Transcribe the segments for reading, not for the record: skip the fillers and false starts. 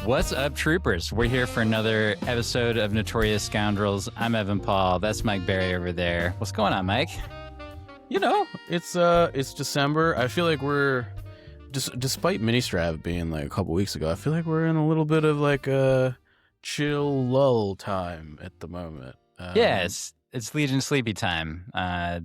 What's up, troopers? We're here for another episode of Notorious Scoundrels. I'm Evan Paul. That's Mike Barry over there. What's going on, Mike? You know, it's December. I feel like we're despite Ministrav being like a couple weeks ago, I feel like we're in a little bit of like a chill lull time at the moment. Yeah, it's Legion sleepy time. I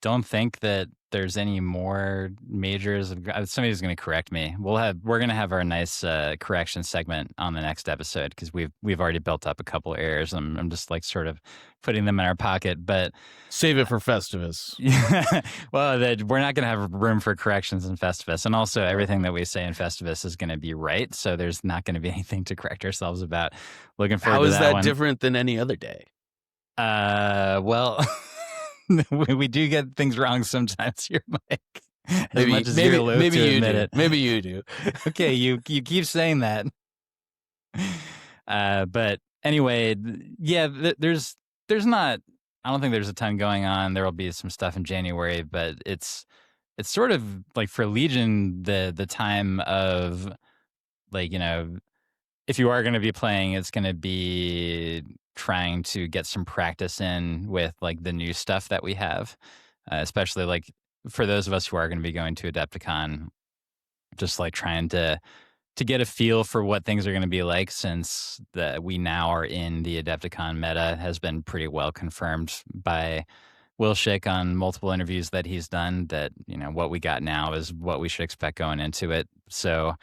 don't think that there's any more majors. Somebody's going to correct me. We're going to have our nice correction segment on the next episode because we've already built up a couple of errors. I'm just like sort of putting them in our pocket, but save it for Festivus. Well, we're not going to have room for corrections in Festivus, and also everything that we say in Festivus is going to be right. So there's not going to be anything to correct ourselves about. Looking forward to that. How is that one. different than any other day? Well. We do get things wrong sometimes here, Mike. Maybe you do. Okay, you keep saying that. But anyway, yeah, there's not. I don't think there's a ton going on. There will be some stuff in January, but it's sort of like for Legion the time of like, you know, if you are going to be playing, it's going to be trying to get some practice in with like the new stuff that we have, especially like for those of us who are going to be going to Adepticon, just like trying to get a feel for what things are going to be like, since we now are in the Adepticon meta has been pretty well confirmed by Will Schick on multiple interviews that he's done, that, you know, what we got now is what we should expect going into it. So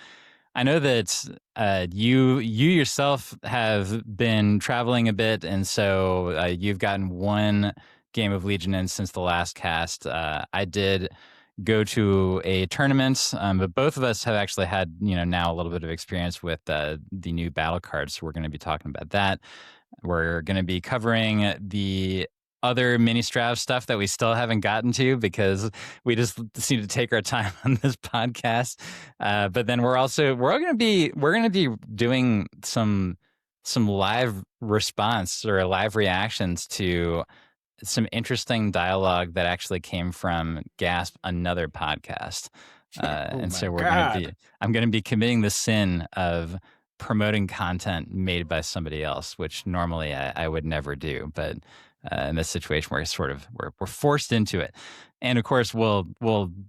I know that you yourself have been traveling a bit, and so you've gotten one game of Legion in since the last cast. I did go to a tournament, but both of us have actually had, you know, now a little bit of experience with the new battle cards. So we're going to be talking about that. We're going to be covering the other Ministrav stuff that we still haven't gotten to because we just seem to take our time on this podcast. But then we're going to be doing some live response or live reactions to some interesting dialogue that actually came from Gasp, another podcast. And so I'm going to be committing the sin of promoting content made by somebody else, which normally I would never do, but in this situation we're forced into it. And of course we'll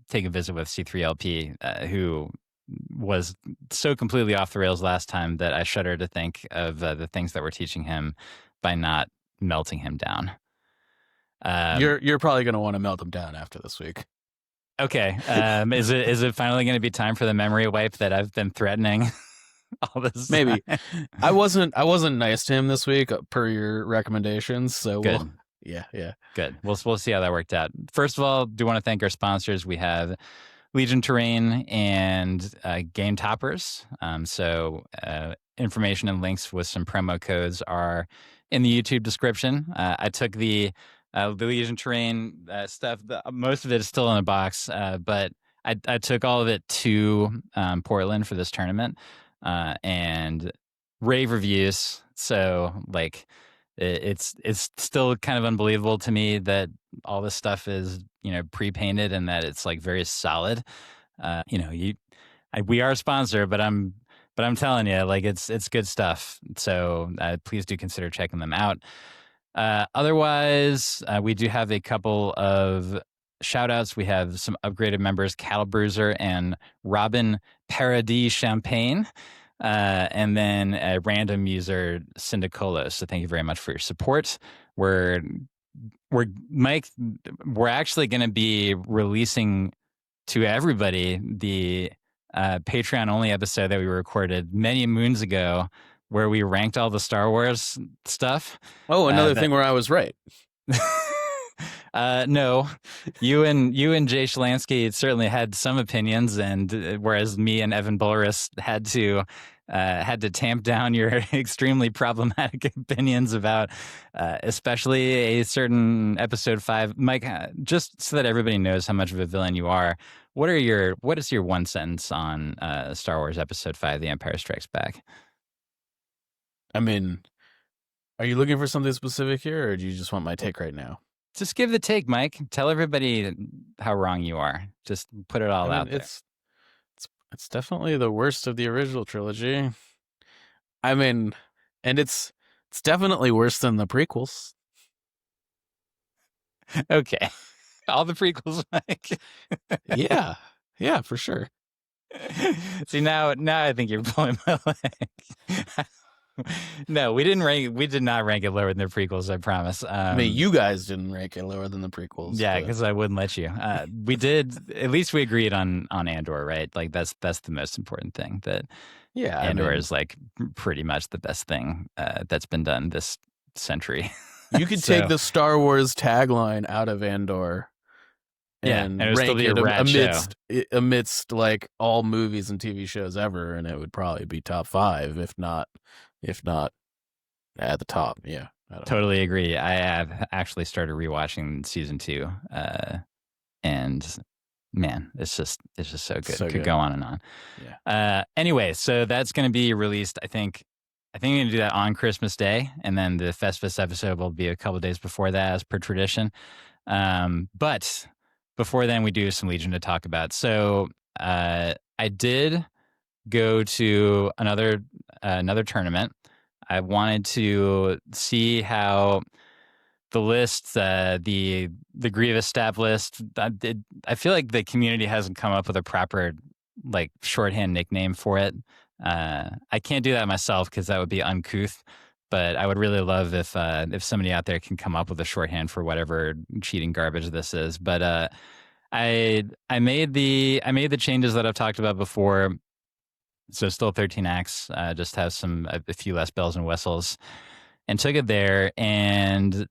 take a visit with C3LP, who was so completely off the rails last time that I shudder to think of the things that we're teaching him by not melting him down. You're probably going to want to melt him down after this week. Okay. Is it finally going to be time for the memory wipe that I've been threatening all this Maybe. time? I wasn't nice to him this week per your recommendations, so good. Yeah. Good. We'll see how that worked out. First of all, do want to thank our sponsors. We have Legion Terrain and Game Toppers. So information and links with some promo codes are in the YouTube description. I took the Legion Terrain stuff. Most of it is still in a box, but I took all of it to Portland for this tournament. And rave reviews. So like it's still kind of unbelievable to me that all this stuff is, you know, pre-painted and that it's like very solid. You know, we are a sponsor, but I'm telling you, like it's good stuff. So please do consider checking them out. Otherwise, we do have a couple of shout outs. We have some upgraded members, Cattle Bruiser and Robin Paradis Champagne, and then a random user, Syndicolos. So thank you very much for your support. We're actually going to be releasing to everybody the Patreon only episode that we recorded many moons ago, where we ranked all the Star Wars stuff. Oh, another thing where I was right. No, you and Jay Shalansky certainly had some opinions, and whereas me and Evan Bulleris had to tamp down your extremely problematic opinions about especially a certain episode 5. Mike, just so that everybody knows how much of a villain you are, what is your one sentence on Star Wars episode 5, The Empire Strikes Back? I mean, are you looking for something specific here, or do you just want my take right now? Just give the take, Mike. Tell everybody how wrong you are. Just put it all out there. It's definitely the worst of the original trilogy. I mean, and it's definitely worse than the prequels. Okay. All the prequels, Mike. Yeah, yeah, for sure. See, now I think you're pulling my leg. No, we did not rank it lower than the prequels, I promise. I mean, you guys didn't rank it lower than the prequels. Yeah, But because I wouldn't let you. We did. At least we agreed on Andor, right? Like that's the most important thing. That yeah, I Andor mean, is like pretty much the best thing that's been done this century. you could take So the Star Wars tagline out of Andor yeah, and it and would still rank be a it rad show. amidst like all movies and TV shows ever, and it would probably be top 5, if not at the top. Yeah, I don't know. Totally agree. I have actually started rewatching season 2, and man, it's just so good. So Could good. go on and on. Yeah. Anyway, so that's going to be released. I think I'm going to do that on Christmas Day, and then the Festivus episode will be a couple of days before that, as per tradition. But before then, we do some Legion to talk about. So I did go to another tournament. I wanted to see how the list, the Grievous stab list. I feel like the community hasn't come up with a proper like shorthand nickname for it. I can't do that myself because that would be uncouth. But I would really love if somebody out there can come up with a shorthand for whatever cheating garbage this is. But I made the changes that I've talked about before. So still 13 acts, just have a few less bells and whistles, and took it there. And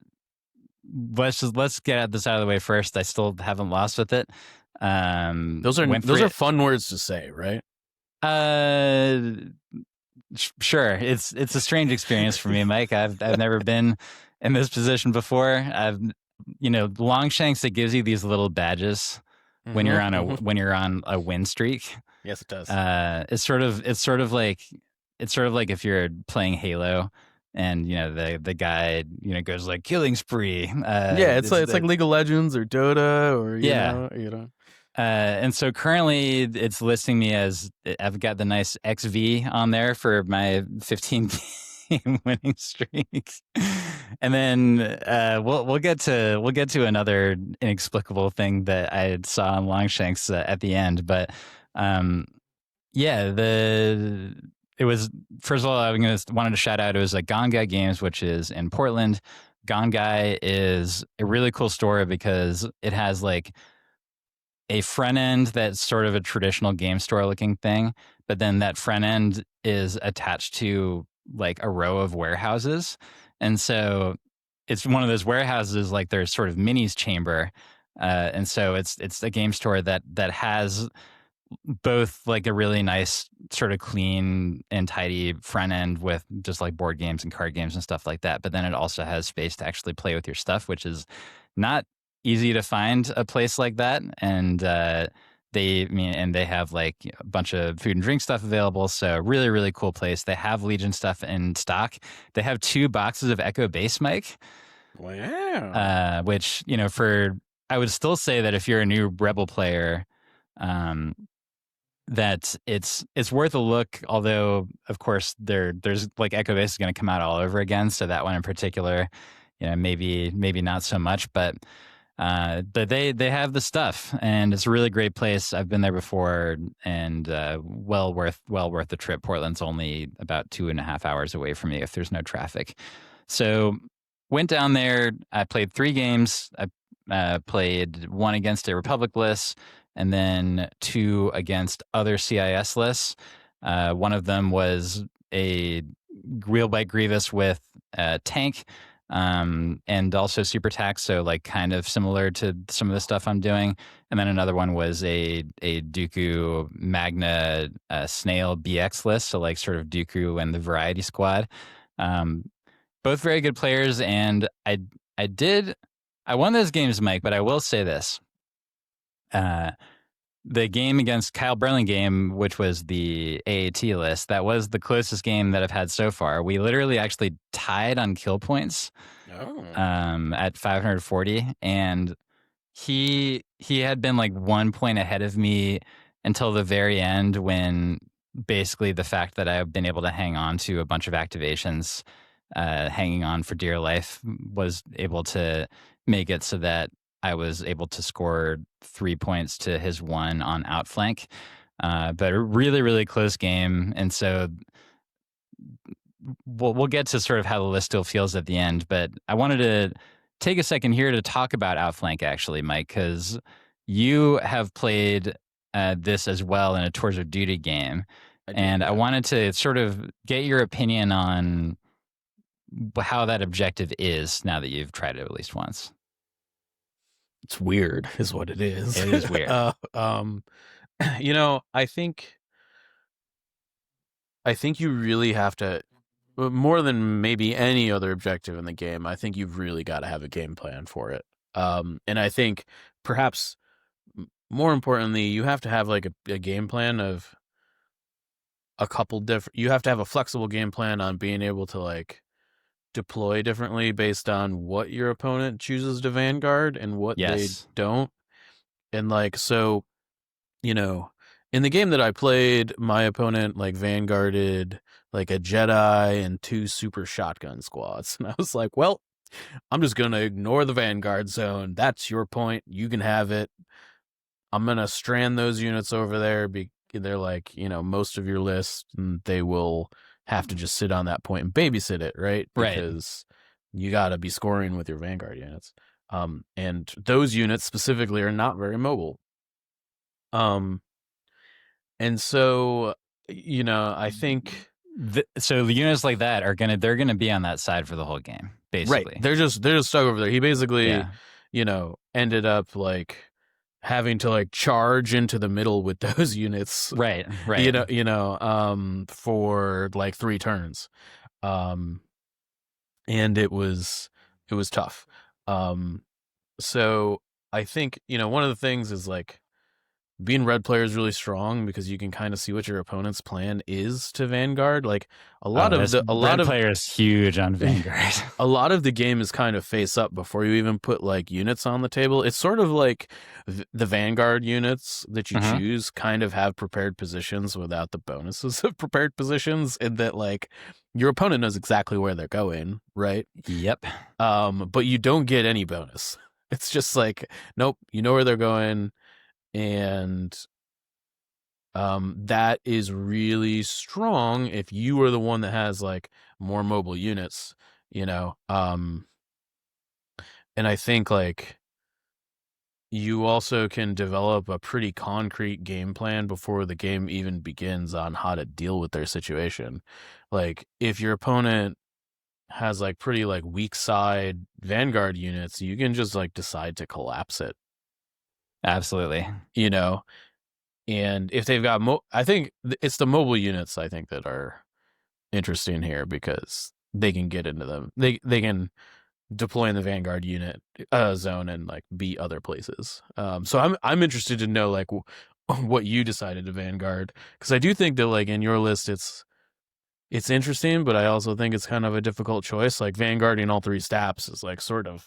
let's get this out of the way first. I still haven't lost with it. Those are fun words to say, right? Sure. It's a strange experience for me, Mike. I've never been in this position before. Longshanks, it gives you these little badges when you're on a win streak. Yes, it does. It's sort of like if you're playing Halo, and the guy goes like killing spree. Yeah, it's like League of Legends or Dota or you know. And so currently it's listing me as I've got the nice XV on there for my 15 game winning streak. And then we'll get to another inexplicable thing that I saw on Longshanks at the end, but it was, first of all, wanted to shout out, it was like Gongai Games, which is in Portland. Gongai is a really cool store because it has like a front end that's sort of a traditional game store looking thing, but then that front end is attached to like a row of warehouses. And so it's one of those warehouses, like there's sort of minis chamber. And so it's a game store that has both like a really nice sort of clean and tidy front end with just like board games and card games and stuff like that. But then it also has space to actually play with your stuff, which is not easy to find a place like that. And they have like a bunch of food and drink stuff available. So really, really cool place. They have Legion stuff in stock. They have 2 boxes of Echo Base Mic. Wow. Which, I would still say that if you're a new Rebel player, that it's worth a look. Although, of course, there's like Echo Base is going to come out all over again. So that one in particular, maybe not so much, but they have the stuff, and it's a really great place. I've been there before, and well worth the trip. Portland's only about 2.5 hours away from me if there's no traffic. So went down there. I played 3 games. I played 1 against a Republic list, and then 2 against other CIS lists. One of them was a Wheelbike Grievous with a tank, and also super tax, so like kind of similar to some of the stuff I'm doing. And then another one was a Dooku Magna Snail BX list, so like sort of Dooku and the Variety Squad. Both very good players, and I won those games, Mike, but I will say this. The game against Kyle Burlingame, which was the AAT list, that was the closest game that I've had so far. We literally actually tied on kill points at 540, and he had been like 1 point ahead of me until the very end when basically the fact that I've been able to hang on to a bunch of activations, hanging on for dear life, was able to make it so that I was able to score 3 points to his 1 on Outflank. But a really, really close game. And so we'll get to sort of how the list still feels at the end. But I wanted to take a second here to talk about Outflank, actually, Mike, because you have played this as well in a Tours of Duty game. I wanted to sort of get your opinion on how that objective is now that you've tried it at least once. It's weird, is what it is. It is weird. You know, I think you really have to, more than maybe any other objective in the game, I think you've really got to have a game plan for it. And I think perhaps more importantly, you have to have like a game plan of a couple different, you have to have a flexible game plan on being able to like deploy differently based on what your opponent chooses to vanguard and what they don't. And like, so, you know, in the game that I played, my opponent like vanguarded like a Jedi and 2 super shotgun squads. And I was like, well, I'm just going to ignore the vanguard zone. That's your point. You can have it. I'm going to strand those units over there. They're like, you know, most of your list, and they will have to just sit on that point and babysit it, right? Because you got to be scoring with your vanguard units. And those units specifically are not very mobile. And so, you know, I think so the units like that they're gonna be on that side for the whole game, basically. Right. They're just stuck over there. He basically, you know, ended up like having to like charge into the middle with those units. Right. You know, for like 3 turns. And it was tough. So I think, you know, one of the things is like being red player is really strong because you can kind of see what your opponent's plan is to Vanguard. Like a lot of player is huge on Vanguard. A lot of the game is kind of face up before you even put like units on the table. It's sort of like the Vanguard units that you choose kind of have prepared positions without the bonuses of prepared positions, and that like your opponent knows exactly where they're going, right? Yep. But you don't get any bonus. It's just like, nope, you know where they're going. And that is really strong if you are the one that has like more mobile units, you know. And I think like you also can develop a pretty concrete game plan before the game even begins on how to deal with their situation. Like if your opponent has like pretty like weak side Vanguard units, you can just like decide to collapse it. Absolutely. You know, and if they've got I think it's the mobile units I think that are interesting here because they can get into them. They can deploy in the Vanguard unit zone and like be other places. So I'm interested to know like what you decided to Vanguard, because I do think that like in your list it's interesting, but I also think it's kind of a difficult choice. Like vanguarding all 3 STAPS is like sort of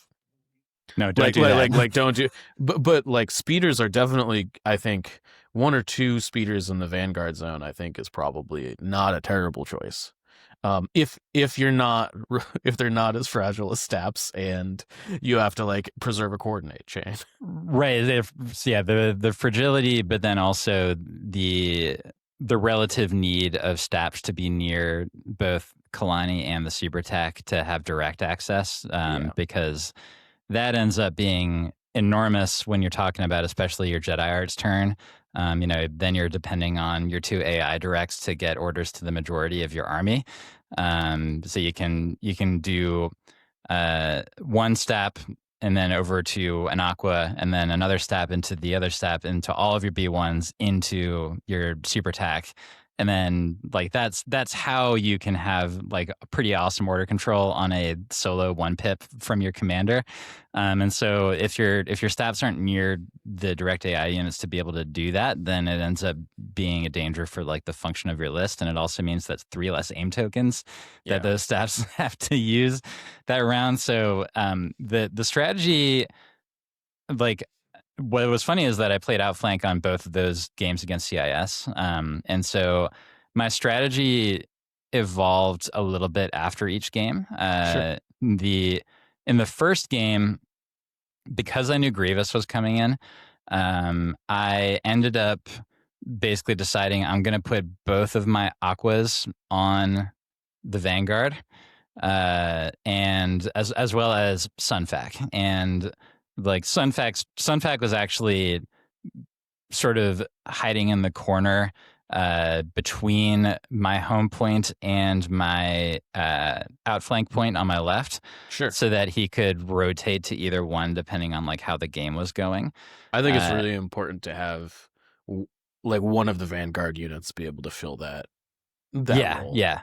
no, don't do that. Like don't do. But like speeders are definitely, I think 1 or 2 speeders in the Vanguard zone, I think is probably not a terrible choice. If they're not as fragile as STAPS and you have to like preserve a coordinate chain. Right. The fragility, but then also the relative need of STAPS to be near both Kalani and the Cybertech to have direct access, because that ends up being enormous when you're talking about especially your Jedi Arts turn. You know, then you're depending on your 2 AI directs to get orders to the majority of your army. So you can do 1 STAP and then over to an Aqua, and then another STAP into the other STAP into all of your B1s into your Super TAC. And then like that's how you can have like a pretty awesome order control on a solo 1 pip from your commander. And so if your STAPs aren't near the direct AI units to be able to do that, then it ends up being a danger for like the function of your list. And it also means that's 3 less aim tokens that those STAPs have to use that round. So the strategy, like, what was funny is that I played Outflank on both of those games against CIS. And so my strategy evolved a little bit after each game. Sure. In the first game, because I knew Grievous was coming in, I ended up basically deciding I'm going to put both of my Aquas on the Vanguard, and as well as Sunfac. And like Sunfac was actually sort of hiding in the corner between my home point and my outflank point on my left, Sure. so that he could rotate to either one depending on like how the game was going. I think it's Uh, really important to have like one of the Vanguard units be able to fill that yeah, role. yeah,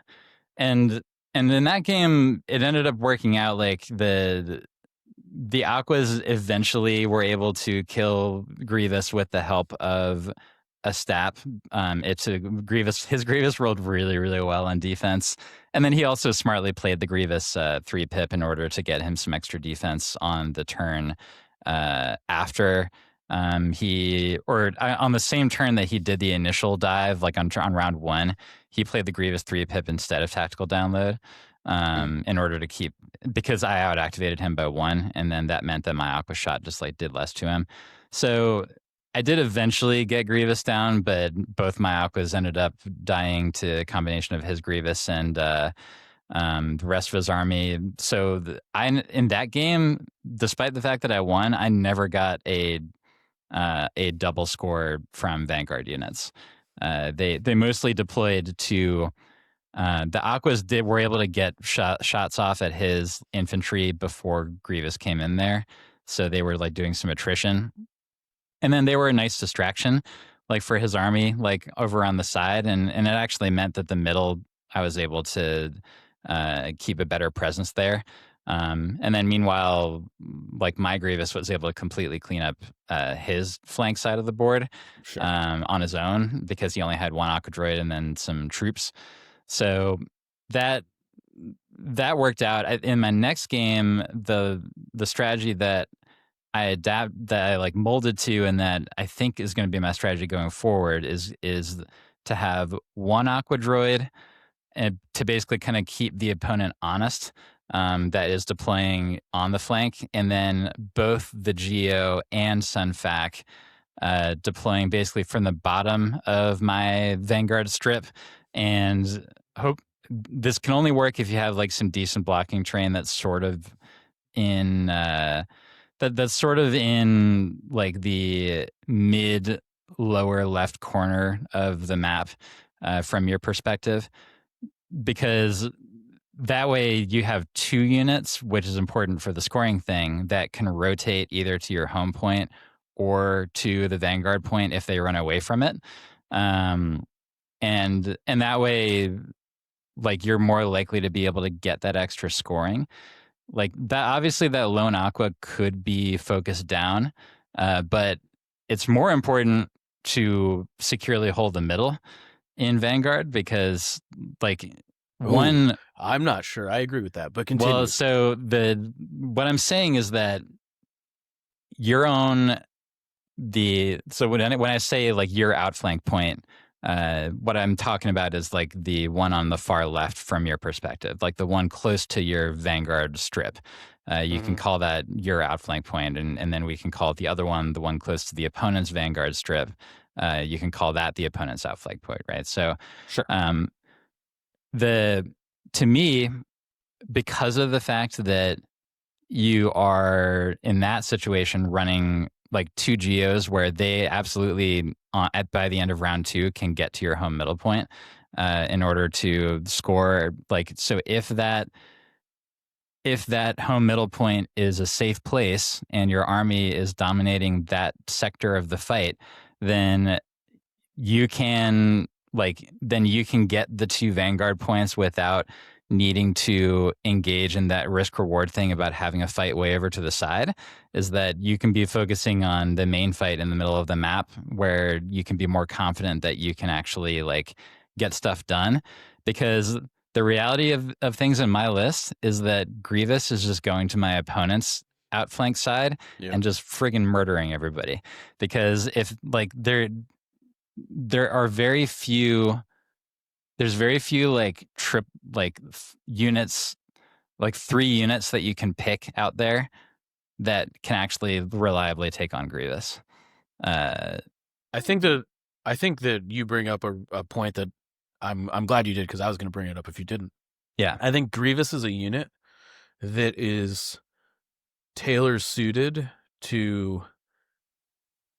and in that game, it ended up working out. Like the Aquas eventually were able to kill Grievous with the help of a STAP. His Grievous rolled really, really well on defense. And then he also smartly played the Grievous 3-pip in order to get him some extra defense on the turn after on the same turn that he did the initial dive, like on round 1, he played the Grievous 3-pip instead of tactical download. In order to keep, because I out activated him by 1, and then that meant that my Aqua shot just like did less to him. So I did eventually get Grievous down, but both my Aquas ended up dying to a combination of his Grievous and the rest of his army. So in that game, despite the fact that I won, I never got a double score from Vanguard units. They mostly deployed to. The Aquas were able to get shots off at his infantry before Grievous came in there, so they were like doing some attrition, and then they were a nice distraction, like for his army, like over on the side, and it actually meant that the middle I was able to keep a better presence there. And then meanwhile, like my Grievous was able to completely clean up his flank side of the board Sure. on his own because he only had one Aqua Droid and then some troops. So that worked out. In my next game, the strategy that I like molded to, and that I think is going to be my strategy going forward is to have one Aqua Droid and to basically kind of keep the opponent honest. That is deploying on the flank, and then both the Geo and Sunfac deploying basically from the bottom of my Vanguard strip, and hope this can only work if you have like some decent blocking terrain that's sort of in that's sort of in like the mid lower left corner of the map from your perspective, because that way you have 2 units, which is important for the scoring thing, that can rotate either to your home point or to the Vanguard point if they run away from it. And that way, like, you're more likely to be able to get that extra scoring. Like that, obviously that lone Aqua could be focused down, but it's more important to securely hold the middle in Vanguard, because like one, I'm not sure I agree with that, but continue. well, so what I'm saying is that your own so when I say like your outflank point, what I'm talking about is like the one on the far left from your perspective, like the one close to your Vanguard strip. You can call that your outflank point, and then we can call it the other one, the one close to the opponent's Vanguard strip. You can call that the opponent's outflank point, right? So, Sure. To me, because of the fact that you are in that situation running like 2 Geos where they absolutely by the end of round 2 can get to your home middle point in order to score. Like, so if that home middle point is a safe place and your army is dominating that sector of the fight, then you can get the 2 Vanguard points without needing to engage in that risk reward thing about having a fight way over to the side. Is that you can be focusing on the main fight in the middle of the map, where you can be more confident that you can actually like get stuff done. Because the reality of things in my list is that Grievous is just going to my opponent's outflank side and just friggin' murdering everybody. Because if like there are very few there's very few like units, like 3 units that you can pick out there that can actually reliably take on Grievous. I think that you bring up a point that I'm glad you did, because I was going to bring it up if you didn't. Yeah. I think Grievous is a unit that is tailor suited to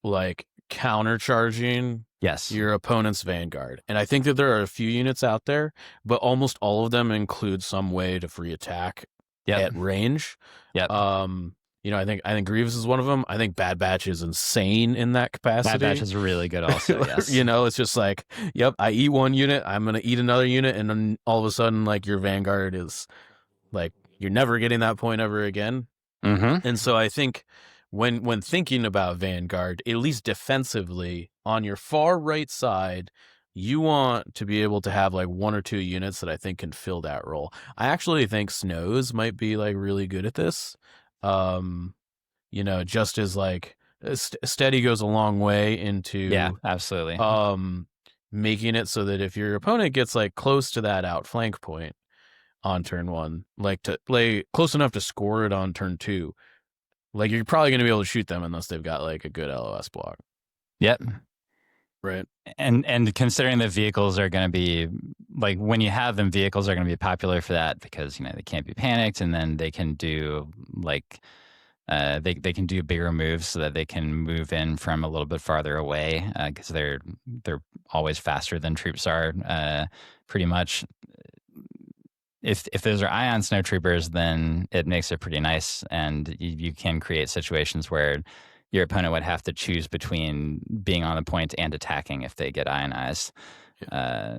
like countercharging your opponent's Vanguard. And I think that there are a few units out there, but almost all of them include some way to free attack at range. You know, I think Grievous is one of them. I think Bad Batch is insane in that capacity. Bad Batch is really good also, yes. You know, it's just like, yep, I eat one unit, I'm going to eat another unit, and then all of a sudden, like, your Vanguard is, like, you're never getting that point ever again. Mm-hmm. And so I think when thinking about Vanguard, at least defensively, on your far right side, you want to be able to have, like, 1 or 2 units that I think can fill that role. I actually think Snows might be, like, really good at this. You know, just as like steady goes a long way into absolutely making it so that if your opponent gets like close to that outflank point on turn 1, like to play close enough to score it on turn 2, like you're probably going to be able to shoot them unless they've got like a good LOS block. Yep. Right. And considering that vehicles are going to be, like, when you have them, vehicles are going to be popular for that because, you know, they can't be panicked, and then they can do like they can do bigger moves so that they can move in from a little bit farther away because they're always faster than troops are, pretty much. If those are ion snowtroopers, then it makes it pretty nice, and you can create situations where your opponent would have to choose between being on the point and attacking if they get ionized.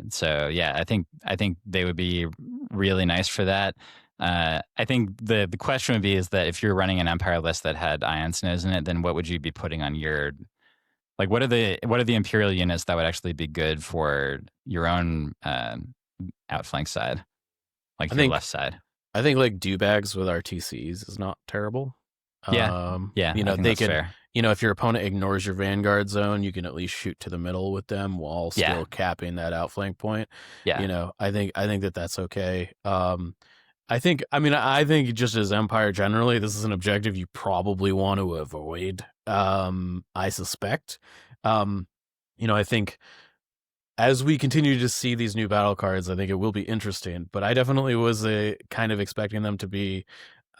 So yeah, I think they would be really nice for that. I think the question would be is that if you're running an Empire list that had ion snows in it, then what would you be putting on your, like, what are the Imperial units that would actually be good for your own outflank side, like your left side? I think like do-bags with RTCs is not terrible. Yeah, you know, they can. Fair. You know, if your opponent ignores your Vanguard zone, you can at least shoot to the middle with them while still capping that outflank point. Yeah, you know, I think that that's okay. I think just as Empire generally, this is an objective you probably want to avoid. I suspect. You know, I think as we continue to see these new battle cards, I think it will be interesting. But I definitely was kind of expecting them to be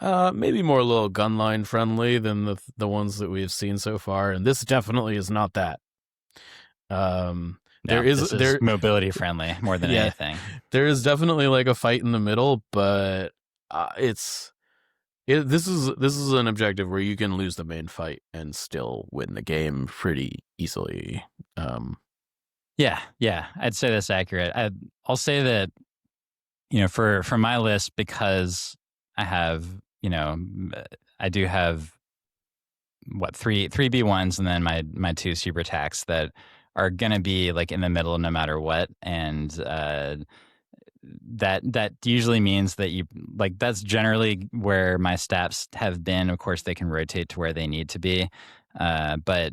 maybe more a little gunline friendly than the ones that we have seen so far, and this definitely is not that. This is mobility friendly more than anything. There is definitely like a fight in the middle, but this is an objective where you can lose the main fight and still win the game pretty easily. Yeah, I'd say that's accurate. I'll say that, you know, for my list, because I have, you know, I do have three B1s and then my 2 super attacks that are gonna be like in the middle no matter what, and that usually means that you, like, that's generally where my STAPS have been. Of course, they can rotate to where they need to be, but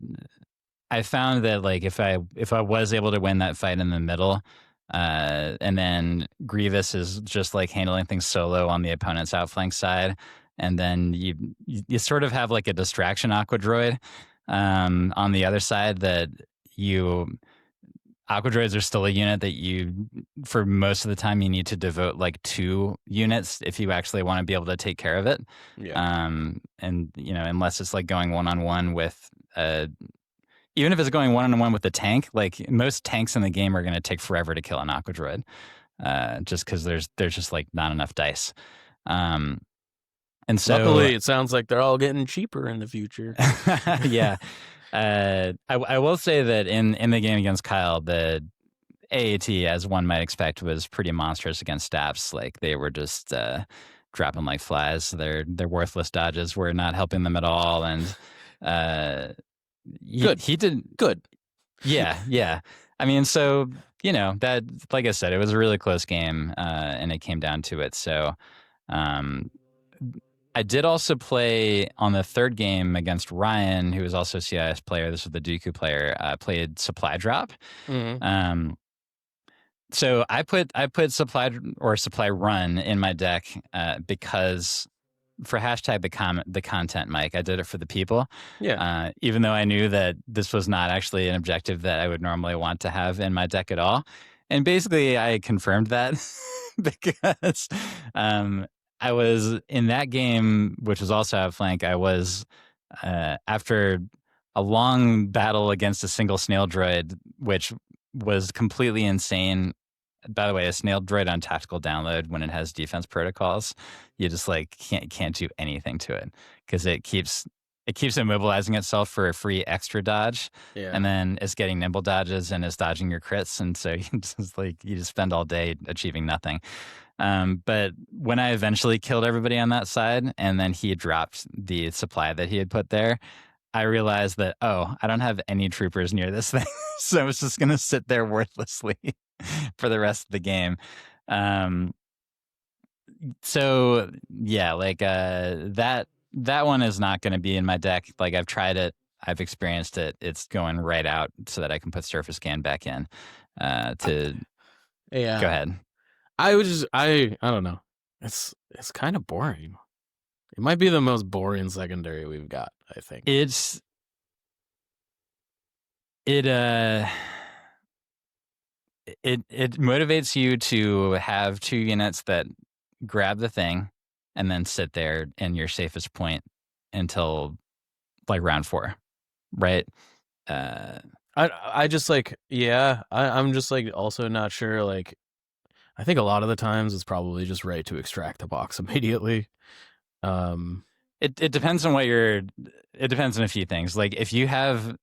I found that, like, if I was able to win that fight in the middle, and then Grievous is just like handling things solo on the opponent's outflank side, and then you sort of have like a distraction aqua droid on the other side that aqua droids are still a unit that you, for most of the time, you need to devote like 2 units if you actually want to be able to take care of it. And, you know, unless it's like going one-on-one with even if it's going one-on-one with the tank, like most tanks in the game are going to take forever to kill an aqua droid, just because there's just like not enough dice. And so, luckily, it sounds like they're all getting cheaper in the future. Yeah. I will say that in the game against Kyle, the AAT, as one might expect, was pretty monstrous against STAPS. Like, they were just dropping like flies. Their worthless dodges were not helping them at all. And he did good. Yeah. I mean, so, you know, that, like I said, it was a really close game, and it came down to it. So, I did also play on the 3rd game against Ryan, who was also a CIS player. This was the Dooku player. Played Supply Drop. Mm-hmm. So I put supply run in my deck because for hashtag the content, Mike. I did it for the people. Yeah. Even though I knew that this was not actually an objective that I would normally want to have in my deck at all. And basically, I confirmed that because I was in that game, which was also Outflank. I was after a long battle against a single snail droid, which was completely insane. By the way, a snail droid on tactical download when it has defense protocols, you just like can't do anything to it because it keeps immobilizing itself for a free extra dodge, Yeah. and then it's getting nimble dodges and it's dodging your crits, and so you just spend all day achieving nothing. But when I eventually killed everybody on that side, and then he dropped the supply that he had put there, I realized that, oh, I don't have any troopers near this thing. So it's just going to sit there worthlessly for the rest of the game. So yeah, like that one is not going to be in my deck. Like I've tried it, I've experienced it. It's going right out so that I can put surface scan back in. To Yeah. Go ahead. I don't know. It's kind of boring. It might be the most boring secondary we've got, I think. It motivates you to have 2 units that grab the thing and then sit there in your safest point until like round 4, right? I just like, yeah, I'm just like also not sure. Like, I think a lot of the times it's probably just right to extract the box immediately. It depends on it depends on a few things. Like if you have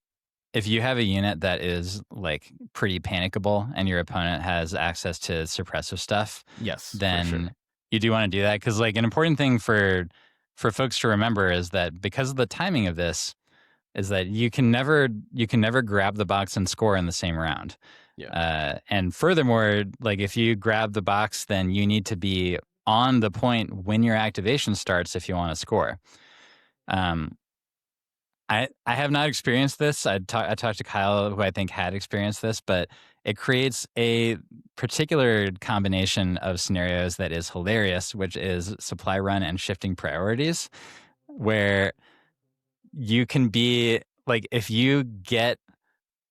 a unit that is like pretty panicable and your opponent has access to suppressive stuff, yes, then sure. you do want to do that, because like an important thing for folks to remember is that because of the timing of this is that you can never grab the box and score in the same round. Yeah. And furthermore, like if you grab the box, then you need to be on the point when your activation starts if you want to score. I have not experienced this. I talked to Kyle, who I think had experienced this, but it creates a particular combination of scenarios that is hilarious, which is supply run and shifting priorities, where you can be like, if you get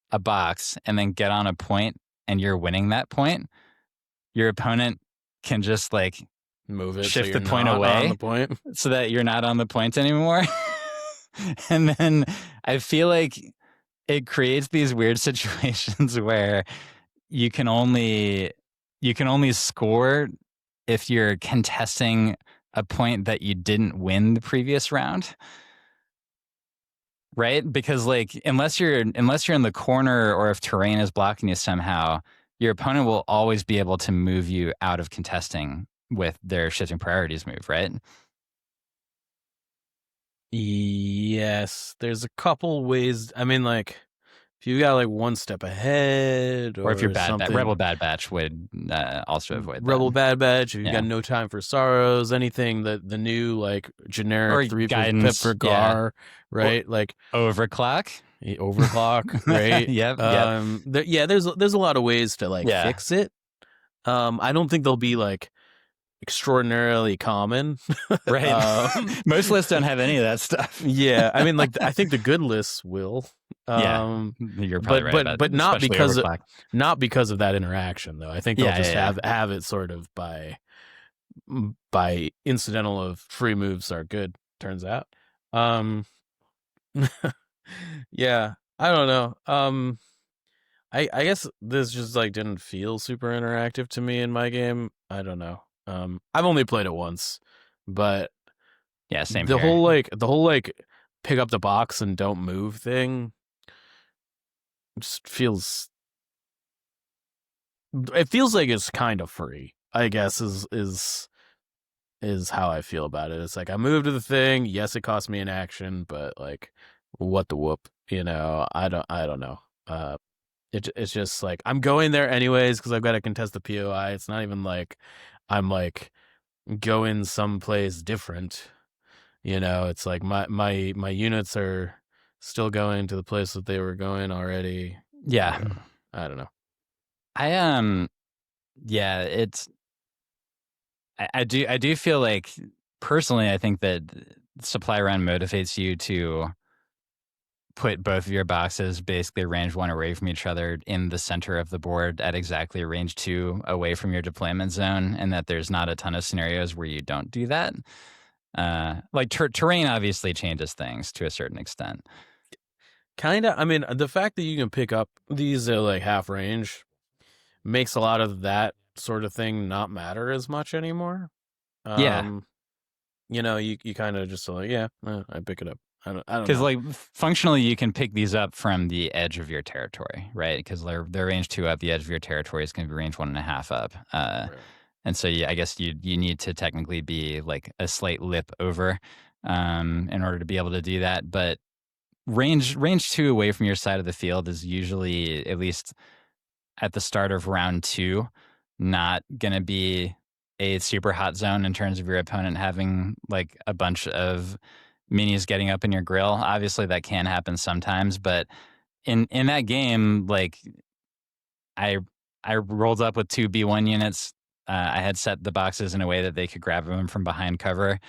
a box and then get on a point and you're winning that point, your opponent can just like Move it, shift so the point not away on the point, so that you're not on the point anymore. And then I feel like it creates these weird situations where you can only score if you're contesting a point that you didn't win the previous round. Right? Because like unless you're in the corner, or if terrain is blocking you somehow, your opponent will always be able to move you out of contesting with their shifting priorities move, right? Yes, there's a couple ways. I mean, like, if you got like one step ahead, Or if you're something, Rebel Bad Batch would also avoid Rebel that. Bad Batch. If you Yeah. got No Time for Sorrows, anything that the new like generic Or 3 guidance, for Gar, right? Like Overclock. overclock, right? Yep. There's a lot of ways to like Yeah. fix it. I don't think they'll be like extraordinarily common, Right. Most lists don't have any of that stuff. Yeah, I mean, like I think the good lists will. Yeah, you're probably right about but not especially not because of that interaction though. I think they'll just have it sort of by incidental of free moves are good. Turns out, yeah, I don't know. I guess this just like didn't feel super interactive to me in my game. I don't know. I've only played it once, but yeah, same the here. whole like pick up the box and don't move thing just feels like it's kind of free, I guess is how I feel about it. It's like I moved to the thing, yes it cost me an action, but like what the whoop, you know? I don't know. It's just like I'm going there anyways because I've got to contest the POI. It's not even like I'm like going someplace different, you know? It's like my units are still going to the place that they were going already. Yeah, I don't know. Yeah, I do feel like personally, I think that supply run motivates you to put both of your boxes basically range 1 away from each other in the center of the board at exactly range 2 away from your deployment zone, and that there's not a ton of scenarios where you don't do that. Like terrain obviously changes things to a certain extent. Kinda. I mean, the fact that you can pick up these at like half range makes a lot of that sort of thing not matter as much anymore. Yeah, You know, you kind of just like, yeah, I pick it up. I don't because know. like functionally you can pick these up from the edge of your territory, right? Because they're range 2 up, the edge of your territory is going to be range 1.5 up. Right. And so I guess you need to technically be like a slight lip over in order to be able to do that. But range 2 away from your side of the field is usually, at least at the start of round 2, not going to be a super hot zone in terms of your opponent having like a bunch of minis getting up in your grill. Obviously that can happen sometimes, but in that game, like I rolled up with 2 B1 units. I had set the boxes in a way that they could grab them from behind cover,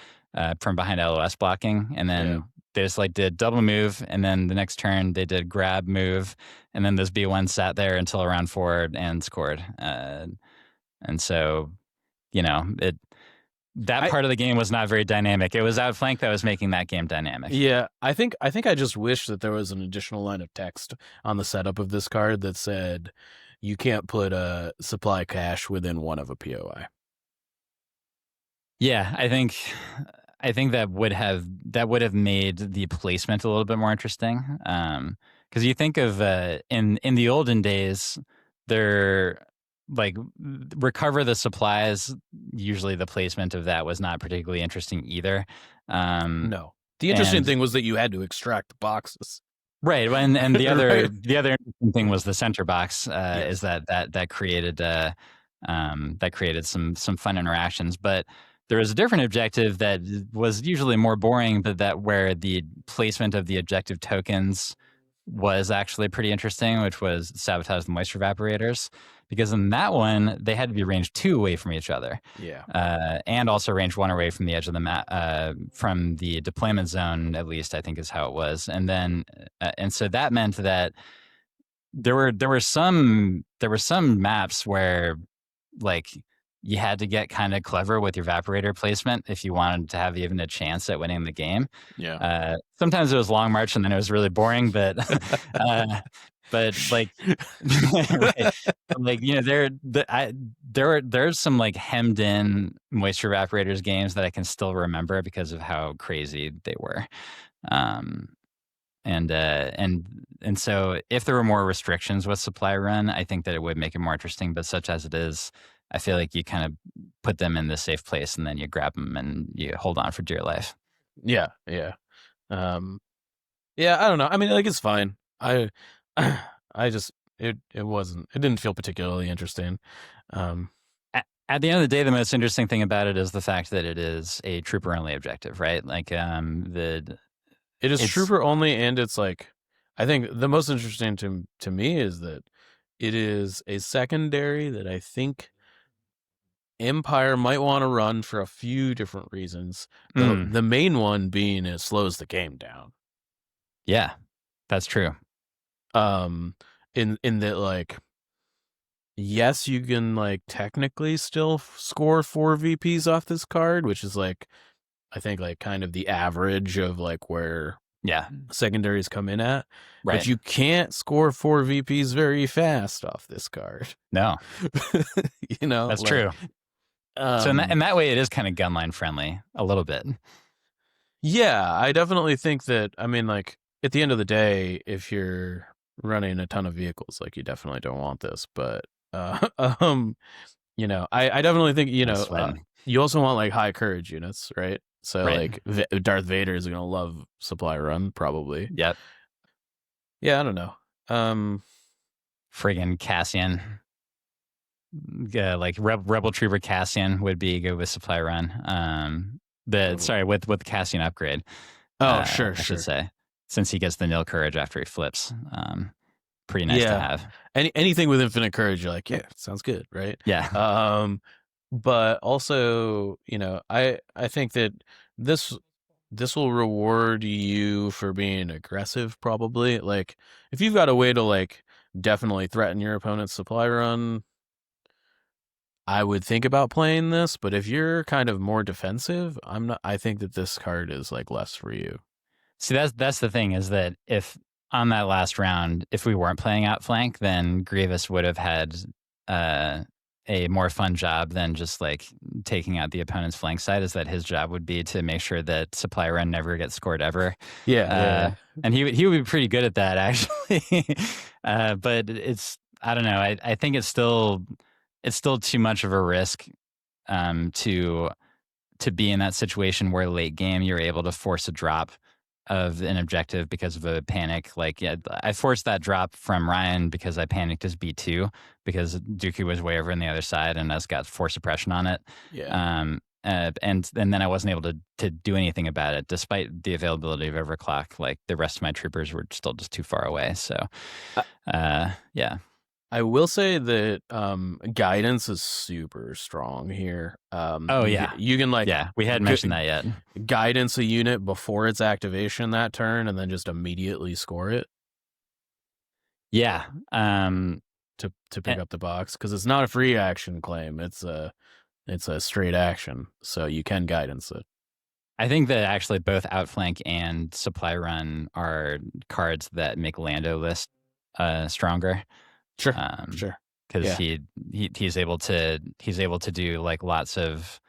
from behind LOS blocking, and then they just like did double move, and then the next turn they did grab move, and then this B1 sat there until around 4 and scored. And so, you know, that I part of the game was not very dynamic. It was Outflank that was making that game dynamic. Yeah, I think I just wish that there was an additional line of text on the setup of this card that said you can't put a supply cache within 1 of a POI. Yeah, I think that would have made the placement a little bit more interesting. Because you think of in the olden days, they're like recover the supplies. Usually, the placement of that was not particularly interesting either. No, the interesting thing was that you had to extract the boxes. Right, and the other Right. the other interesting thing was the center box. Yes. Is that created some fun interactions, but there was a different objective that was usually more boring, but that where the placement of the objective tokens was actually pretty interesting, which was sabotage the moisture evaporators, because in that one they had to be range 2 away from each other, Yeah. and also range 1 away from the edge of the map, from the deployment zone, at least I think is how it was. And then and so that meant that there were some maps where like you had to get kind of clever with your evaporator placement if you wanted to have even a chance at winning the game. Yeah. Sometimes it was long march and then it was really boring, but like right. Like, you know, there's some like hemmed in moisture evaporators games that I can still remember because of how crazy they were. And so if there were more restrictions with supply run, I think that it would make it more interesting. But such as it is, I feel like you kind of put them in the safe place and then you grab them and you hold on for dear life. Yeah. Yeah. Yeah. I don't know. I mean, like, it's fine. I just it didn't feel particularly interesting. At the end of the day, the most interesting thing about it is the fact that it is a trooper only objective, right? Like it is trooper only, and it's like, I think the most interesting to me is that it is a secondary that I think Empire might want to run for a few different reasons. The main one being it slows the game down. Yeah, that's true. In that, like, yes, you can like technically still score 4 VPs off this card, which is like, I think like kind of the average of like where secondaries come in at. Right. But you can't score 4 VPs very fast off this card. No. You know, that's like, true. So in that way, it is kind of gunline friendly a little bit. Yeah, I definitely think that, I mean, like, at the end of the day, if you're running a ton of vehicles, like, you definitely don't want this. But, you know, I definitely think, you know, you also want like high courage units, right? So like Darth Vader is gonna love supply run, probably. Yep. Yeah, I don't know. Friggin' Cassian. Like Rebel Trooper Cassian would be good with supply run. With Cassian upgrade. Oh, sure, I should say, since he gets the nil courage after he flips. pretty nice to Yeah. have. Anything with infinite courage, you're like, yeah, sounds good, right? Yeah. But also, I think that this this will reward you for being aggressive, probably. Like, if you've got a way to like definitely threaten your opponent's supply run, I would think about playing this. But if you're kind of more defensive, I'm not. I think that this card is like less for you. See, that's the thing, is that if on that last round, if we weren't playing Outflank, then Grievous would have had a more fun job than just like taking out the opponent's flank side. Is that his job would be to make sure that supply run never gets scored ever. Yeah. And he would be pretty good at that, actually. But I don't know. I think it's still too much of a risk to be in that situation where late game you're able to force a drop of an objective because of a panic. Like, yeah, I forced that drop from Ryan because I panicked his B2 because Dooku was way over on the other side and us got force suppression on it. Yeah. And then I wasn't able to do anything about it despite the availability of overclock. Like, the rest of my troopers were still just too far away. So, yeah. I will say that guidance is super strong here. Oh, yeah. You can like, yeah, we hadn't mentioned that yet. Guidance a unit before its activation that turn, and then just immediately score it. Yeah. To pick up the box, because it's not a free action claim. It's a straight action, so you can guidance it. I think that actually both Outflank and Supply Run are cards that make Lando list stronger. Sure, sure. Because he's able to do like lots of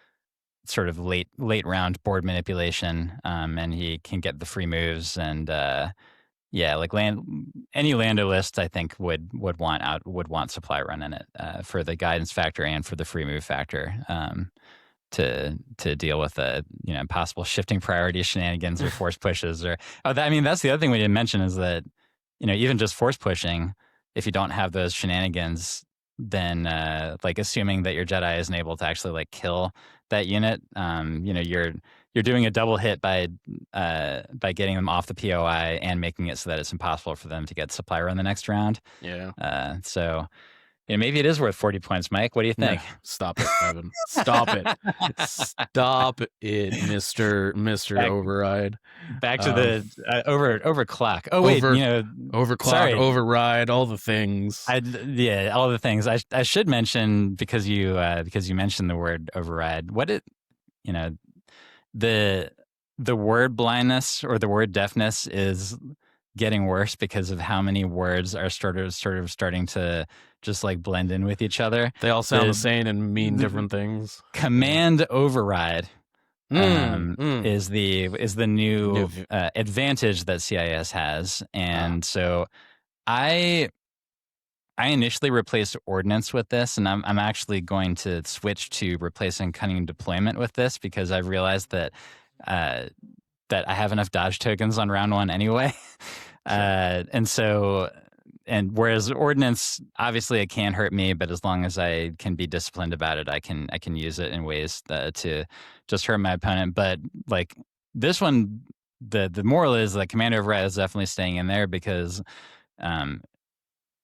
sort of late round board manipulation, and he can get the free moves, and like any Lando list I think would want Supply Run in it for the guidance factor and for the free move factor, to deal with the possible shifting priority shenanigans or force pushes or that's the other thing we didn't mention, is that even just force pushing, if you don't have those shenanigans, then like assuming that your Jedi isn't able to actually like kill that unit, you're doing a double hit by getting them off the POI and making it so that it's impossible for them to get supply run the next round. Yeah. So maybe it is worth 40 points, Mike. What do you think? No, stop it, Evan. Stop it. Stop it, Mister Override. Back to the overclock. Oh wait, overclock, sorry. override, all the things. All the things. I should mention, because you mentioned the word override. The word blindness or the word deafness is getting worse because of how many words are sort of starting to just like blend in with each other. They all sound the same and mean different things. Command override is the new advantage that CIS has, and so I initially replaced ordnance with this, and I'm actually going to switch to replacing cunning deployment with this, because I've realized that I have enough dodge tokens on round one anyway. And whereas ordnance, obviously it can hurt me, but as long as I can be disciplined about it, I can use it in ways to just hurt my opponent. But like this one, the moral is that command override is definitely staying in there, because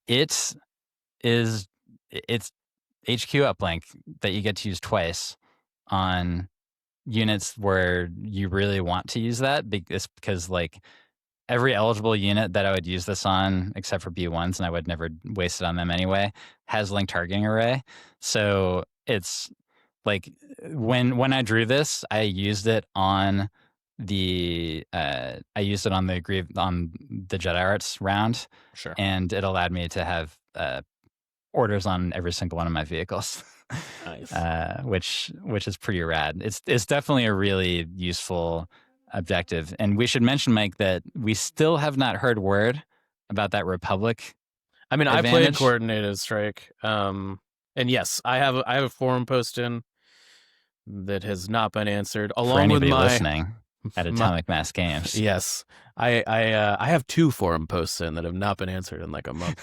it's HQ uplink that you get to use twice on units where you really want to use that, because like every eligible unit that I would use this on, except for B1s, and I would never waste it on them anyway, has link targeting array. So it's like when I drew this, I used it on the Jedi Arts round. Sure. And it allowed me to have orders on every single one of my vehicles. Nice. Which is pretty rad. It's definitely a really useful objective. And we should mention, Mike, that we still have not heard word about that Republic. I mean, advantage. I played coordinated strike, and yes, I have a forum post in that has not been answered. Along with my listening at Atomic Mass Games. Yes, I have 2 forum posts in that have not been answered in like a month.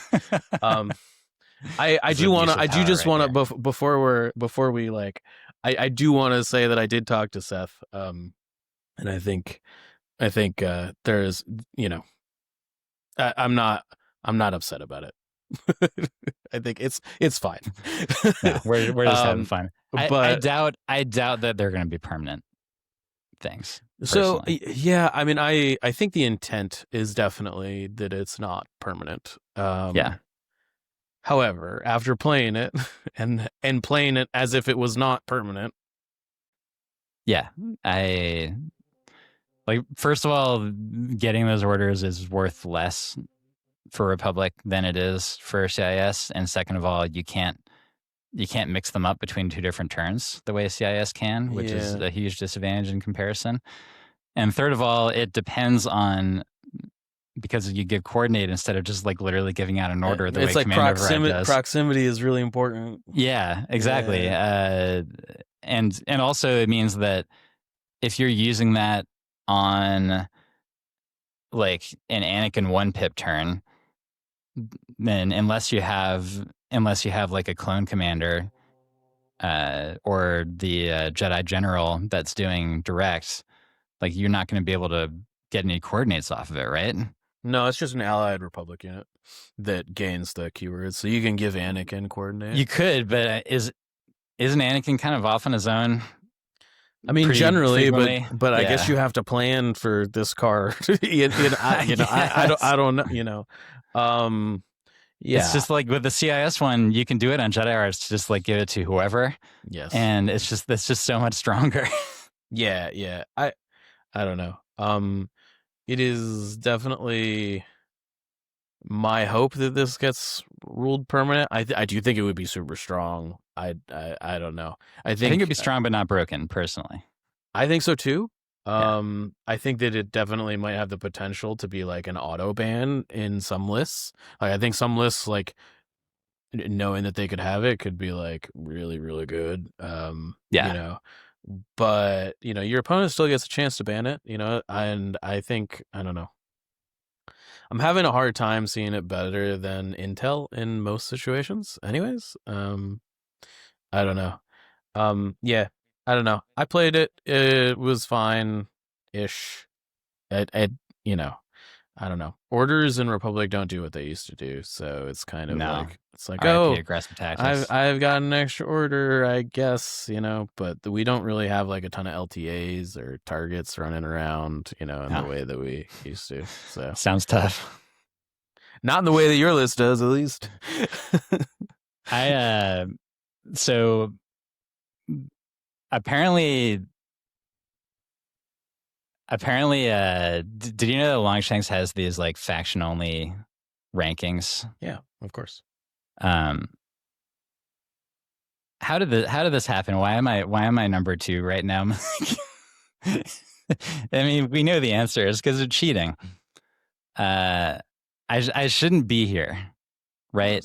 I do just want to before we like, I do want to say that I did talk to Seth, and I think there's I'm not I'm not upset about it. I think it's fine. No, we're just having fun. I But doubt that they're going to be permanent things. so Personally, yeah, I mean, I think the intent is definitely that it's not permanent. yeah, However, after playing it and playing it as if it was not permanent, yeah. I like, first of all, getting those orders is worth less for Republic than it is for CIS, and second of all, you can't mix them up between two different turns the way CIS can, which is yeah, a huge disadvantage in comparison. And third of all, it depends on, because you give coordinate instead of just like literally giving out an order the it's way like command override does. proximity is really important. Yeah, exactly. Yeah. And also it means that if you're using that on like an Anakin 1-pip turn, then unless you have like a clone commander or the Jedi general that's doing direct, like you're not going to be able to get any coordinates off of it, right? No, it's just an allied Republic unit that gains the keywords, so you can give Anakin coordinate. You could, but isn't Anakin kind of off on his own? I mean, generally, frequently? but I guess you have to plan for this card. I don't know. Yeah, it's just like with the CIS one, you can do it on Jedi Arts, just like give it to whoever. Yes, and it's just so much stronger. yeah. I don't know. It is definitely my hope that this gets ruled permanent. I do think it would be super strong. I don't know. I think it'd be strong but not broken, personally. I think so too. Yeah. I think that it definitely might have the potential to be like an auto ban in some lists. Like I think some lists, like knowing that they could have it, could be like really, really good. Yeah. But your opponent still gets a chance to ban it. And I think, I don't know. I'm having a hard time seeing it better than Intel in most situations. Anyways, I don't know. Yeah, I don't know. I played it. It was fine-ish. I don't know. Orders in Republic don't do what they used to do, so it's kind of like RIP aggressive tactics. I've got an extra order, I guess, but we don't really have like a ton of LTAs or targets running around, in the way that we used to. So sounds tough. Not in the way that your list does, at least. So apparently, did you know that Longshanks has these like faction only rankings? Yeah, of course. How did this happen? Why am I number 2 right now? I mean, we know the answer is because of cheating. I shouldn't be here, right?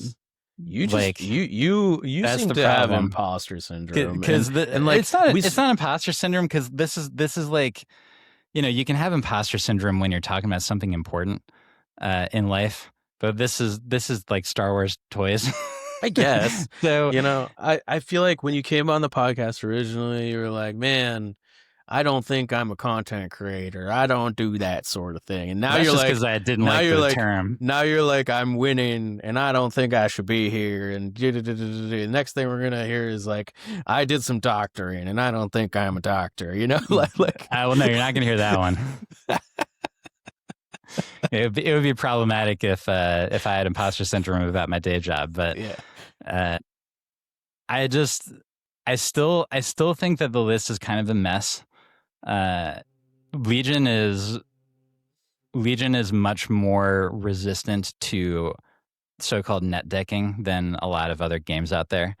You just like you seem to have imposter syndrome, because it's not imposter syndrome, because this is like, you can have imposter syndrome when you're talking about something important in life, but this is like Star Wars toys. I guess. So I feel like when you came on the podcast originally, you were like, man, I don't think I'm a content creator. I don't do that sort of thing. And now that's you're just like, because I didn't like the term. Now you're like, I'm winning, and I don't think I should be here. And the next thing we're gonna hear is like, I did some doctoring, and I don't think I'm a doctor. Well, no, you're not gonna hear that one. It would be problematic if I had imposter syndrome about my day job, but yeah. I still think that the list is kind of a mess. Legion is much more resistant to so-called net decking than a lot of other games out there.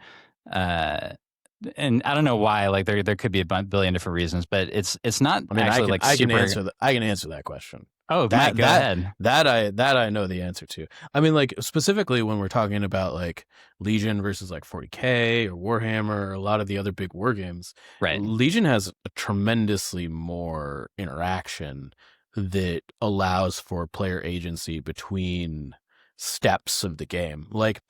And I don't know why. Like there could be a billion different reasons, but it's not actually I can answer that question. Oh, go ahead. That I know the answer to. I mean, like specifically when we're talking about like Legion versus like 40K or Warhammer or a lot of the other big war games, right? Legion has a tremendously more interaction that allows for player agency between steps of the game. Like,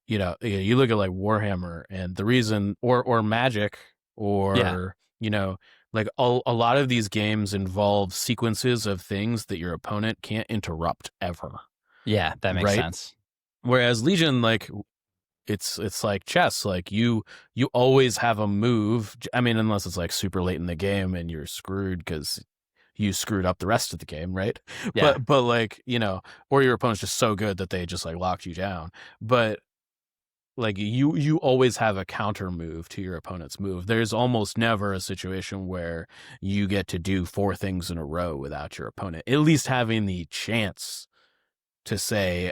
you look at like Warhammer, and the reason, or Magic, or like a lot of these games involve sequences of things that your opponent can't interrupt ever. Yeah, that makes right? sense. Whereas Legion, like, it's like chess. Like you always have a move. I mean, unless it's like super late in the game and you're screwed because you screwed up the rest of the game, right? Yeah. But like, you know, or your opponent's just so good that they just like locked you down. But like you always have a counter move to your opponent's move. There's almost never a situation where you get to do 4 things in a row without your opponent at least having the chance to say,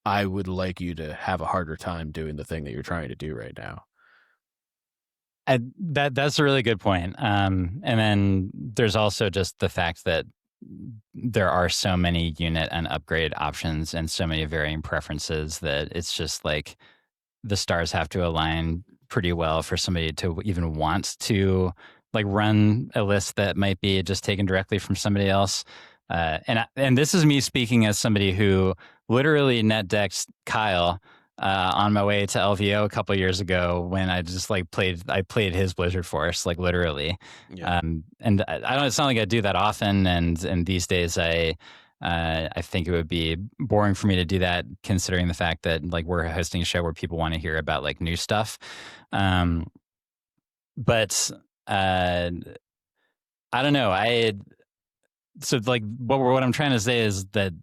I would like you to have a harder time doing the thing that you're trying to do right now. That's a really good point. And then there's also just the fact that there are so many unit and upgrade options and so many varying preferences that it's just like the stars have to align pretty well for somebody to even want to like run a list that might be just taken directly from somebody else. And this is me speaking as somebody who literally net decked Kyle on my way to LVO a couple years ago when I just like played his Blizzard Force, like literally. Yeah. And I don't, it's not like I do that often. And these days I think it would be boring for me to do that, considering the fact that like we're hosting a show where people want to hear about like new stuff. But I don't know. So like what I'm trying to say is that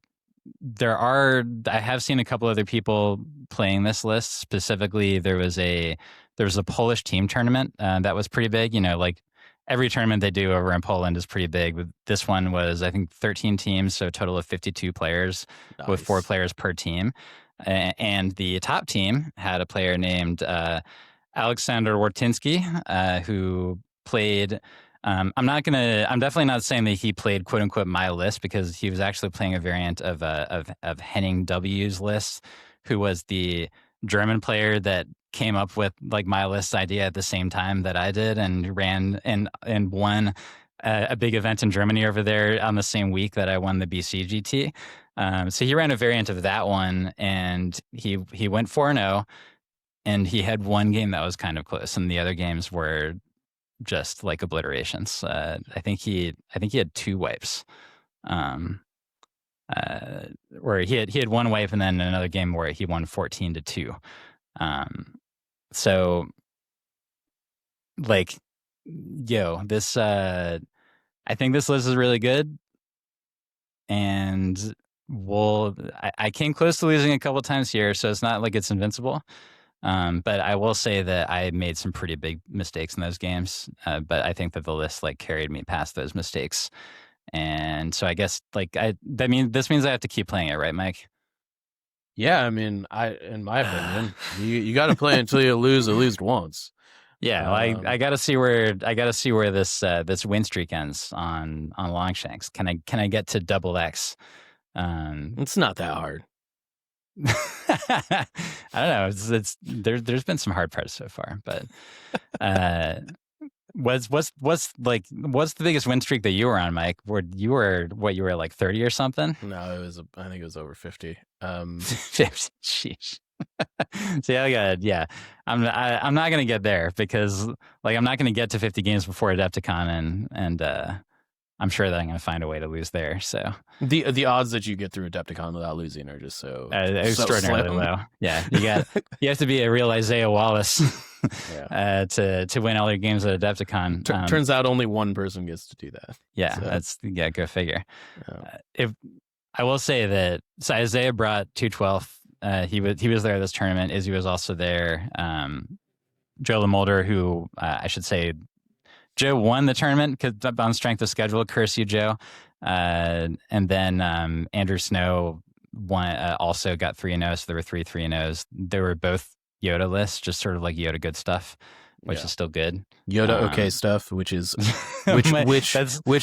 I have seen a couple other people playing this list. Specifically, there was a Polish team tournament that was pretty big. You know, like every tournament they do over in Poland is pretty big. But this one was, I think, 13 teams, so a total of 52 players with 4 players per team. And the top team had a player named Alexander Wartinsky, who played. I'm definitely not saying that he played "quote unquote" my list, because he was actually playing a variant of Henning W's list, who was the German player that came up with like my list idea at the same time that I did, and ran and won a big event in Germany over there on the same week that I won the BCGT. So he ran a variant of that one, and he went 4-0, and he had one game that was kind of close, and the other games were just like obliterations. I think he had 2 wipes, where he had 1 wipe, and then another game where he won 14-2. So like, this I think this list is really good, and I came close to losing a couple times here, so it's not like it's invincible. But I will say that I made some pretty big mistakes in those games. But I think that the list like carried me past those mistakes. And so I guess like this means I have to keep playing it, right, Mike? Yeah, I mean, in my opinion, you got to play until you lose at least once. Yeah, I got to see where this win streak ends on Longshanks. Can I get to double X? It's not that hard. I don't know. There's been some hard parts so far, but what's the biggest win streak that you were on, Mike? You were like 30 or something? No, I think it was over 50. 50. Sheesh. So I'm not gonna get there, because like I'm not gonna get to 50 games before Adepticon, and I'm sure that I'm going to find a way to lose there. So the odds that you get through Adepticon without losing are just so extraordinarily low. Yeah, you have to be a real Isaiah Wallace to win all your games at Adepticon. Turns out only one person gets to do that. Yeah, so. Go figure. If I will say that, so Isaiah brought 212. He was there at this tournament. Izzy was also there. Joe Lemolder, who I should say, Joe won the tournament on strength of schedule. Curse you, Joe. And then Andrew Snow won, also got 3-0. So there were 3 3-0s. They were both Yoda lists, just sort of like Yoda good stuff, which is still good. Yoda okay stuff, which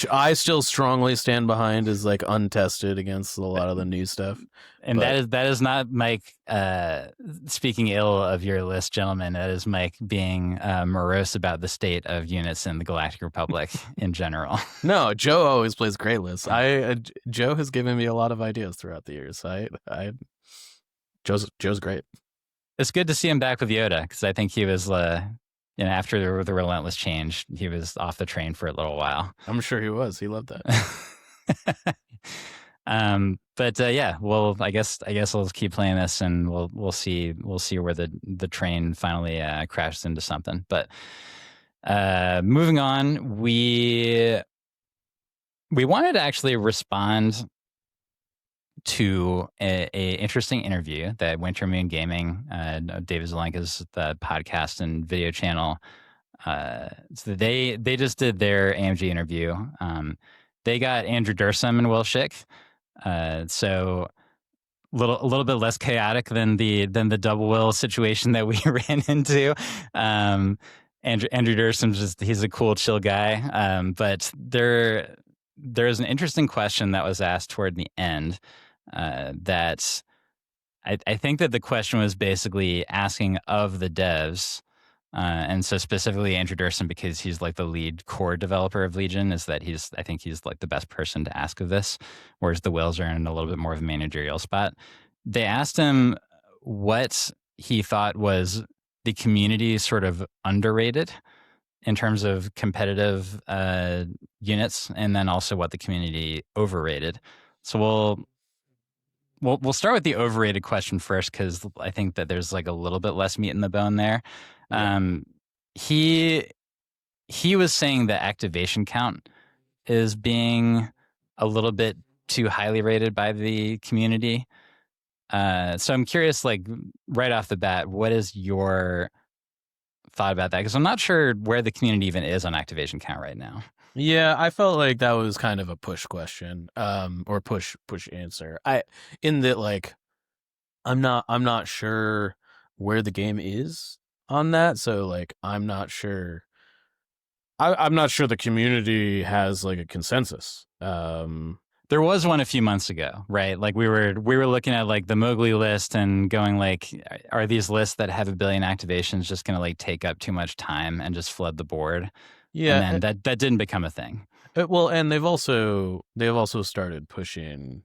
I still strongly stand behind, is like untested against a lot of the new stuff. And that is not Mike speaking ill of your list, gentlemen. That is Mike being morose about the state of units in the Galactic Republic in general. No, Joe always plays great lists. Joe has given me a lot of ideas throughout the years. Joe's great. It's good to see him back with Yoda, because I think he was after the Relentless change, he was off the train for a little while. I'm sure he was. He loved that. But yeah, well, I guess I'll just keep playing this, and we'll see where the train finally crashes into something. But moving on, we wanted to actually respond to a interesting interview that Winter Moon Gaming, David Zelenka's the podcast and video channel. So they just did their AMG interview. They got Andrew Dursum and Will Schick. So a little bit less chaotic than the double will situation that we ran into. Andrew Dursum's he's a cool, chill guy. But there's an interesting question that was asked toward the end. That I think that the question was basically asking of the devs, and so specifically Andrew Dursum, because he's like the lead core developer of Legion, is that I think he's like the best person to ask of this, whereas the Wills are in a little bit more of a managerial spot. They asked him what he thought was the community sort of underrated in terms of competitive units, and then also what the community overrated. So we'll start with the overrated question first, because I think that there's like a little bit less meat in the bone there. Yeah. He was saying the activation count is being a little bit too highly rated by the community. So I'm curious, like right off the bat, what is your thought about that? Because I'm not sure where the community even is on activation count right now. Yeah, I felt like that was kind of a push question, or push answer. In that, like, I'm not sure where the game is on that, so like I'm not sure. I'm not sure the community has like a consensus. There was one a few months ago, right? Like we were looking at like the Mowgli list and going like, are these lists that have 1 billion activations just going to like take up too much time and just flood the board? Yeah, and then that didn't become a thing. Well, and they've also started pushing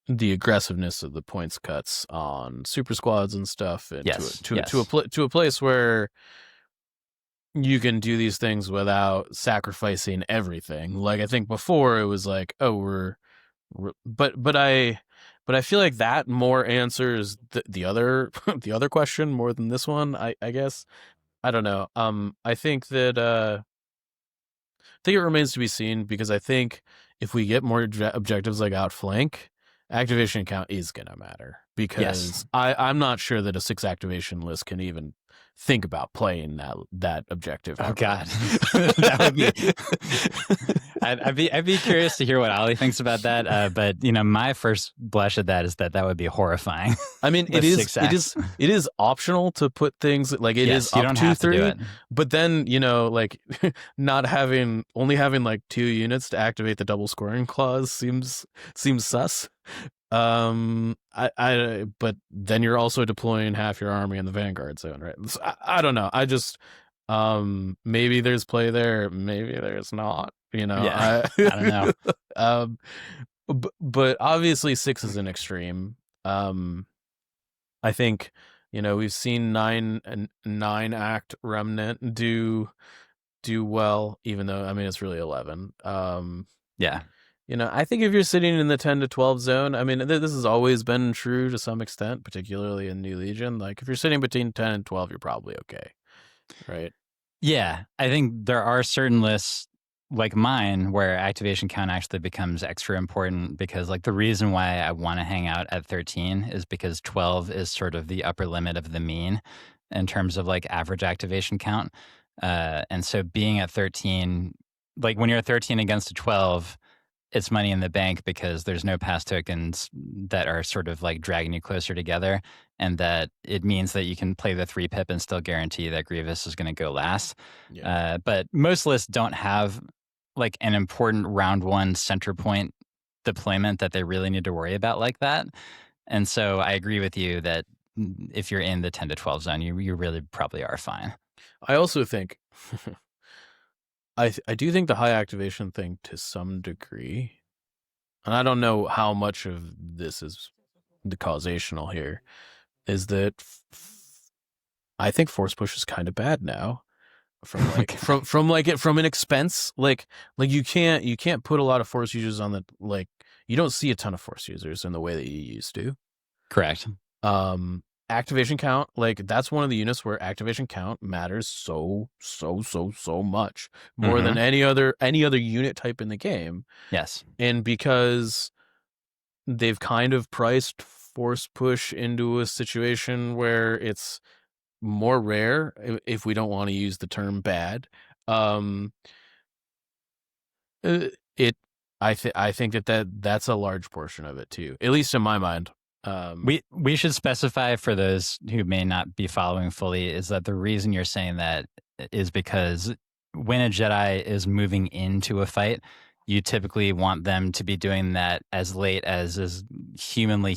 the aggressiveness of the points cuts on super squads and stuff, and Yes, to a place where you can do these things without sacrificing everything. Like I think before it was like, oh, but I feel like that more answers the other the other question more than this one. I guess I don't know. I think that I think it remains to be seen, because I think if we get more objectives like Outflank, activation count is gonna matter, because Yes. I'm not sure that a 6 activation list can even think about playing that objective. Oh ever. God, that would be. I'd be curious to hear what Ali thinks about that. But you know, my first blush at that is that would be horrifying. I mean, it is optional to put things like it is you up don't to have 3, to do it. but then like only having like 2 units to activate the double scoring clause seems sus. But then you're also deploying half your army in the Vanguard zone, right? So I don't know. I just maybe there's play there, maybe there's not. Yeah, I don't know. But obviously 6 is an extreme. I think we've seen 9 act Remnant do well, even though I mean it's really 11. Yeah. I think if you're sitting in the 10 to 12 zone, I mean, this has always been true to some extent, particularly in New Legion. Like, if you're sitting between 10 and 12, you're probably okay, right? Yeah, I think there are certain lists like mine where activation count actually becomes extra important, because like the reason why I want to hang out at 13 is because 12 is sort of the upper limit of the mean in terms of like average activation count. And so being at 13, like when you're at 13 against a 12, it's money in the bank, because there's no pass tokens that are sort of like dragging you closer together, and that it means that you can play the 3 pip and still guarantee that Grievous is going to go last. Yeah. But most lists don't have like an important round 1 center point deployment that they really need to worry about like that. And so I agree with you that if you're in the 10 to 12 zone, you really probably are fine. I also think I do think the high activation thing to some degree, and I don't know how much of this is the causational here, is that I think force push is kind of bad now. From like from an expense, like you can't put a lot of force users on the, like you don't see a ton of force users in the way that you used to. Correct. Activation count, like that's one of the units where activation count matters so much more than any other unit type in the game. Yes. And because they've kind of priced force push into a situation where it's more rare, if we don't want to use the term bad, I think that's a large portion of it too, at least in my mind. We should specify for those who may not be following fully is that the reason you're saying that is because when a Jedi is moving into a fight, you typically want them to be doing that as late as is humanly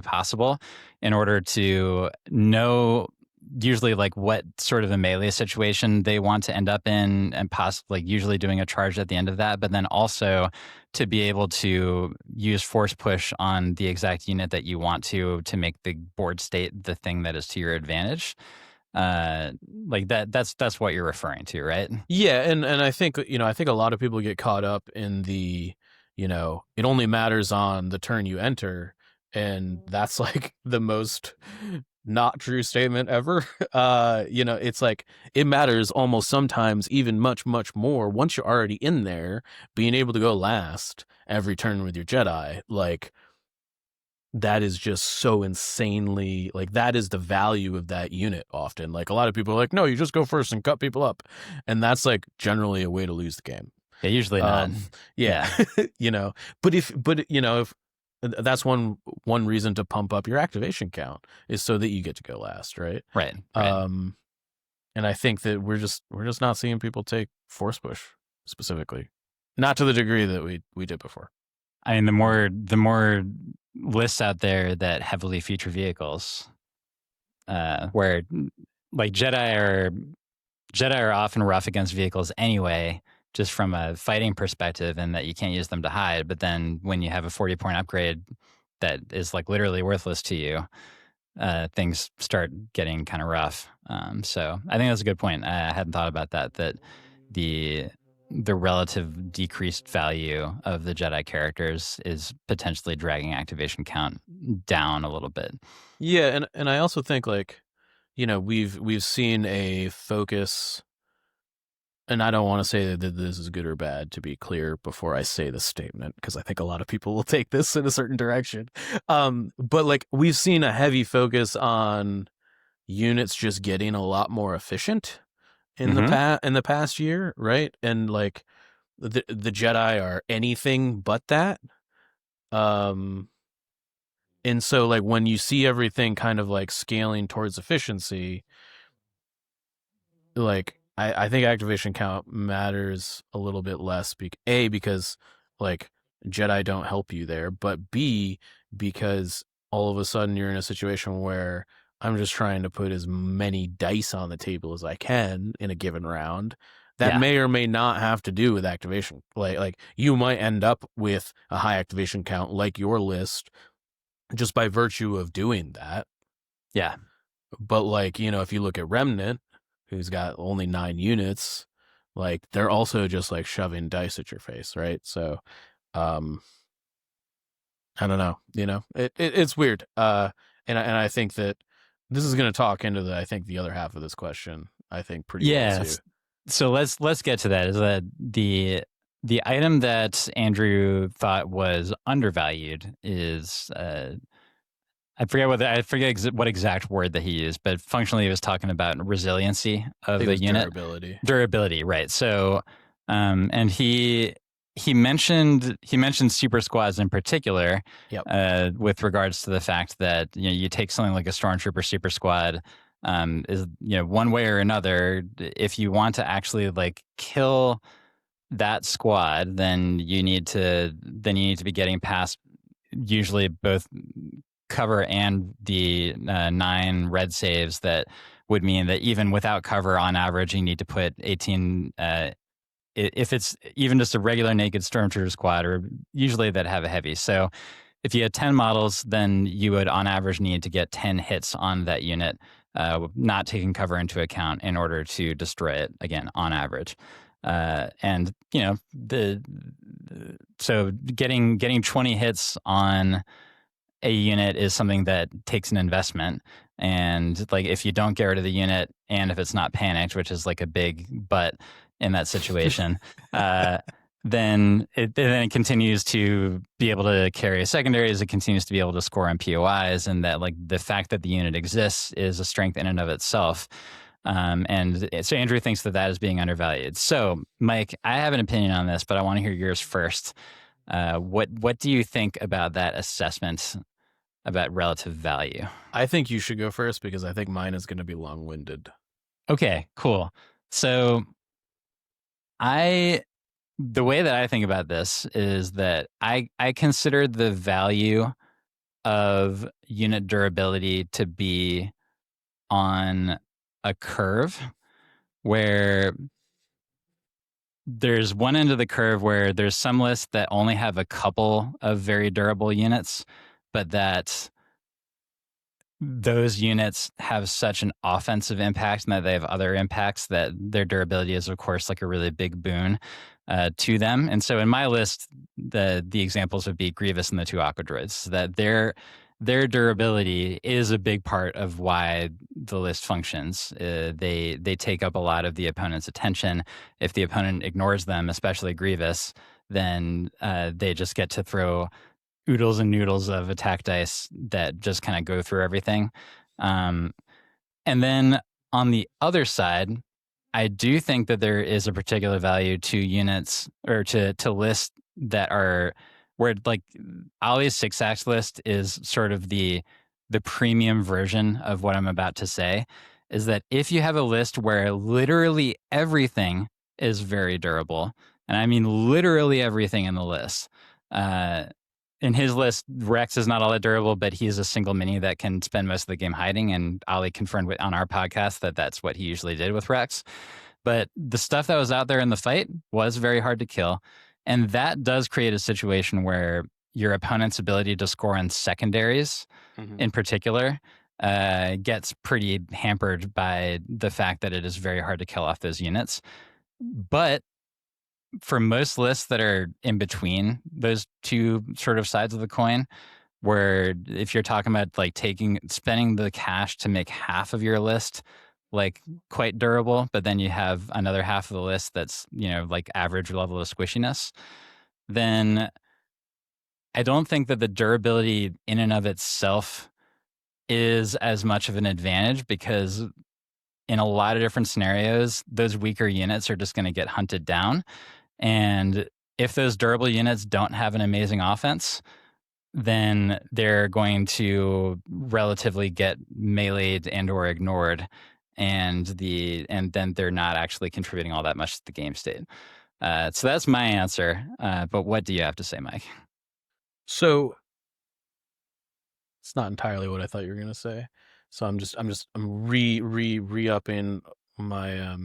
possible in order to know usually like what sort of a melee situation they want to end up in, and possibly usually doing a charge at the end of that, but then also to be able to use force push on the exact unit that you want to make the board state the thing that is to your advantage. Like that's what you're referring to, right? Yeah, and I think I think a lot of people get caught up in the it only matters on the turn you enter, and that's like the most not true statement ever. It's like it matters almost sometimes even much more once you're already in there, being able to go last every turn with your Jedi. Like that is just so insanely, like that is the value of that unit often. Like a lot of people are like, no, you just go first and cut people up, and that's like generally a way to lose the game. Yeah, usually not. Yeah. But if that's one reason to pump up your activation count is so that you get to go last, right? Right. And I think that we're just not seeing people take force push specifically, not to the degree that we did before. I mean, the more lists out there that heavily feature vehicles, where like Jedi are often rough against vehicles anyway, just from a fighting perspective, and that you can't use them to hide. But then when you have a 40-point upgrade that is like literally worthless to you, things start getting kind of rough. So I think that's a good point. I hadn't thought about that the relative decreased value of the Jedi characters is potentially dragging activation count down a little bit. Yeah, and I also think like, we've seen a focus, and I don't want to say that this is good or bad, to be clear before I say this statement, because I think a lot of people will take this in a certain direction. But like we've seen a heavy focus on units just getting a lot more efficient in the past year, right? And like the Jedi are anything but that. And so like when you see everything kind of like scaling towards efficiency, like I think activation count matters a little bit less. Because like Jedi don't help you there, but B, because all of a sudden you're in a situation where I'm just trying to put as many dice on the table as I can in a given round. That may or may not have to do with activation. Like you might end up with a high activation count like your list just by virtue of doing that. Yeah. But like, if you look at Remnant, who's got only 9 units, like they're also just like shoving dice at your face, right? So I don't know, it's weird. And I think that this is going to talk into the other half of this question, I think, pretty well too. So let's get to that. Is that the item that Andrew thought was undervalued is I forget what exact word that he used, but functionally he was talking about resiliency of the unit. Durability, right? So, and he mentioned super squads in particular, with regards to the fact that you take something like a stormtrooper super squad, is one way or another, if you want to actually like kill that squad, then you need to be getting past usually both cover and the 9 red saves. That would mean that even without cover, on average, you need to put 18. If it's even just a regular naked stormtrooper squad, or usually that have a heavy. So if you had 10 models, then you would on average need to get 10 hits on that unit, not taking cover into account, in order to destroy it, again, on average. And so getting 20 hits on a unit is something that takes an investment. And like if you don't get rid of the unit, and if it's not panicked, which is like a big but in that situation, then it continues to be able to carry secondaries. It continues to be able to score on POIs, and that like the fact that the unit exists is a strength in and of itself. And so Andrew thinks that is being undervalued. So Mike, I have an opinion on this, but I want to hear yours first. What do you think about that assessment about relative value? I think you should go first because I think mine is going to be long-winded. Okay, cool. So the way that I think about this is that I consider the value of unit durability to be on a curve where there's one end of the curve where there's some lists that only have a couple of very durable units, but that those units have such an offensive impact and that they have other impacts that their durability is, of course, like a really big boon to them. And so in my list, the examples would be Grievous and the 2 Aqua Droids, that their durability is a big part of why the list functions. They take up a lot of the opponent's attention. If the opponent ignores them, especially Grievous, then they just get to throw oodles and noodles of attack dice that just kind of go through everything. And then on the other side, I do think that there is a particular value to units or to lists that are where like Ollie's 6-axe list is sort of the premium version of what I'm about to say, is that if you have a list where literally everything is very durable, and I mean literally everything in the list, in his list, Rex is not all that durable, but he is a single mini that can spend most of the game hiding. And Ollie confirmed on our podcast that that's what he usually did with Rex. But the stuff that was out there in the fight was very hard to kill. And that does create a situation where your opponent's ability to score on secondaries, in particular, gets pretty hampered by the fact that it is very hard to kill off those units. But for most lists that are in between those two sort of sides of the coin, where if you're talking about like spending the cash to make half of your list like quite durable, but then you have another half of the list that's, like average level of squishiness, then I don't think that the durability in and of itself is as much of an advantage, because in a lot of different scenarios, those weaker units are just going to get hunted down. And if those durable units don't have an amazing offense, then they're going to relatively get meleeed and or ignored, and then they're not actually contributing all that much to the game state. So that's my answer. But what do you have to say, Mike? So it's not entirely what I thought you were going to say. So I'm re-upping my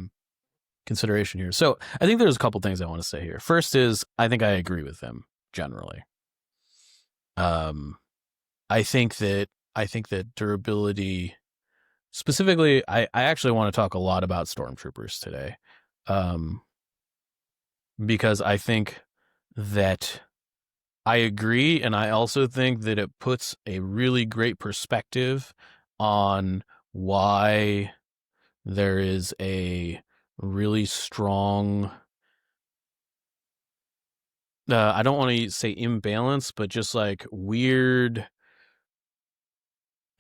consideration here. So I think there's a couple things I want to say here. First is I think I agree with them generally. I think that durability, specifically, I actually want to talk a lot about stormtroopers today, because I think that I agree, and I also think that it puts a really great perspective on why there is a really strong, I don't want to say imbalance, but just like weird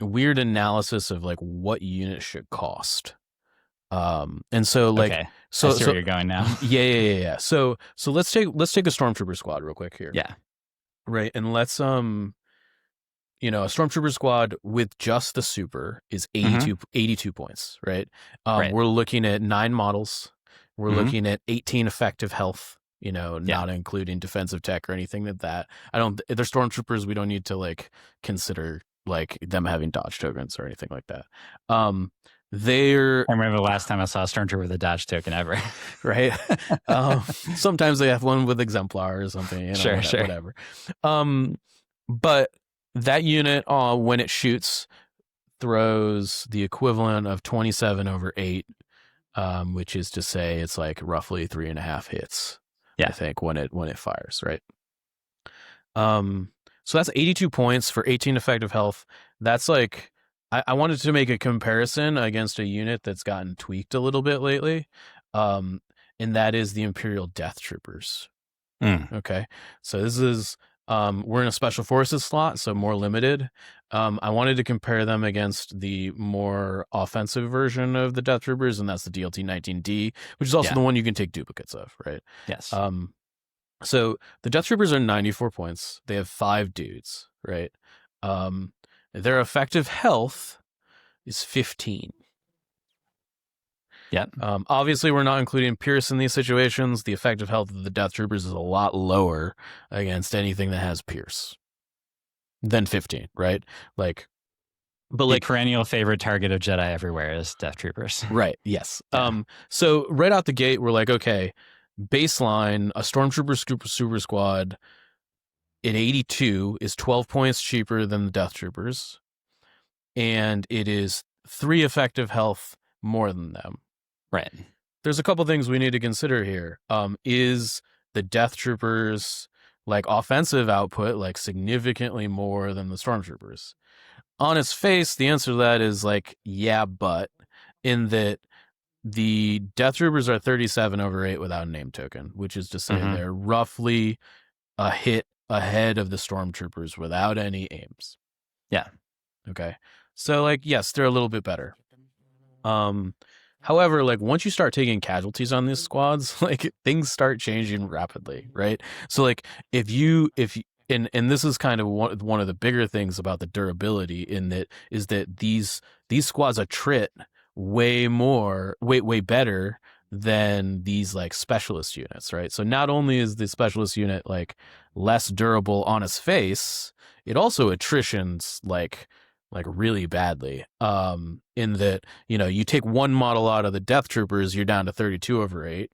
analysis of like what units should cost. And so like, okay. so I see where you're going now. Yeah. So let's take a stormtrooper squad real quick here. Yeah. Right. And let's, a stormtrooper squad with just the super is 82 points, right? Right. We're looking at 9 models. We're looking at 18 effective health, not including defensive tech or anything like that. They're stormtroopers. We don't need to like consider like them having dodge tokens or anything like that. I remember the last time I saw a stormtrooper with a dodge token ever. Right. Sometimes they have one with exemplar or something. Sure. Whatever. But that unit, when it shoots, throws the equivalent of 27 over 8, which is to say it's like roughly 3.5 hits. Yeah. I think when it fires, right? So that's 82 points for 18 effective health. That's like, I wanted to make a comparison against a unit that's gotten tweaked a little bit lately. And that is the Imperial Death Troopers. Okay. So this is, we're in a special forces slot, so more limited. I wanted to compare them against the more offensive version of the Death Troopers, and that's the DLT 19D, which is also the one you can take duplicates of, right? Yes. So the Death Troopers are 94 points. They have 5 dudes, right? Their effective health is 15. Yeah. Obviously, we're not including Pierce in these situations. The effective health of the Death Troopers is a lot lower against anything that has Pierce than 15, right? Like, but the perennial favorite target of Jedi everywhere is Death Troopers. Right. Yes. Yeah. So right out the gate, we're like, okay, baseline, a Stormtrooper Super Squad at 82 is 12 points cheaper than the Death Troopers, and it is 3 effective health more than them. Right. There's a couple things we need to consider here. Is the Death Troopers like offensive output like significantly more than the Stormtroopers? On its face, the answer to that is like, yeah, but in that the Death Troopers are 37/8 without a name token, which is to say they're roughly a hit ahead of the Stormtroopers without any aims. Yeah. Okay. So like, yes, they're a little bit better. However, like once you start taking casualties on these squads, like things start changing rapidly, right? So like if and this is kind of one of the bigger things about the durability in that is that these squads attrit way better than these like specialist units, right? So not only is the specialist unit like less durable on its face, it also attritions like really badly. In that, you know, you take one model out of the Death Troopers, you're down to 32/8,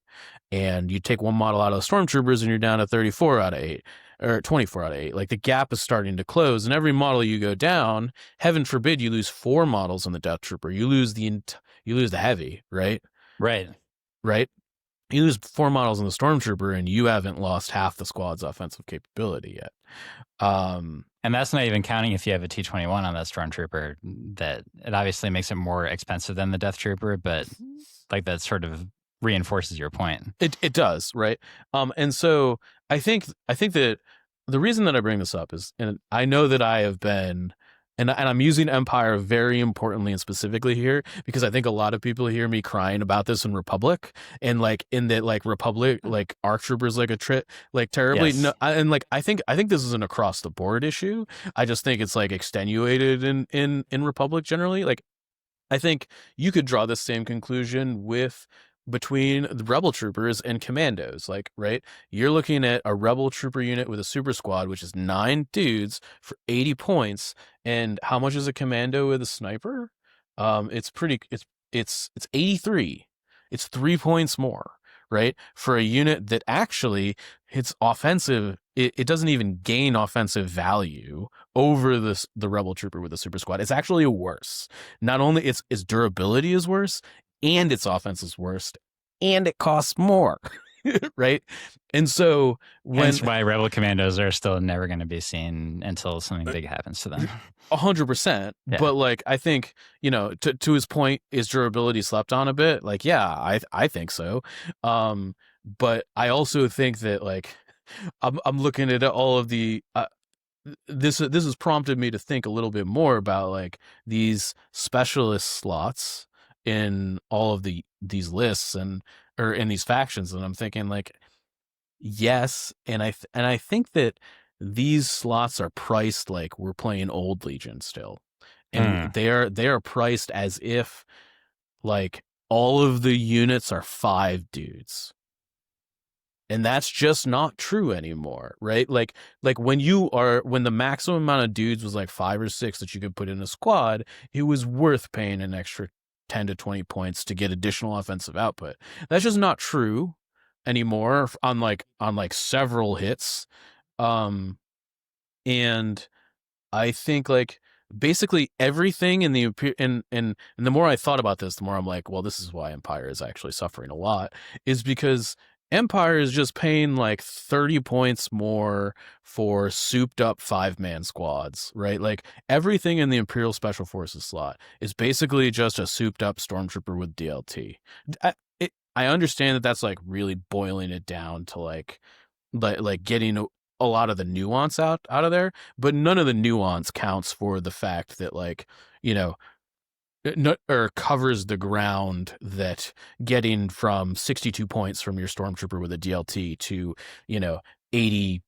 and you take one model out of the Stormtroopers and you're down to 34/8 or 24/8. Like the gap is starting to close, and every model you go down, heaven forbid you lose 4 models in the Death Trooper, you lose the heavy, right? Right. You lose 4 models in the Stormtrooper, and you haven't lost half the squad's offensive capability yet. And that's not even counting if you have a T-21 on that Stormtrooper. That it obviously makes it more expensive than the Death Trooper, but like that sort of reinforces your point. It does, right? And so I think that the reason that I bring this up is, and I know that I have been, and I'm using Empire very importantly and specifically here because I think a lot of people hear me crying about this in Republic, and like in that like Republic like ARC Troopers like terribly. Yes. No, and like I think this is an across the board issue. I just think it's like extenuated in Republic generally. Like I think you could draw the same conclusion between the Rebel Troopers and Commandos, like, right? You're looking at a Rebel Trooper unit with a Super Squad, which is 9 dudes for 80 points. And how much is a Commando with a Sniper? It's 83. It's 3 points more, right? For a unit that actually hits offensive, it doesn't even gain offensive value over the Rebel Trooper with a Super Squad. It's actually worse. Not only its durability is worse, and its offense is worse, and it costs more, right? And so hence why Rebel Commandos are still never going to be seen until something big happens to them. 100%. Yeah. But like, I think, you know, to his point, is durability slept on a bit? Like, yeah, I think so. But I also think that like, I'm looking at all of the, this has prompted me to think a little bit more about like these specialist slots in all of these lists or in these factions, and I'm thinking like, yes, and I think that these slots are priced like we're playing Old Legion still, and they are priced as if like all of the units are 5 dudes. And that's just not true anymore, right? Like when the maximum amount of dudes was like 5 or 6 that you could put in a squad, it was worth paying an extra 10 to 20 points to get additional offensive output. That's just not true anymore on like several hits. And I think like basically everything in the and the more I thought about this, the more I'm like, well, this is why Empire is actually suffering a lot, is because Empire is just paying like 30 points more for souped up 5-man squads, right? Like everything in the Imperial Special Forces slot is basically just a souped up Stormtrooper with DLT. I understand that that's like really boiling it down to like getting a lot of the nuance out of there, but none of the nuance counts for the fact that like, you know, or covers the ground that getting from 62 points from your Stormtrooper with a DLT to, you know, 80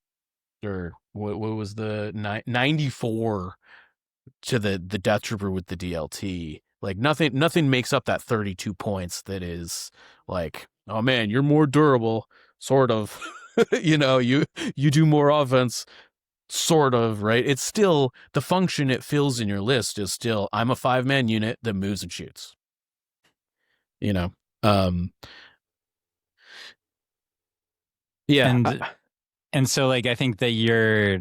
or what was the 94 to the Death Trooper with the DLT. Like nothing makes up that 32 points that is like, oh man, you're more durable, sort of. You know, you do more offense, sort of, right? It's still the function it fills in your list is still, I'm a 5-man unit that moves and shoots. You know, yeah, and so like I think that you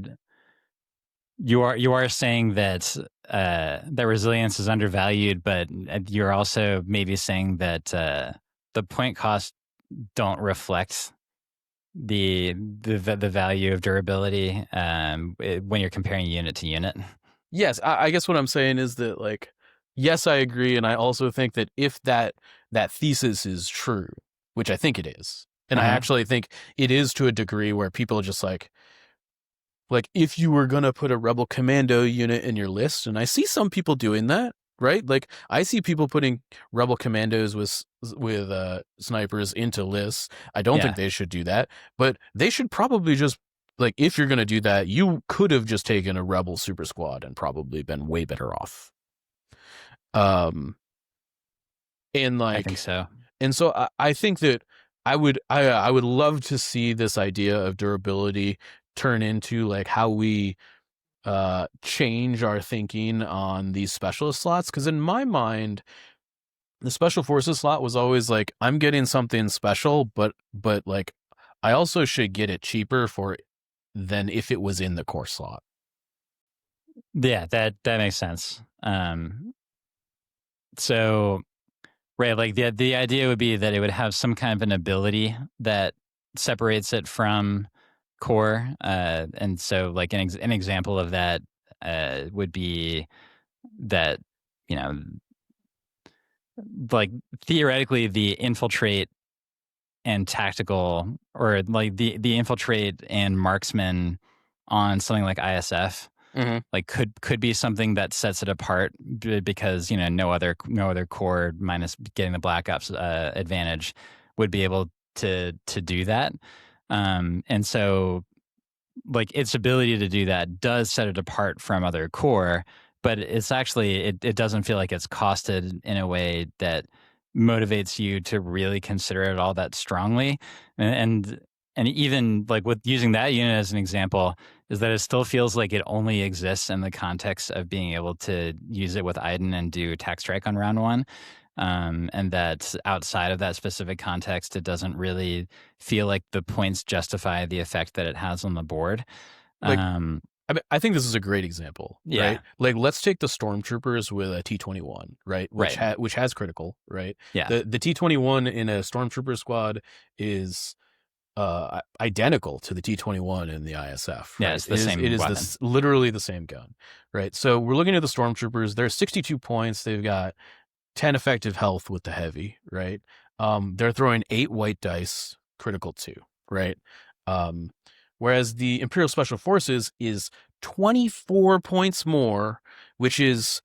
are saying that that resilience is undervalued, but you're also maybe saying that the point costs don't reflect the value of durability when you're comparing unit to unit. Yes, I guess what I'm saying is that like, yes, I agree, and I also think that if that thesis is true, which I think it is, and I actually think it is to a degree where people are just like if you were gonna put a Rebel Commando unit in your list, and I see some people doing that, right? Like I see people putting Rebel Commandos with snipers into lists. I don't think they should do that, but they should probably just like, if you're gonna do that, you could have just taken a Rebel Super Squad and probably been way better off. And like I think so. And so I think that I would love to see this idea of durability turn into like how we change our thinking on these specialist slots, because in my mind the special forces slot was always like, I'm getting something special, but like I also should get it cheaper than if it was in the core slot. Yeah, that makes sense. So right, like the idea would be that it would have some kind of an ability that separates it from core, and so like an example of that would be that, you know, like theoretically the infiltrate and tactical, or like the infiltrate and marksman on something like ISF, like could be something that sets it apart, because, you know, no other core minus getting the Black Ops advantage would be able to do that, and so like its ability to do that does set it apart from other core, but it's actually it doesn't feel like it's costed in a way that motivates you to really consider it all that strongly. And even like with using that unit as an example, is that it still feels like it only exists in the context of being able to use it with Iden and do attack strike on round one. And that outside of that specific context, it doesn't really feel like the points justify the effect that it has on the board. Like, I think this is a great example, right? Like, let's take the Stormtroopers with a T-21, right? Which has critical, right? Yeah. The T-21 in a Stormtrooper squad is identical to the T-21 in the ISF. Right? Yeah, it's the same weapon. It is literally the same gun, right? So we're looking at the Stormtroopers. They're 62 points. They've got 10 effective health with the heavy, right? They're throwing 8 white dice, critical 2, right? Whereas the Imperial Special Forces is 24 points more, which is...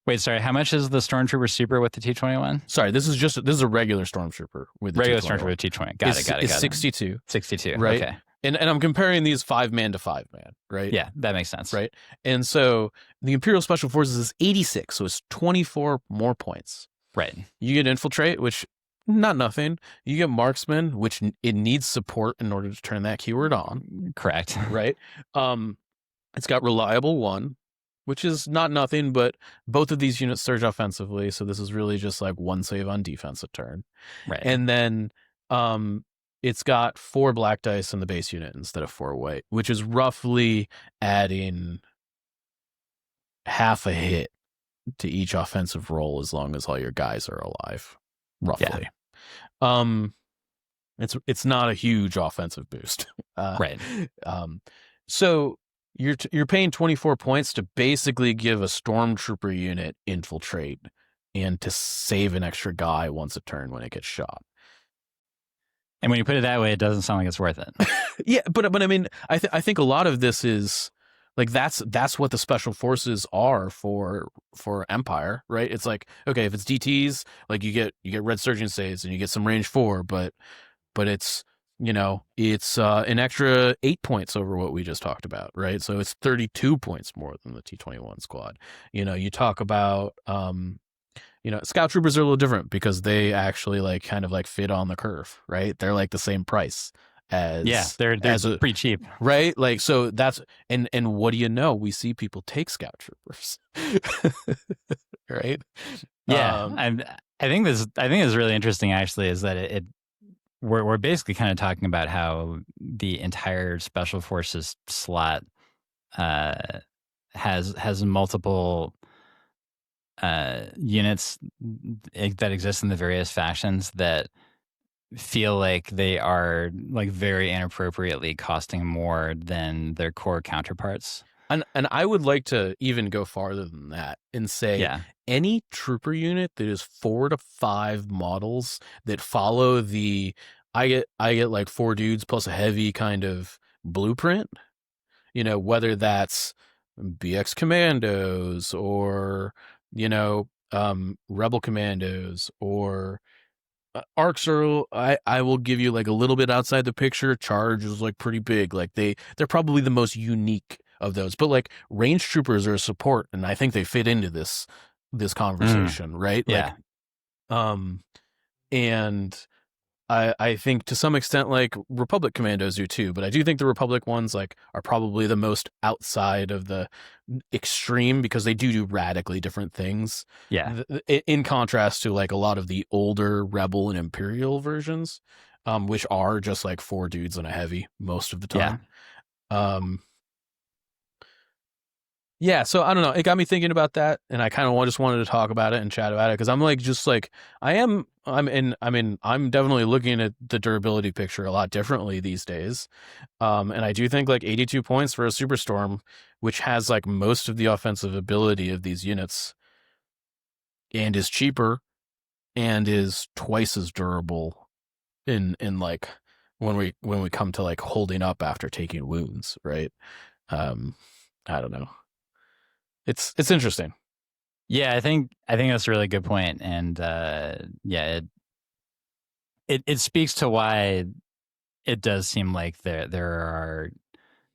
Wait, sorry, how much is the Stormtrooper Super with the T-21? Sorry, this is a regular Stormtrooper with the regular T-21. Stormtrooper with T-20. Got it. It's 62. 62, right? Okay. And I'm comparing these 5-man to 5-man, right? Yeah, that makes sense. Right? And so the Imperial Special Forces is 86, so it's 24 more points. Right. You get Infiltrate, which, not nothing. You get Marksman, which it needs support in order to turn that keyword on. Correct. Right? It's got Reliable 1, which is not nothing, but both of these units surge offensively, so this is really just like 1 save on defense a turn. Right. And then it's got 4 black dice in the base unit instead of 4 white, which is roughly adding half a hit to each offensive roll as long as all your guys are alive, roughly. Yeah. It's not a huge offensive boost. Right. So you're paying 24 points to basically give a stormtrooper unit infiltrate and to save an extra guy once a turn when it gets shot. And when you put it that way, it doesn't sound like it's worth it. Yeah, but I mean, I think a lot of this is like that's what the special forces are for Empire, right? It's like, okay, if it's DTs, like you get red surgeon saves and you get some range 4, but it's, you know, it's an extra 8 points over what we just talked about, right? So it's 32 points more than the T-21 squad. You know, you talk about you know, scout troopers are a little different because they actually like kind of like fit on the curve, right? They're like the same price as they're pretty cheap, right? Like, so that's and what do you know? We see people take scout troopers, right? Yeah, I think this is really interesting. Actually, is that we're basically kind of talking about how the entire special forces slot has multiple units that exist in the various factions that feel like they are like very inappropriately costing more than their core counterparts. And I would like to even go farther than that and say any trooper unit that is 4 to 5 models that follow the I get like 4 dudes plus a heavy kind of blueprint, you know, whether that's BX commandos or, you know, rebel commandos or arcs are, I will give you like a little bit outside the picture. Charge is like pretty big. Like they're probably the most unique of those, but like range troopers are a support, and I think they fit into this conversation, right? Yeah. Like, and I think to some extent like Republic commandos do too, but I do think the Republic ones like are probably the most outside of the extreme because they do radically different things. Yeah. In contrast to like a lot of the older Rebel and Imperial versions, which are just like 4 dudes and a heavy most of the time. Yeah, so I don't know. It got me thinking about that, and I kind of just wanted to talk about it and chat about it because I'm like, just like I'm definitely looking at the durability picture a lot differently these days, and I do think like 82 points for a Superstorm, which has like most of the offensive ability of these units, and is cheaper, and is twice as durable in like when we come to like holding up after taking wounds, right? I don't know. It's interesting. Yeah, I think that's a really good point, and yeah, it speaks to why it does seem like there are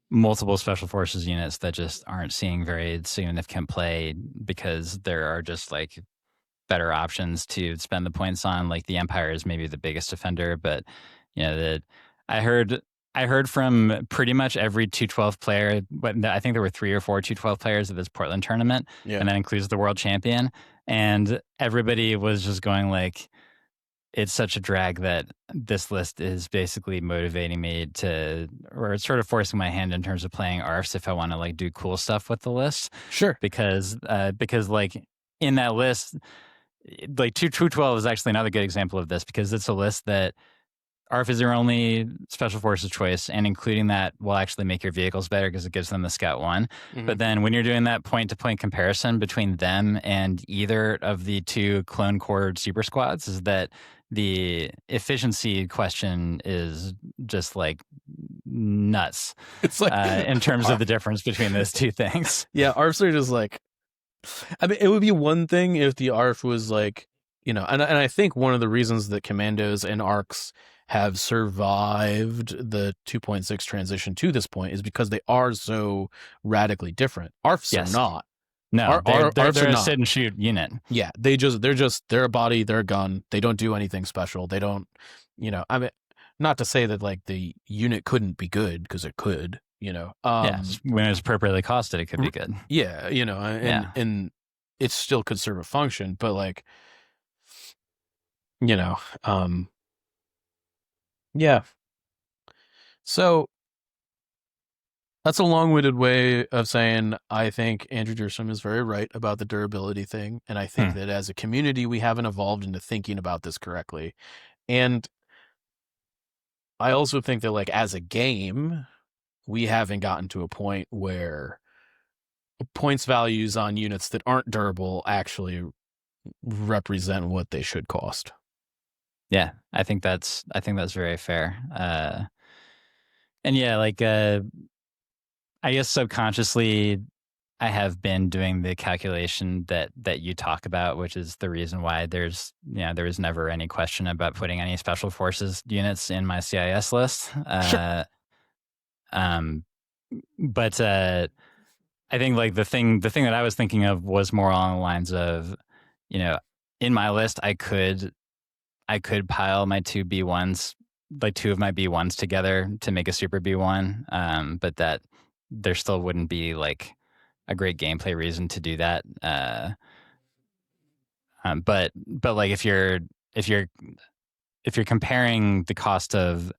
multiple special forces units that just aren't seeing very significant play because there are just like better options to spend the points on. Like the Empire is maybe the biggest offender, but you know I heard from pretty much every 212 player, but I think there were 3 or 4 212 players at this Portland tournament, and that includes the world champion. And everybody was just going like, it's such a drag that this list is basically motivating me to, or it's sort of forcing my hand in terms of playing ARFs if I want to like do cool stuff with the list. Sure. Because like in that list, like 212 is actually another good example of this because it's a list that ARF is your only special forces choice, and including that will actually make your vehicles better because it gives them the Scout 1. Mm-hmm. But then when you're doing that point-to-point comparison between them and either of the 2 clone core super squads, is that the efficiency question is just like nuts. It's like in terms of the difference between those 2 things. Yeah, ARFs are just like, I mean, it would be one thing if the ARF was like, you know, and I think one of the reasons that commandos and arcs have survived the 2.6 transition to this point is because they are so radically different. ARFs are not. No, they're a sit and shoot unit. Yeah, they're a body, they're a gun. They don't do anything special. They don't, you know, I mean, not to say that like the unit couldn't be good because it could, you know. When it's appropriately costed, it could be good. Yeah, you know, and it still could serve a function, but like, you know, yeah. So that's a long-winded way of saying I think Andrew Dersham is very right about the durability thing, and I think that as a community we haven't evolved into thinking about this correctly. And I also think that like as a game, we haven't gotten to a point where points values on units that aren't durable actually represent what they should cost. Yeah, I think that's very fair. And yeah, like I guess subconsciously I have been doing the calculation that you talk about, which is the reason why there was never any question about putting any special forces units in my CIS list. Sure. But I think like the thing that I was thinking of was more along the lines of, in my list I could pile my two B1s, like two of my B1s together to make a super B1, but that there still wouldn't be like a great gameplay reason to do that. But like if you're comparing the cost of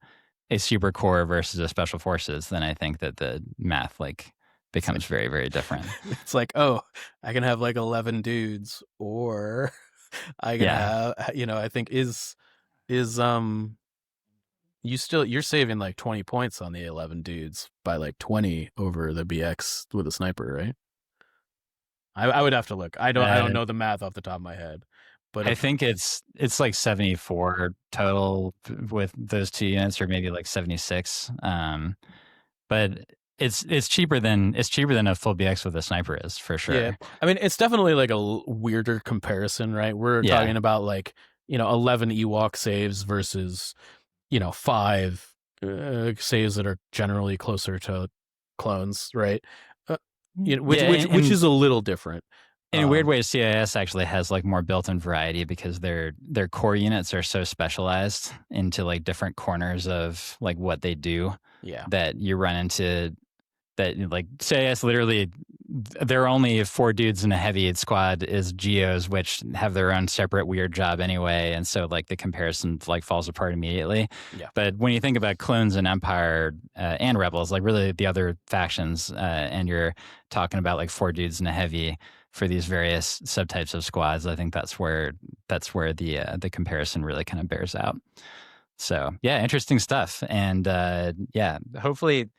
a super core versus a special forces, then I think that the math like becomes very, very different. It's like, oh, I can have like 11 dudes, or I can have, I think you're saving like 20 points on the 11 dudes by like 20 over the BX with a sniper, right? I would have to look. I don't know the math off the top of my head, but I think it's like 74 total with those two units, or maybe like 76. But it's cheaper than a full BX with a sniper is, for sure. Yeah, I mean, it's definitely like a weirder comparison, right? We're talking about like 11 Ewok saves versus 5 saves that are generally closer to clones, right? Which is a little different. In a weird way, CIS actually has like more built-in variety because their core units are so specialized into like different corners of like what they do. Yeah, that you run into that like CIS literally there are only 4 dudes in a heavy squad is Geos, which have their own separate weird job anyway, and so like the comparison like falls apart immediately. Yeah. But when you think about clones and Empire and Rebels, like really the other factions, and you're talking about like 4 dudes in a heavy for these various subtypes of squads, I think that's where the comparison really kind of bears out. So yeah, interesting stuff, and hopefully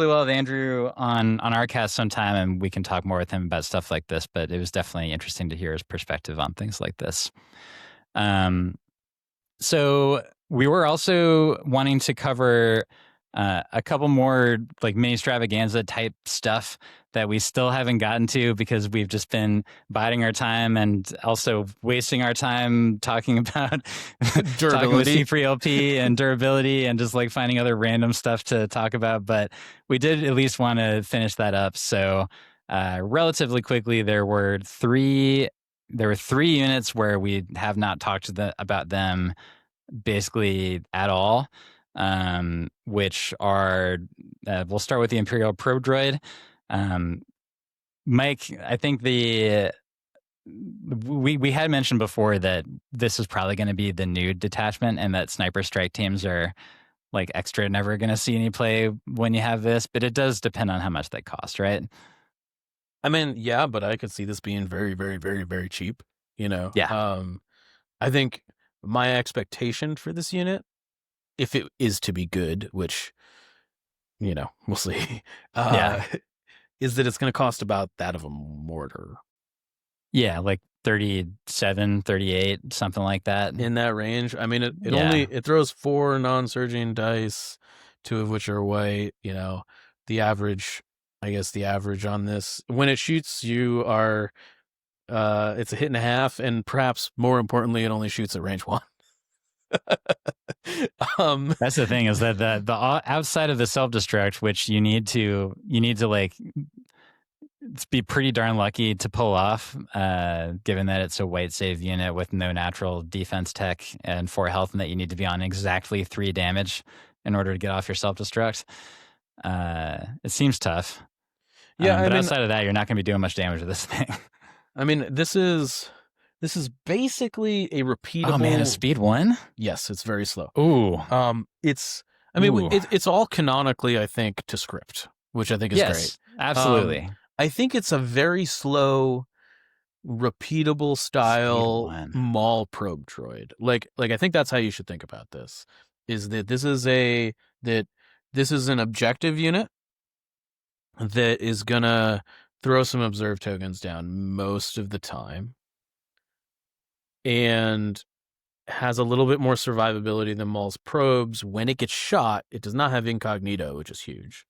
we'll have Andrew on our cast sometime and we can talk more with him about stuff like this. But it was definitely interesting to hear his perspective on things like this. So we were also wanting to cover a couple more like mini extravaganza type stuff that we still haven't gotten to because we've just been biding our time and also wasting our time talking about talking with C3LP and durability and just like finding other random stuff to talk about. But we did at least want to finish that up. So relatively quickly, there were three units where we have not talked about them basically at all, which are we'll start with the Imperial Probe Droid. Mike, I think we had mentioned before that this is probably going to be the new detachment and that sniper strike teams are like extra never going to see any play when you have this, but it does depend on how much they cost, right? I mean, yeah, but I could see this being very, very, very, very cheap, Yeah. I think my expectation for this unit, if it is to be good, which, we'll see, is that it's going to cost about that of a mortar. Yeah, like 37, 38, something like that. In that range. I mean, it throws 4 non-surging dice, 2 of which are white. The average on this, when it shoots, you are, it's a hit and a half, and perhaps more importantly, it only shoots at range 1. That's the thing, is that the outside of the self-destruct, which you need to like be pretty darn lucky to pull off, given that it's a white save unit with no natural defense tech and 4 health, and that you need to be on exactly 3 damage in order to get off your self-destruct. It seems tough. Yeah, but outside of that, you're not going to be doing much damage to this thing. I mean, this is basically a repeatable. Oh man, a speed 1? Yes, it's very slow. Ooh. It's all canonically, I think, to script, which I think is great. Absolutely. I think it's a very slow, repeatable style Maul probe droid. Like I think that's how you should think about this. is that this is an objective unit that is gonna throw some observe tokens down most of the time, and has a little bit more survivability than Maul's probes. When it gets shot, it does not have incognito, which is huge.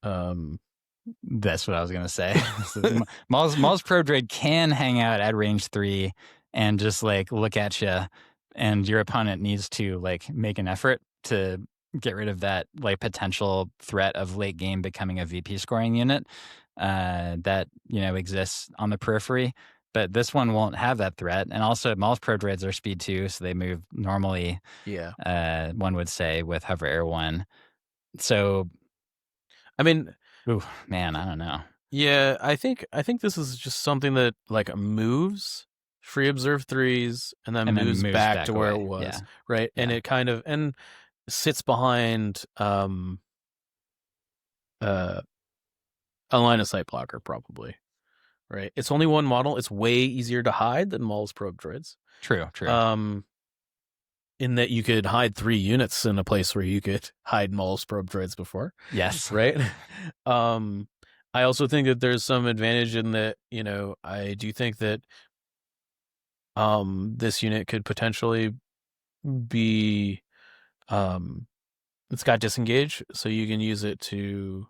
That's what I was gonna say. So Maul's probe droid can hang out at range 3 and just like look at you, and your opponent needs to like make an effort to get rid of that like potential threat of late game becoming a VP scoring unit that exists on the periphery. But this one won't have that threat, and also Maul's probe droids are speed 2, so they move normally. Yeah, one would say with hover air 1. So, I mean, ooh, man, I don't know. Yeah, I think this is just something that like moves free observe 3s and then moves back to where it was, yeah. right? Yeah. And it kind of sits behind a line of sight blocker probably, right? It's only one model. It's way easier to hide than Maul's probe droids. True. In that you could hide 3 units in a place where you could hide Maul's probe droids before. Yes. Right? I also think that there's some advantage in that, I do think that this unit could potentially be it's got disengage, so you can use it to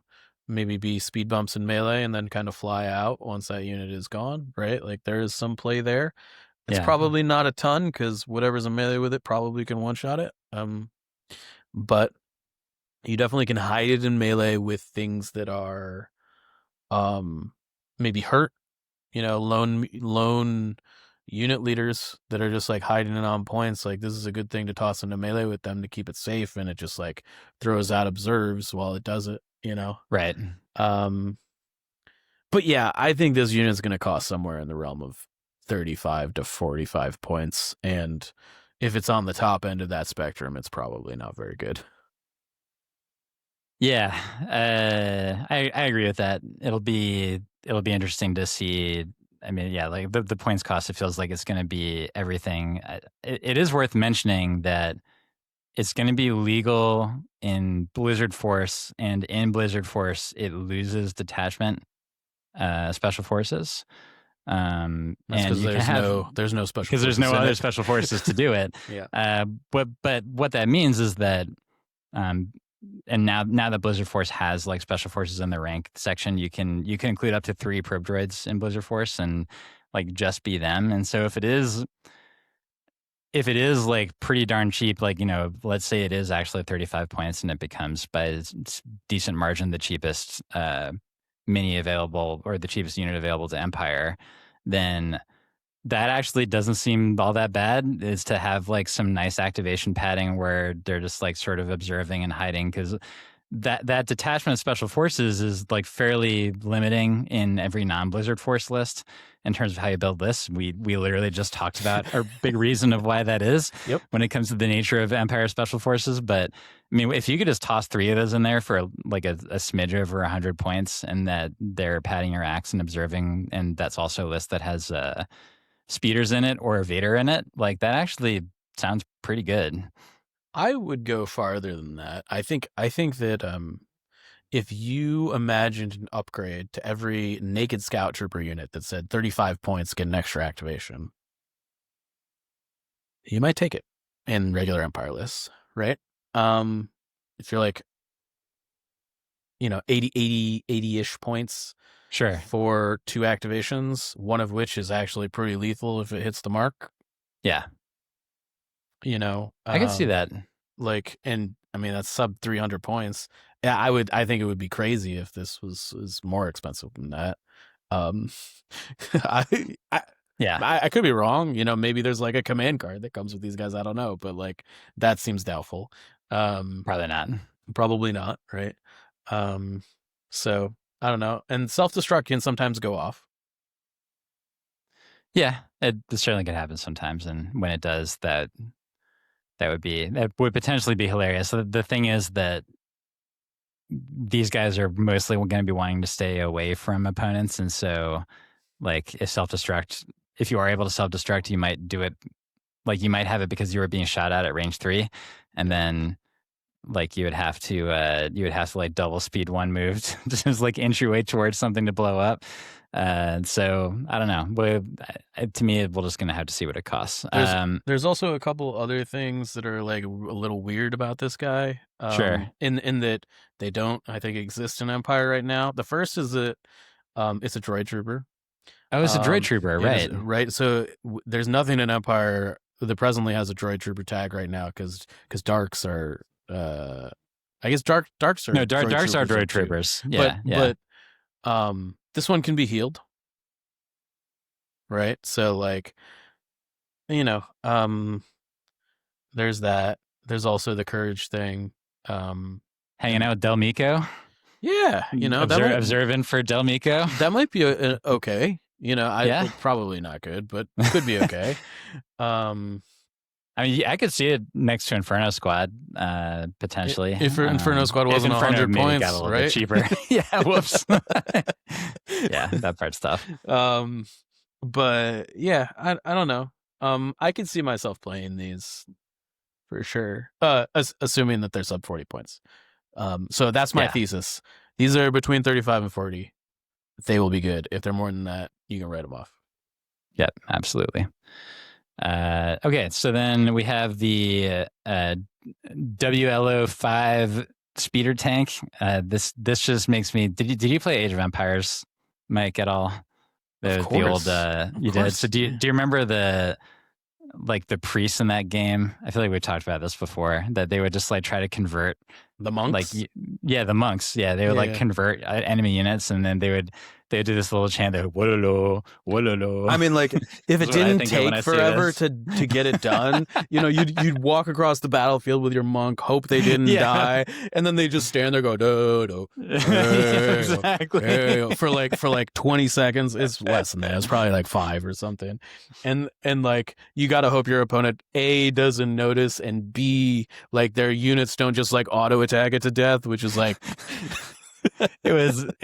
maybe be speed bumps in melee and then kind of fly out once that unit is gone, right? Like there is some play there. It's probably not a ton because whatever's in melee with it probably can one-shot it. But you definitely can hide it in melee with things that are maybe hurt, lone unit leaders that are just like hiding it on points. Like this is a good thing to toss into melee with them to keep it safe, and it just like throws out observes while it does it, Right. But yeah, I think this unit is going to cost somewhere in the realm of 35 to 45 points, and if it's on the top end of that spectrum, it's probably not very good. Yeah, I agree with that. It'll be interesting to see. I mean, yeah, like the points cost, it feels like it's going to be everything. It is worth mentioning that it's going to be legal in Blizzard Force, and in Blizzard Force, it loses detachment special forces. And there's no special because there's no other special forces to do it. Yeah. But what that means is that and now that Blizzard Force has like special forces in the rank section, you can include up to 3 probe droids in Blizzard Force and like just be them. And so if it is like pretty darn cheap, like let's say it is actually 35 points and it becomes by a decent margin the cheapest mini available or the cheapest unit available to Empire, then that actually doesn't seem all that bad, is to have like some nice activation padding where they're just like sort of observing and hiding, because that detachment of special forces is like fairly limiting in every non-Blizzard Force list in terms of how you build lists. We literally just talked about our big reason of why that is. Yep. When it comes to the nature of Empire special forces. But I mean, if you could just toss 3 of those in there for like a smidge over 100 points, and that they're padding your axe and observing, and that's also a list that has speeders in it or a Vader in it, like that actually sounds pretty good. I would go farther than that. I think that if you imagined an upgrade to every naked scout trooper unit that said 35 points get an extra activation, you might take it in regular Empire lists, right? If you're like 80-ish points, sure, for 2 activations, one of which is actually pretty lethal if it hits the mark. Yeah. I can see that. Like, and I mean, that's sub 300 points. Yeah, I think it would be crazy if this was more expensive than that. I could be wrong. Maybe there's like a command card that comes with these guys. I don't know, but like that seems doubtful. Probably not. Probably not, right? So I don't know. And self-destruct can sometimes go off. Yeah, it certainly can happen sometimes, and when it does, that would potentially be hilarious. So the thing is that these guys are mostly going to be wanting to stay away from opponents, and so like if you are able to self-destruct, you might do it, like you might have it because you were being shot at range 3, and then like you would have to like double speed one move to just like inch your way towards something to blow up. So I don't know, but to me, we're just gonna have to see what it costs. There's also a couple other things that are like a little weird about this guy. Sure. In that they don't, I think, exist in Empire right now. The first is that it's a droid trooper. Oh, it's a droid trooper, right? Right. So there's nothing in Empire that presently has a droid trooper tag right now because darks are. I guess darks are darks are droid troopers. Yeah, but this one can be healed, right? So like, there's that. There's also the courage thing. Hanging out with Del Mico. Yeah, observing for Del Mico. That might be okay. Probably not good, but could be okay. I mean, I could see it next to Inferno Squad, potentially. If Inferno Squad wasn't 100 points, got a little right? bit cheaper. Yeah, whoops. Yeah, that part's tough. But yeah, I don't know. I could see myself playing these for sure. Assuming that they're sub 40 points. So that's my thesis. These are between 35 and 40. They will be good. If they're more than that, you can write them off. Yep, absolutely. Okay, so then we have the WLO5 speeder tank. This just makes me. Did you play Age of Empires, Mike, at all? The old you did. So do you remember the priests in that game? I feel like we talked about this before, that they would just like try to convert the monks. The monks. Yeah, they would convert enemy units, and then they would do this little chant that wololo, wololo. I mean, like, if it didn't take forever to get it done, you'd walk across the battlefield with your monk, hope they didn't die, and then they just stand there, go do do, exactly, for like 20 seconds. It's less than that. It's probably like 5 or something, and like you got to hope your opponent A doesn't notice, and B, like, their units don't just like auto attack it to death, which is like. It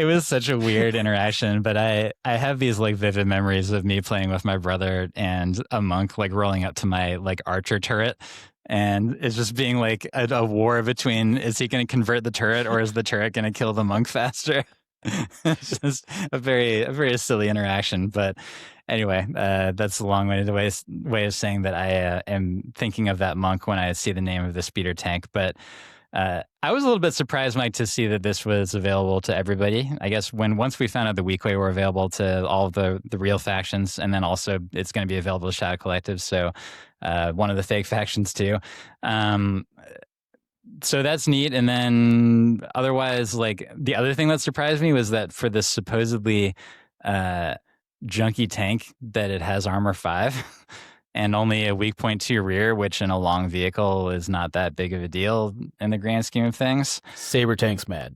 was such a weird interaction, but I have these like vivid memories of me playing with my brother and a monk like rolling up to my like archer turret, and it's just being like a war between, is he going to convert the turret or is the turret going to kill the monk faster? It's just a very silly interaction, but anyway, that's a long-winded way of saying that I am thinking of that monk when I see the name of the speeder tank, but. I was a little bit surprised, Mike, to see that this was available to everybody. I guess once we found out the Weequay were available to all of the real factions, and then also it's going to be available to Shadow Collective, so one of the fake factions too. So that's neat. And then otherwise, like, the other thing that surprised me was that for this supposedly junky tank, that it has armor 5. And only a weak point to your rear, which in a long vehicle is not that big of a deal in the grand scheme of things. Saber tank's mad.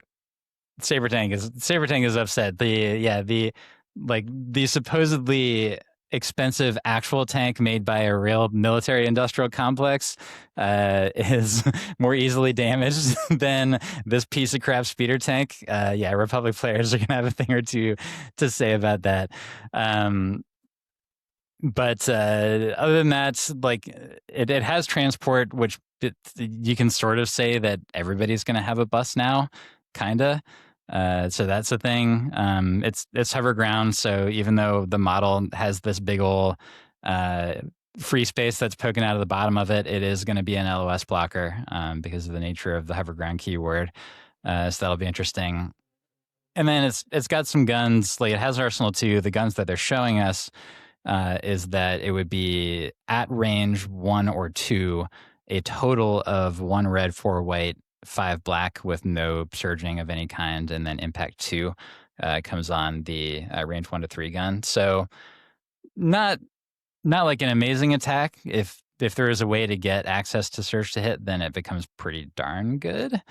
Saber tank is upset. The supposedly expensive actual tank made by a real military industrial complex is more easily damaged than this piece of crap speeder tank. Republic players are gonna have a thing or two to say about that. But other than that, like, it has transport, which you can sort of say that everybody's going to have a bus now, kind of. So that's a thing. It's hover ground, so even though the model has this big old free space that's poking out of the bottom of it, it is going to be an LOS blocker because of the nature of the hover ground keyword. So that'll be interesting. And then it's got some guns. Like, it has Arsenal 2. The guns that they're showing us is that it would be at range 1 or 2, a total of 1 red, 4 white, 5 black with no surging of any kind, and then impact 2 comes on the range 1 to 3 gun. So not like an amazing attack. If there is a way to get access to surge to hit, then it becomes pretty darn good.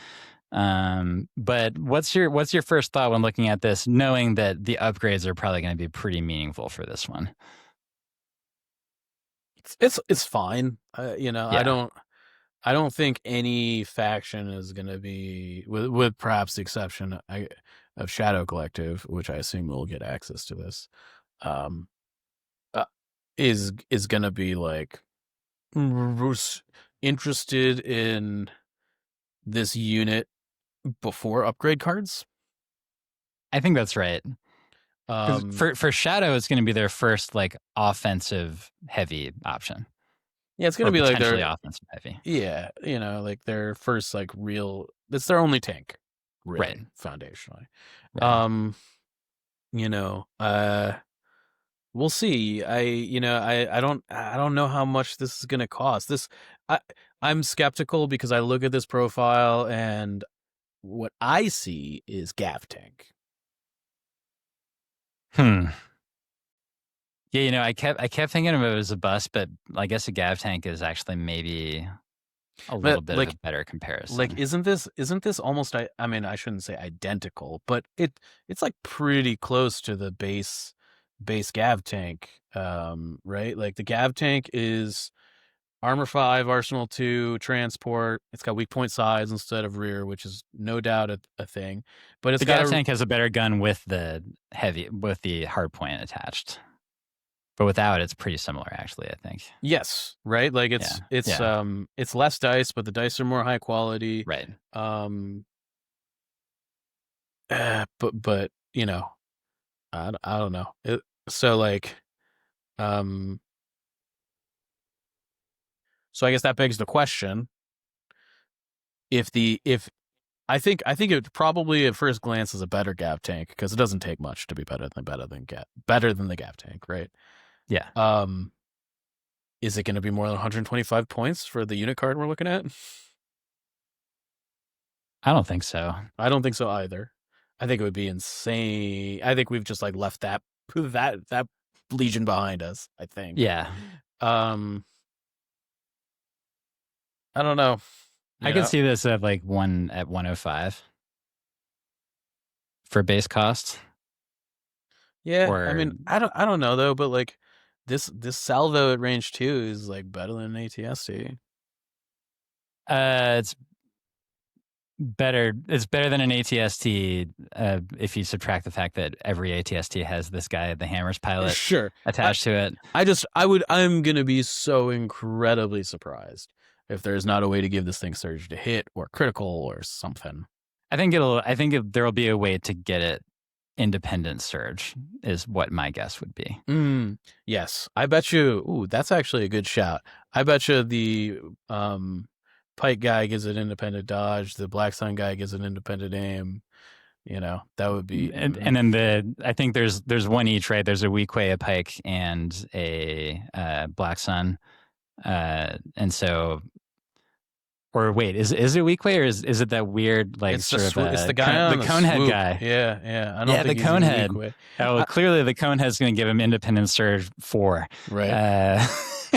But what's your first thought when looking at this, knowing that the upgrades are probably going to be pretty meaningful for this one? It's fine. Yeah. I don't think any faction is going to be, with perhaps the exception of Shadow Collective, which I assume will get access to this, is going to be like interested in this unit before upgrade cards. I think that's right. Because for Shadow, it's going to be their first like offensive heavy option, yeah, it's going or to be like potentially their offensive heavy. yeah, like their first like real. It's their only tank, really, Right. foundationally. Right. We'll see. I don't know how much this is going to cost. I'm skeptical because I look at this profile and what I see is Gav tank. Yeah, I kept thinking of it as a bust, but I guess a Gav tank is actually maybe a little But bit of a better comparison. isn't this almost I mean, I shouldn't say identical, but it's like pretty close to the base Gav tank, right? Like the Gav tank is Armor 5, Arsenal 2, Transport. It's got weak point sides instead of rear, which is no doubt a thing. But it's The got Gav tank has a better gun with the hard point attached. But without, it's pretty similar, actually, I think. yes, right? Like it's less dice, but the dice are more high quality. Right. But I don't know. So I guess that begs the question: if I think it probably at first glance is a better Gav tank because it doesn't take much to be better than the Gav tank, right? Yeah. Is it going to be more than 125 points for the unit card we're looking at? I don't think so. I don't think so either. I think it would be insane. I think we've just like left that Legion behind us, I think. Yeah. I don't know. I could see this at like 105 for base cost. Yeah, I mean, I don't know though, but like this salvo at range 2 is like better than an ATST. It's better. It's better than an ATST if you subtract the fact that every ATST has this guy, the Hammers pilot, sure, attached to it. I'm gonna be so incredibly surprised if there's not a way to give this thing surge to hit or critical or something. I think there will be a way to get it independent surge is what my guess would be. Yes, I bet you. Ooh, that's actually a good shout. I bet you the Pike guy gives it independent dodge. The Black Sun guy gives it independent aim. That would be. And then I think there's one each, right? There's a Weequay, a Pike, and a Black Sun, and so. Or wait, is it Weequay or is it that weird like it's it's the guy on the conehead guy? Yeah. I don't think the conehead. Oh, clearly the conehead's going to give him independent surge 4. Right.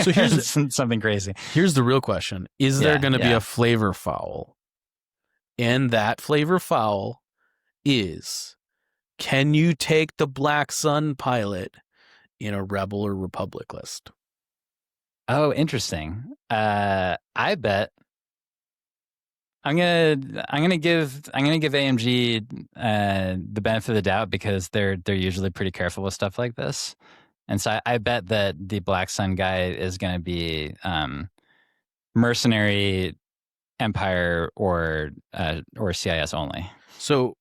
So here's something crazy. Here's the real question: is there going to be a flavor foul? And that flavor foul is: can you take the Black Sun pilot in a Rebel or Republic list? Oh, interesting. I bet. I'm gonna give AMG the benefit of the doubt because they're usually pretty careful with stuff like this, and so I bet that the Black Sun guy is gonna be mercenary, Empire, or CIS only. So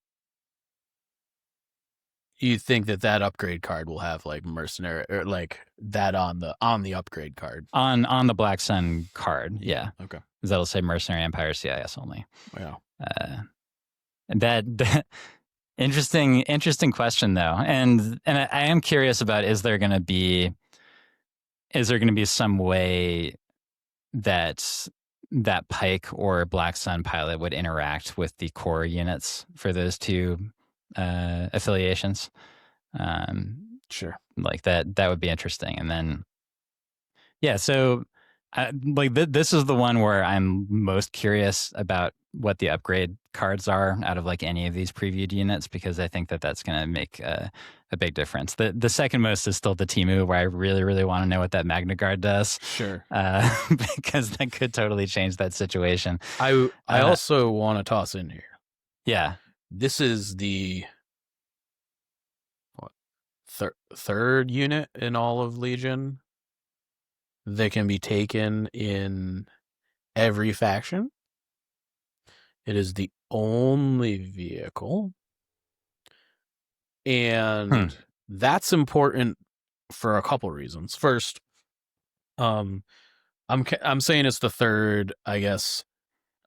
you think that upgrade card will have like mercenary or like that on the upgrade card on the Black Sun card? Yeah. Okay. That'll say mercenary, Empire, CIS only. Yeah. And that interesting question though, and I am curious about is there going to be some way that Pike or Black Sun pilot would interact with the core units for those two affiliations? Sure. Like that would be interesting. And then so this is the one where I'm most curious about what the upgrade cards are out of like any of these previewed units, because I think that that's going to make a big difference. The second most is still the Timu, where I really, really want to know what that Magna Guard does. Sure. Because that could totally change that situation. I also want to toss in here. Yeah. This is the third unit in all of Legion that can be taken in every faction. It is the only vehicle. And that's important for a couple reasons. First, I'm saying it's the third, I guess.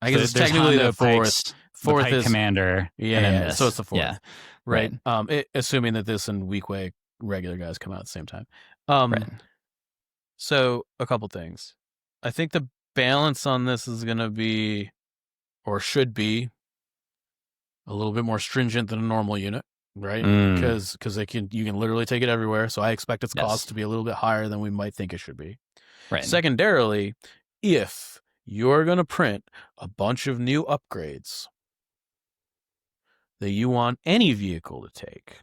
I guess it's technically the fourth. The Fourth Pike is commander. Yeah, and then yeah. this. So it's the fourth. Yeah. Right. Assuming that this and Weak Way regular guys come out at the same time. Right. So a couple things. I think the balance on this is going to be, or should be, a little bit more stringent than a normal unit, right? Because you can literally take it everywhere. So I expect its cost to be a little bit higher than we might think it should be. Right. Secondarily, if you're going to print a bunch of new upgrades that you want any vehicle to take,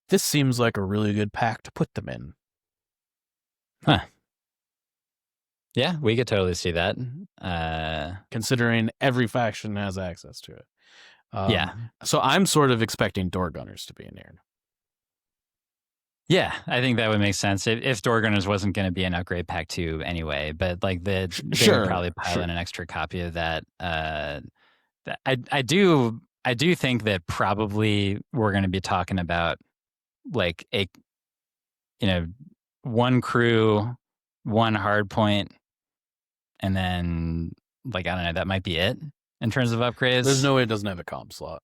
this seems like a really good pack to put them in. Huh. Yeah, we could totally see that. Considering every faction has access to it. Yeah. So I'm sort of expecting door gunners to be in here. Yeah, I think that would make sense if door gunners wasn't going to be an upgrade pack 2 anyway. But like they would probably pile in an extra copy of that. I do think that probably we're going to be talking about like one crew, one hard point, and then like I don't know, that might be it in terms of upgrades. There's no way it doesn't have a comm slot.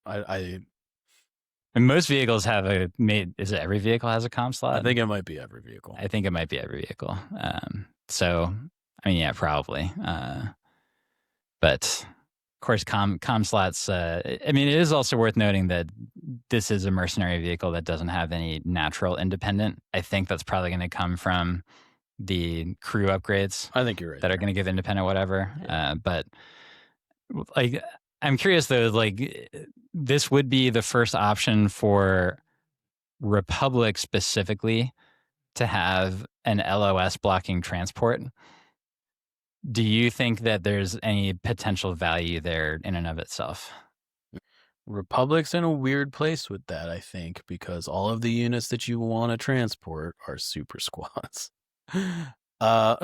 And most vehicles have is it every vehicle has a comm slot? I think it might be every vehicle. I think it might be every vehicle. So I mean, yeah, probably. But of course, comm slots. I mean, it is also worth noting that this is a mercenary vehicle that doesn't have any natural independent. I think that's probably going to come from the crew upgrades. I think you're right. That are going to give independent whatever. Yeah. But like, I'm curious though. Like, this would be the first option for Republic specifically to have an LOS blocking transport. Do you think that there's any potential value there in and of itself? Republic's in a weird place with that, I think, because all of the units that you want to transport are super squads. There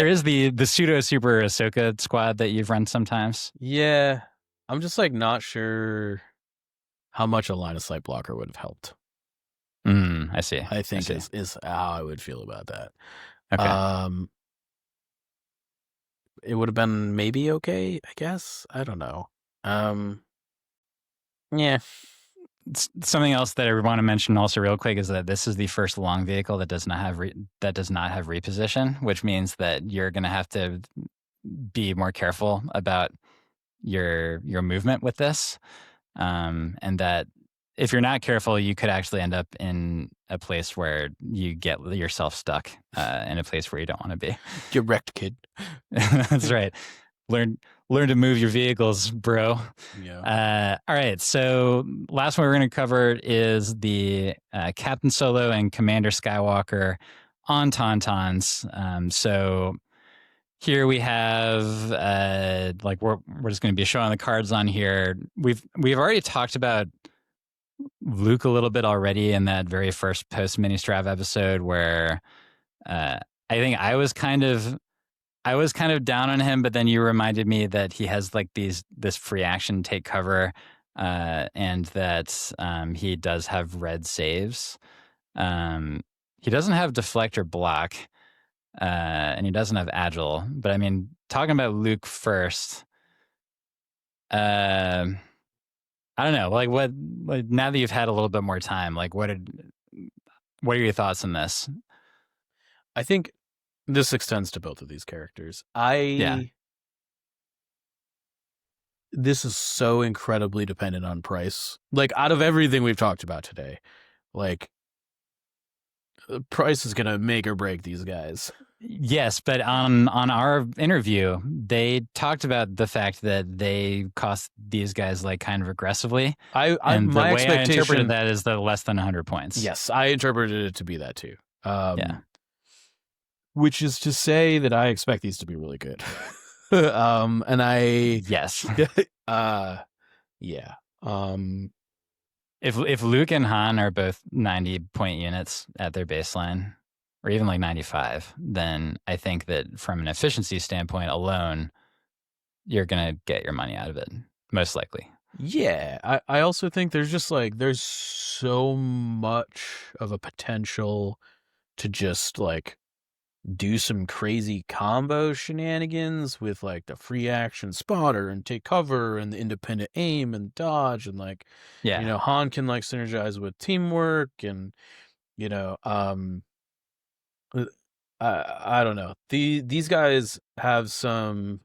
is the pseudo super Ahsoka squad that you've run sometimes. Yeah, I'm just like not sure how much a line of sight blocker would have helped. I see. I think is how I would feel about that. Okay. It would have been maybe okay, I guess. I don't know. Yeah. Something else that I want to mention also real quick is that this is the first long vehicle that does not have reposition, which means that you're going to have to be more careful about your movement with this, and that if you're not careful, you could actually end up in a place where you get yourself stuck in a place where you don't want to be. Get wrecked, kid. That's right. Learn to move your vehicles, bro. Yeah. All right. So last one we're going to cover is the Captain Solo and Commander Skywalker on Tauntauns. So here we have like we're just going to be showing the cards on here. We've already talked about Luke a little bit already in that very first post Ministrav episode where I think I was kind of down on him, but then you reminded me that he has like this free action take cover, and that he does have red saves. He doesn't have deflect or block, and he doesn't have agile. But I mean, talking about Luke first, I don't know. Like now that you've had a little bit more time, like what are your thoughts on this? I think this extends to both of these characters. This is so incredibly dependent on price. Like out of everything we've talked about today, like price is going to make or break these guys. Yes, but on our interview, they talked about the fact that they cost these guys like kind of aggressively. My I interpreted that as the less than 100 points. Yes, I interpreted it to be that too. Yeah. Which is to say that I expect these to be really good. And yes. Yeah. If Luke and Han are both 90-point units at their baseline, or even like 95, then I think that from an efficiency standpoint alone, you're going to get your money out of it, most likely. Yeah, I also think there's just like there's so much of a potential to just like do some crazy combo shenanigans with like the free action spotter and take cover and the independent aim and dodge, and like, Yeah. you know, Han can like synergize with teamwork, and you know, I don't know. These guys have some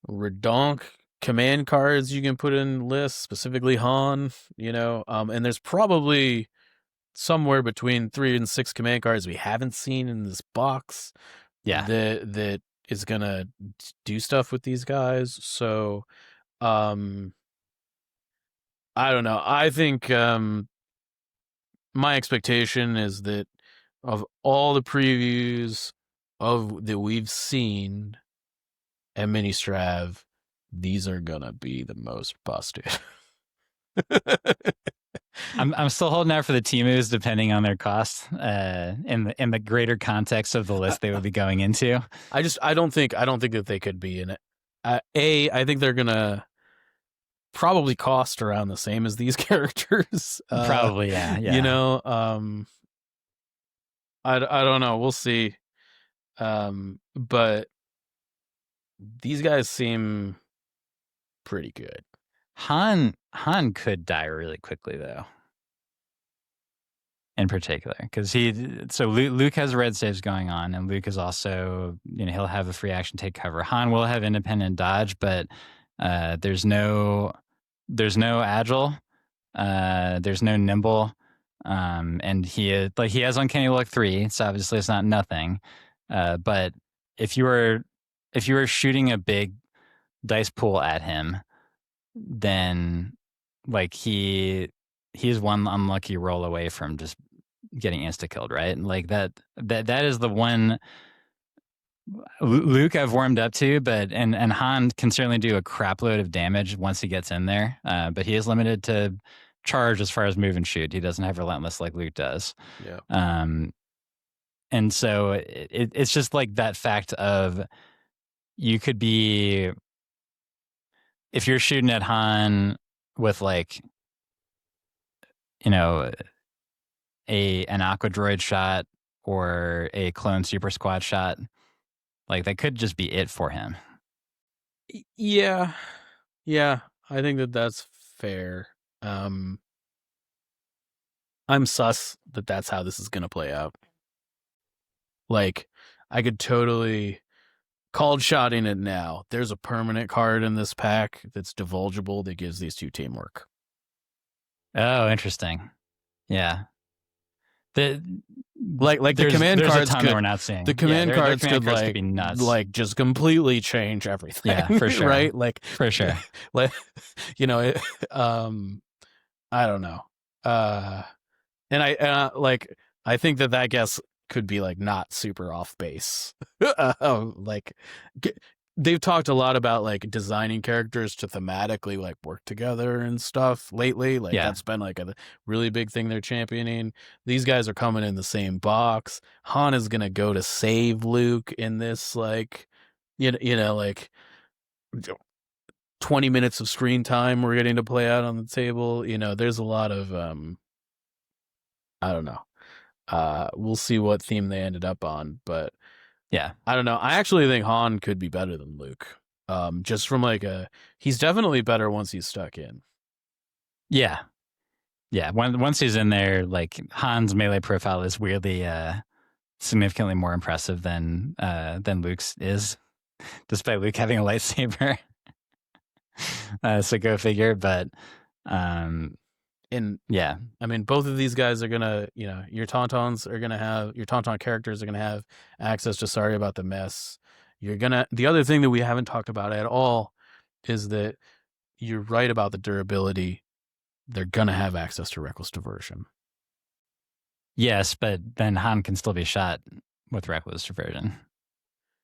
redonk command cards you can put in lists, specifically Han, you know, and there's probably somewhere between 3 and 6 command cards we haven't seen in this box Yeah. that is gonna do stuff with these guys. So I don't know. I think my expectation is that of all the previews of that we've seen at Ministrav, these are gonna be the most busted. I'm still holding out for the Temus, depending on their cost, in the greater context of the list they would be going into. I don't think that they could be in it. I think they're gonna probably cost around the same as these characters. Probably, yeah. You know, I don't know. We'll see. But these guys seem pretty good. Han could die really quickly though. In particular, because Luke has red saves going on, and Luke is also, you know, he'll have a free action take cover. Han will have independent dodge, but there's no agile, there's no nimble, and he has uncanny luck 3, so obviously it's not nothing. But if you were shooting a big dice pool at him, then like he's one unlucky roll away from just getting insta-killed, right? Like that is the one Luke I've warmed up to, but and Han can certainly do a crap load of damage once he gets in there, but he is limited to charge as far as move and shoot. He doesn't have relentless like Luke does. Yeah. And so it's just like that fact of you could be, if you're shooting at Han with like, you know, an Aqua Droid shot or a clone Super Squad shot, like that could just be it for him. Yeah, I think that that's fair. I'm sus that that's how this is gonna play out. Like, I could totally called shotting it now. There's a permanent card in this pack that's divulgeable that gives these two teamwork. Oh, interesting. Yeah. The command cards a ton could, that we're not seeing. The command cards could like be nuts. Like just completely change everything. Yeah, for sure. Right? Like for sure. Like, you know, I don't know. And I think that guess could be like not super off base. Like they've talked a lot about like designing characters to thematically like work together and stuff lately. Like that's been like a really big thing they're championing. These guys are coming in the same box. Han is gonna go to save Luke in this, like, you know, like 20 minutes of screen time we're getting to play out on the table. You know, there's a lot of I don't know. We'll see what theme they ended up on, but yeah, I don't know. I actually think Han could be better than Luke. Just from like he's definitely better once he's stuck in. Yeah. Once he's in there, like Han's melee profile is weirdly significantly more impressive than Luke's is, despite Luke having a lightsaber. So go figure. But yeah, I mean, both of these guys are gonna, you know, your Tauntauns are gonna have, your Tauntaun characters are gonna have access to Sorry About the Mess. The other thing that we haven't talked about at all is that you're right about the durability. They're gonna have access to Reckless Diversion. Yes, but then Han can still be shot with Reckless Diversion.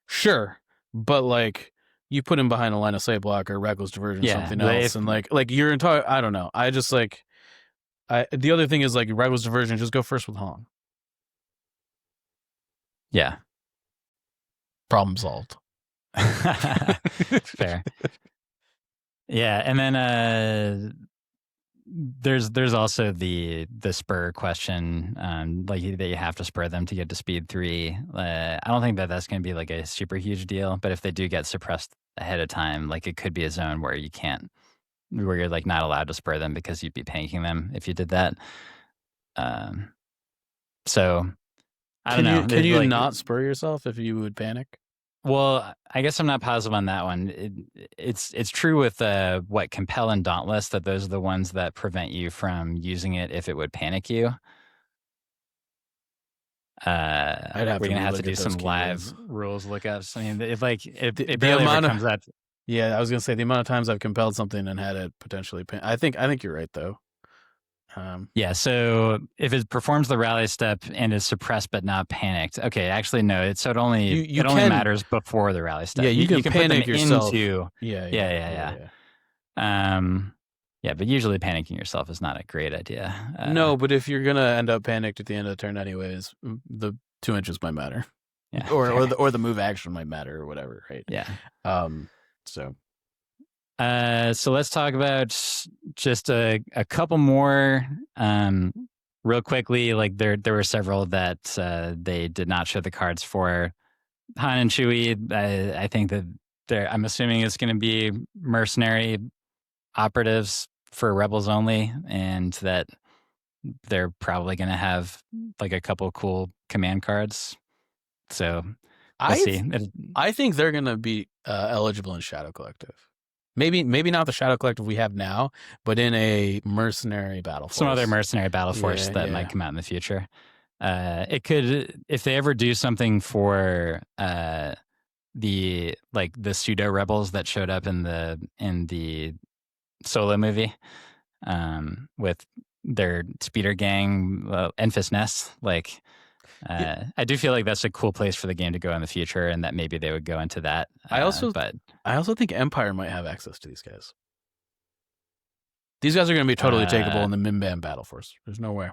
Sure, but like you put him behind a line of sight blocker, Reckless Diversion, something else, and like your entire, I don't know. I just like. The other thing is like Reckless Diversion, just go first with Han. Yeah. Problem solved. Fair. Yeah, and then there's also the spur question, like that you have to spur them to get to speed 3. I don't think that's going to be like a super huge deal, but if they do get suppressed ahead of time, like it could be a zone where where you're like not allowed to spur them because you'd be panking them if you did that. So I don't know. Can you not spur yourself if you would panic? Well, I guess I'm not positive on that one. It's true with what Compel and Dauntless, that those are the ones that prevent you from using it if it would panic you. We're gonna have to do some live rules lookups. I mean, if like it barely ever comes out. Yeah, I was gonna say the amount of times I've compelled something and had it potentially. I think you're right though. Yeah, so if it performs the rally step and is suppressed but not panicked, okay, actually no, it only matters before the rally step. Yeah, you can panic put them yourself. Yeah. Yeah, but usually panicking yourself is not a great idea. No, but if you're gonna end up panicked at the end of the turn anyways, the 2 inches might matter. Yeah, or the move action might matter or whatever, right? Yeah. So let's talk about just a couple more real quickly. Like there were several that they did not show the cards for. Han and Chewie, I think that I'm assuming it's going to be mercenary operatives for Rebels only, and that they're probably going to have like a couple cool command cards. So we'll see. I think they're going to be eligible in Shadow Collective. Maybe not the Shadow Collective we have now, but in a mercenary battle force. Some other mercenary battle force that might come out in the future. It could, if they ever do something for the pseudo rebels that showed up in the Solo movie, with their speeder gang, Enfys Nest. I do feel like that's a cool place for the game to go in the future, and that maybe they would go into that. I also think Empire might have access to these guys. These guys are going to be totally takeable in the Minban battle force. There's no way.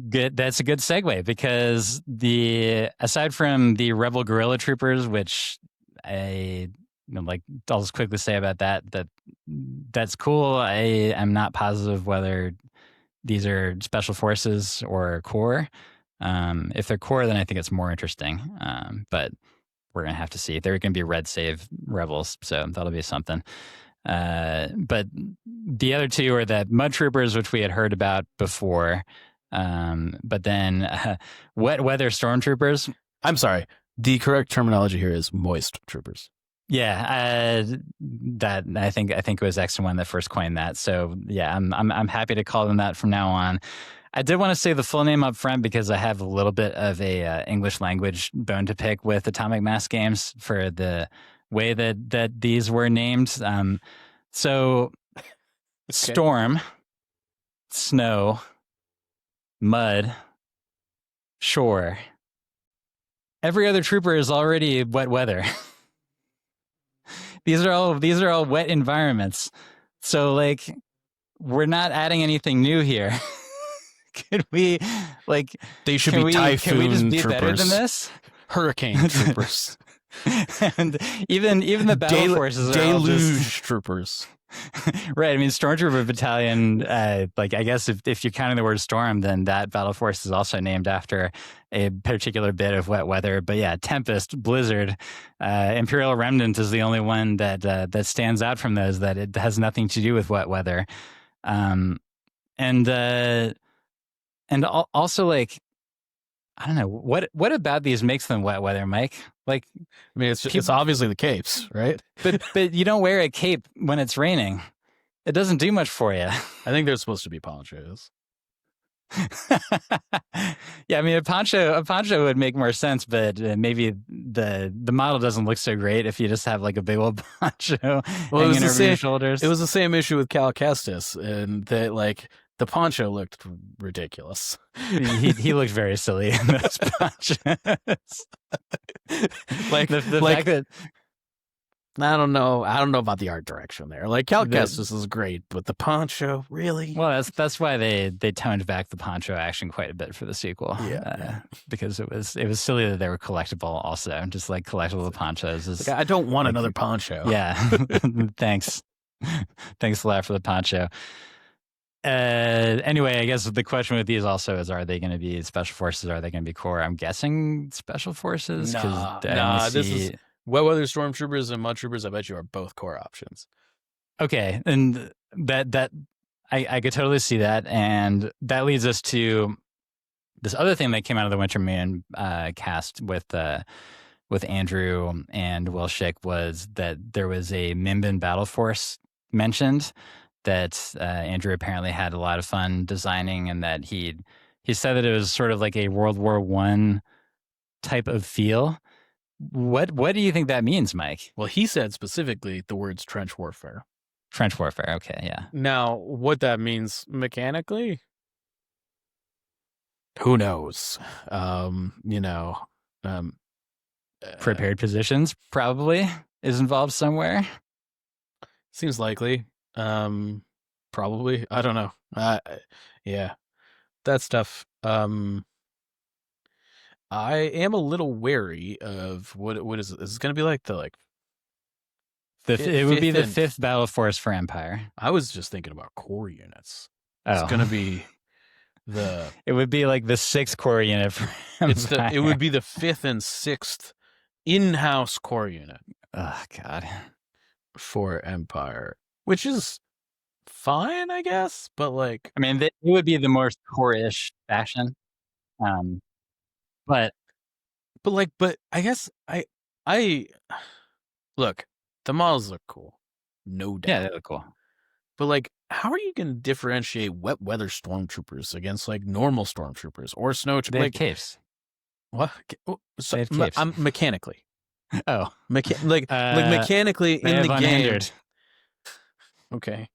Good. That's a good segue, because aside from the Rebel guerrilla troopers, which I'll just quickly say about that's cool. I am not positive whether these are special forces or core. If they're core, then I think it's more interesting. But we're going to have to see. They're going to be red save rebels, so that'll be something. But the other two are the mud troopers, which we had heard about before. But then wet weather stormtroopers. I'm sorry. The correct terminology here is moist troopers. Yeah, that I think it was X1 that first coined that. So yeah, I'm happy to call them that from now on. I did want to say the full name up front because I have a little bit of a English language bone to pick with Atomic Mass games for the way that these were named. So okay. Storm, snow, mud, shore. Every other trooper is already wet weather. These are all wet environments. So we're not adding anything new here. Could we they should be typhoon can we just be troopers. Better than this? Hurricane troopers. And even the battle forces are deluge troopers. Right. I mean, Stormtrooper Battalion, I guess if you're counting the word storm, then that battle force is also named after a particular bit of wet weather. But yeah, Tempest, Blizzard, Imperial Remnant is the only one that stands out from those, that it has nothing to do with wet weather. And also I don't know, what about these makes them wet weather, Mike? I mean, it's obviously the capes, right? But you don't wear a cape when it's raining. It doesn't do much for you. I think they're supposed to be ponchos. Yeah, I mean, a poncho would make more sense, but maybe the model doesn't look so great if you just have a big old poncho hanging over your shoulders. It was the same issue with Cal Kestis, and that the poncho looked ridiculous. He looked very silly in those ponchos. The fact that I don't know. I don't know about the art direction there. Like Cal Kestis is great, but the poncho, really? Well, that's why they toned back the poncho action quite a bit for the sequel. Yeah. Because it was silly that they were collectible also, just like collectible ponchos. Is, like, I don't want another poncho. Yeah. Thanks. Thanks a lot for the poncho. Anyway, I guess the question with these also is, are they going to be special forces? Are they going to be core? I'm guessing special forces. Nah, this is wet weather stormtroopers and mud troopers. I bet you are both core options. Okay, and that I could totally see that, and that leads us to this other thing that came out of the Winter Moon cast with Andrew and Will Schick, was that there was a Mimban battle force mentioned that Andrew apparently had a lot of fun designing, and that he said that it was sort of like a World War I type of feel. What do you think that means, Mike? Well, he said specifically the words trench warfare. Trench warfare, okay, yeah. Now, what that means mechanically, who knows? Prepared positions probably is involved somewhere. Seems likely. Probably. I don't know. Yeah, that stuff. I am a little wary of what is it? Is it going to be like the it would be the fifth battle force for Empire. I was just thinking about core units. Oh. It's going to be it would be like the 6th core unit for Empire. It would be the 5th and 6th in-house core unit. Oh God. For Empire, which is fine, I guess, but like, I mean, it would be the more core-ish fashion. But I guess I look, the models look cool, no doubt. Yeah, they look cool. But like, how are you going to differentiate wet weather stormtroopers against like normal stormtroopers or snow? They have capes. What? They have capes. I'm mechanically. Oh, mechanically in the game. Okay.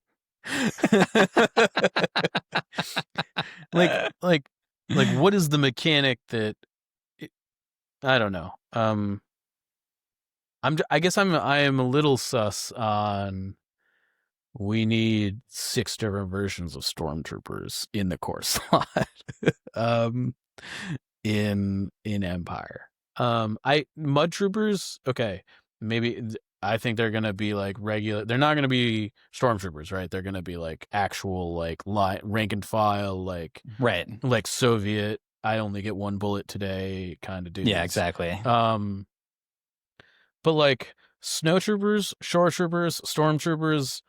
like what is the mechanic that I don't know. I guess I am a little sus on. We need 6 different versions of stormtroopers in the core slot. In Empire. Mud troopers, okay. Maybe I think they're gonna be like regular. They're not gonna be stormtroopers, right? They're gonna be like actual like rank and file, like right, like Soviet. I only get 1 bullet today, kind of dudes. Yeah, exactly. But like snow troopers, shore troopers, stormtroopers,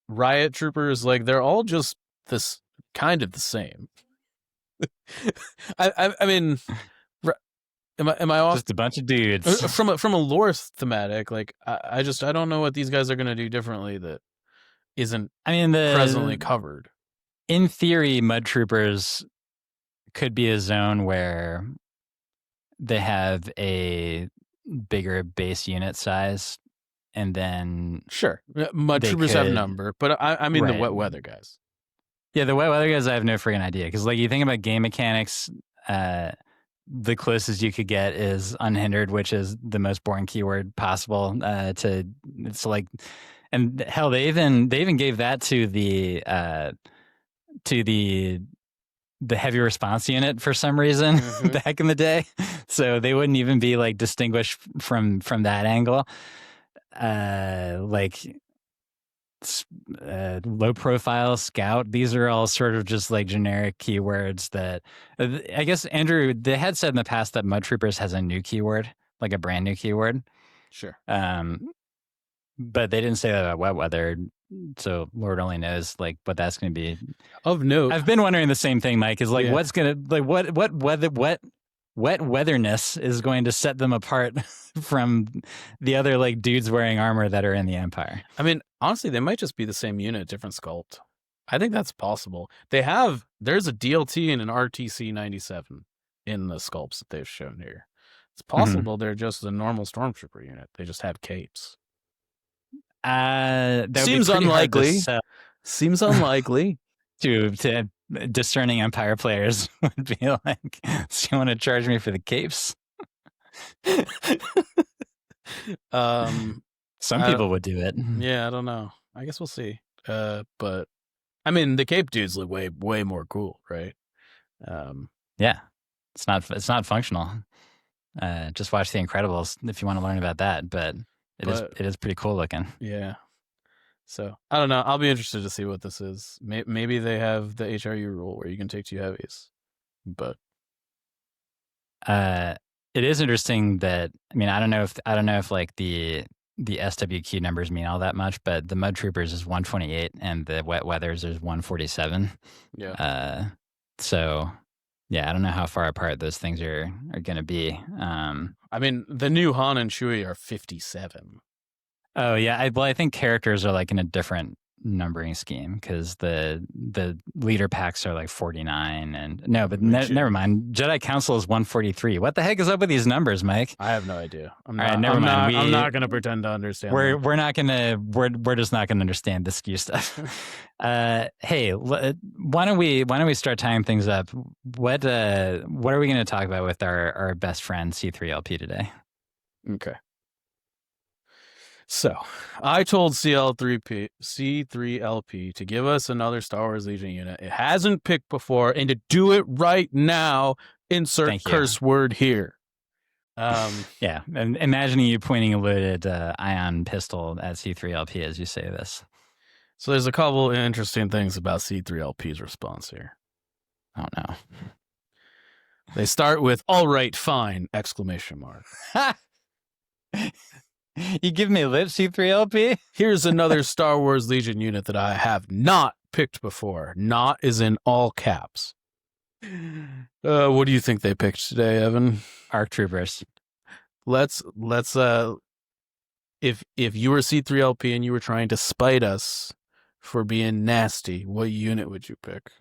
riot troopers, like they're all just this kind of the same. I mean. Am I off? Just a bunch of dudes from a lore thematic. Like I don't know what these guys are going to do differently that isn't. Presently covered. In theory, mud troopers could be a zone where they have a bigger base unit size, and then sure, mud troopers have number, but I mean the wet weather guys. Yeah, the wet weather guys, I have no freaking idea, because like you think about game mechanics. The closest you could get is unhindered, which is the most boring keyword possible. It's like, and hell, they even gave that to the heavy response unit for some reason back in the day. So they wouldn't even be like distinguished from that angle. Low profile scout, these are all sort of just like generic keywords that I guess, Andrew, they had said in the past that mud troopers has a new keyword, like a brand new keyword. Sure. But they didn't say that about wet weather, so Lord only knows like what that's going to be. Of note, I've been wondering the same thing, Mike, is like what's going to like what wet weatherness is going to set them apart from the other like dudes wearing armor that are in the Empire. I mean, honestly, they might just be the same unit, different sculpt. I think that's possible. There's a DLT and an RTC 97 in the sculpts that they've shown here. It's possible they're just a normal stormtrooper unit. They just have capes. Seems unlikely. Seems unlikely. To discerning Empire players would be like, so you want to charge me for the capes? Some I- people would do it. Yeah, I don't know. I guess we'll see. But I mean, the cape dudes look way more cool, right? Yeah, it's not functional. Just watch The Incredibles if you want to learn about that. But it is pretty cool looking. Yeah. So I don't know. I'll be interested to see what this is. Maybe they have the HRU rule where you can take 2 heavies, but it is interesting that I don't know if like the SWQ numbers mean all that much, but the Mud Troopers is 128 and the Wet Weathers is 147. Yeah. So yeah, I don't know how far apart those things are going to be. I mean, the new Han and Chewie are 57. Oh yeah, I think characters are like in a different numbering scheme because the leader packs are like 49 and never mind. Jedi Council is 143. What the heck is up with these numbers, Mike? I have no idea. I'm not going to pretend to understand. We're just not gonna understand the SKU stuff. Hey, why don't we start tying things up? What are we going to talk about with our best friend C3LP today? Okay. So, I told C3LP to give us another Star Wars Legion unit it hasn't picked before, and to do it right now. Insert curse word here. Yeah, and imagining you pointing a loaded ion pistol at C3LP as you say this. So there's a couple interesting things about C3LP's response here. Oh no. They start with "all right, fine!" exclamation mark. You give me lip, C3LP? Here's another Star Wars Legion unit that I have not picked before. Not is in all caps. What do you think they picked today, Evan? ARC Troopers. Let's if you were C3LP and you were trying to spite us for being nasty, what unit would you pick?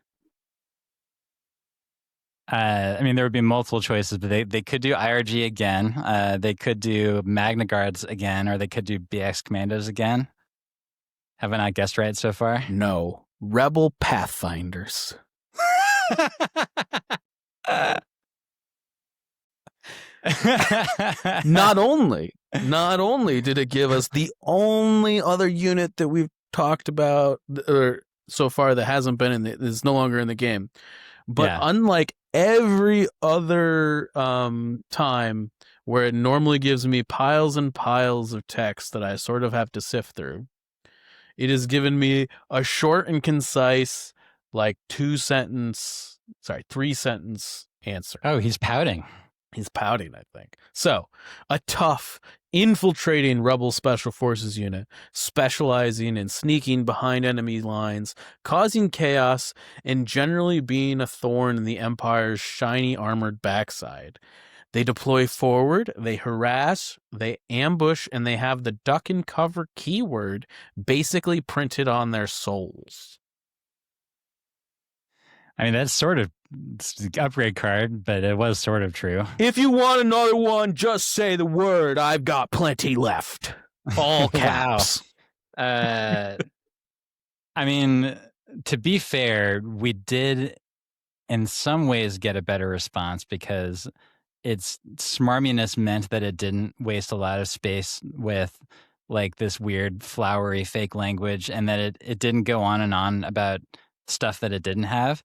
There would be multiple choices, but they could do IRG again. They could do Magna Guards again, or they could do BX Commandos again. Have I not guessed right so far? No. Rebel Pathfinders. Not only did it give us the only other unit that we've talked about or so far that hasn't been is no longer in the game, but unlike every other time where it normally gives me piles and piles of text that I sort of have to sift through, it has given me a short and concise, like 3-sentence answer. Oh, he's pouting. He's pouting, I think. So, a tough, infiltrating Rebel Special Forces unit, specializing in sneaking behind enemy lines, causing chaos, and generally being a thorn in the Empire's shiny armored backside. They deploy forward, they harass, they ambush, and they have the duck and cover keyword basically printed on their souls. That's sort of the upgrade card, but it was sort of true. If you want another one, just say the word. I've got plenty left. All caps. To be fair, we did in some ways get a better response because its smarminess meant that it didn't waste a lot of space with like this weird flowery fake language, and that it didn't go on and on about stuff that it didn't have.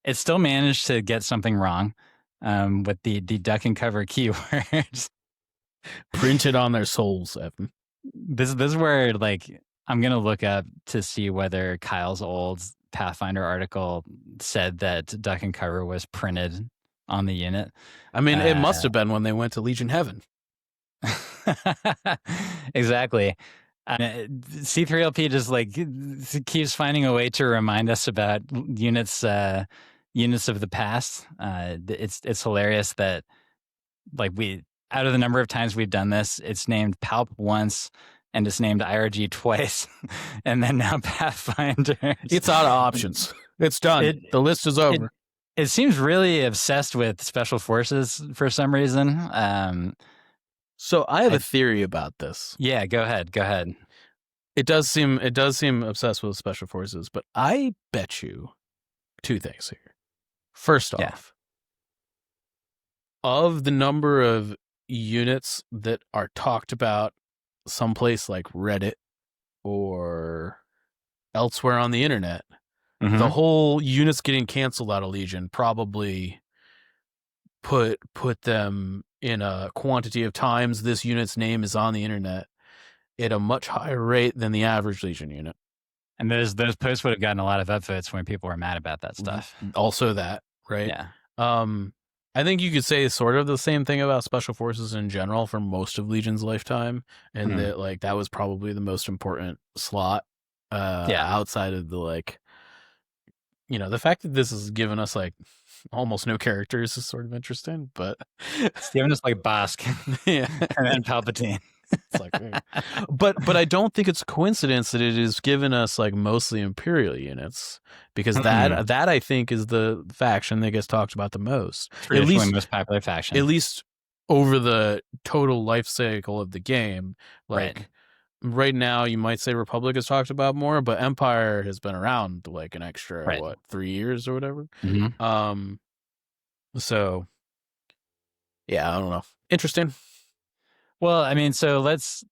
It still managed to get something wrong with the duck and cover keywords printed on their souls, Evan. This is where I'm gonna look up to see whether Kyle's old Pathfinder article said that duck and cover was printed on the unit. It must have been when they went to Legion Heaven. Exactly. C3LP just keeps finding a way to remind us about units of the past. It's hilarious that we out of the number of times we've done this, it's named Palp once and it's named IRG twice, and then now Pathfinder. It's out of options. It's done. The list is over. It seems really obsessed with special forces for some reason. So I have a theory about this. Yeah, go ahead. It does seem obsessed with special forces, but I bet you 2 things here. First off, of the number of units that are talked about someplace like Reddit or elsewhere on the internet, the whole units getting canceled out of Legion probably put them in a quantity of times this unit's name is on the internet at a much higher rate than the average Legion unit. And those posts would have gotten a lot of upvotes when people were mad about that stuff. Also that, right? Yeah. I think you could say sort of the same thing about Special Forces in general for most of Legion's lifetime, and that like that was probably the most important slot outside of the like, you know, the fact that this has given us like almost no characters is sort of interesting, but it's given us like Bosk yeah. and then Palpatine. It's like, but I don't think it's a coincidence that it has given us like mostly Imperial units, because that I think is the faction that gets talked about the most. At least most popular faction. At least over the total life cycle of the game. Like right now, you might say Republic is talked about more, but Empire has been around like an extra 3 years or whatever. So yeah, I don't know. Interesting. Well, I mean, so let's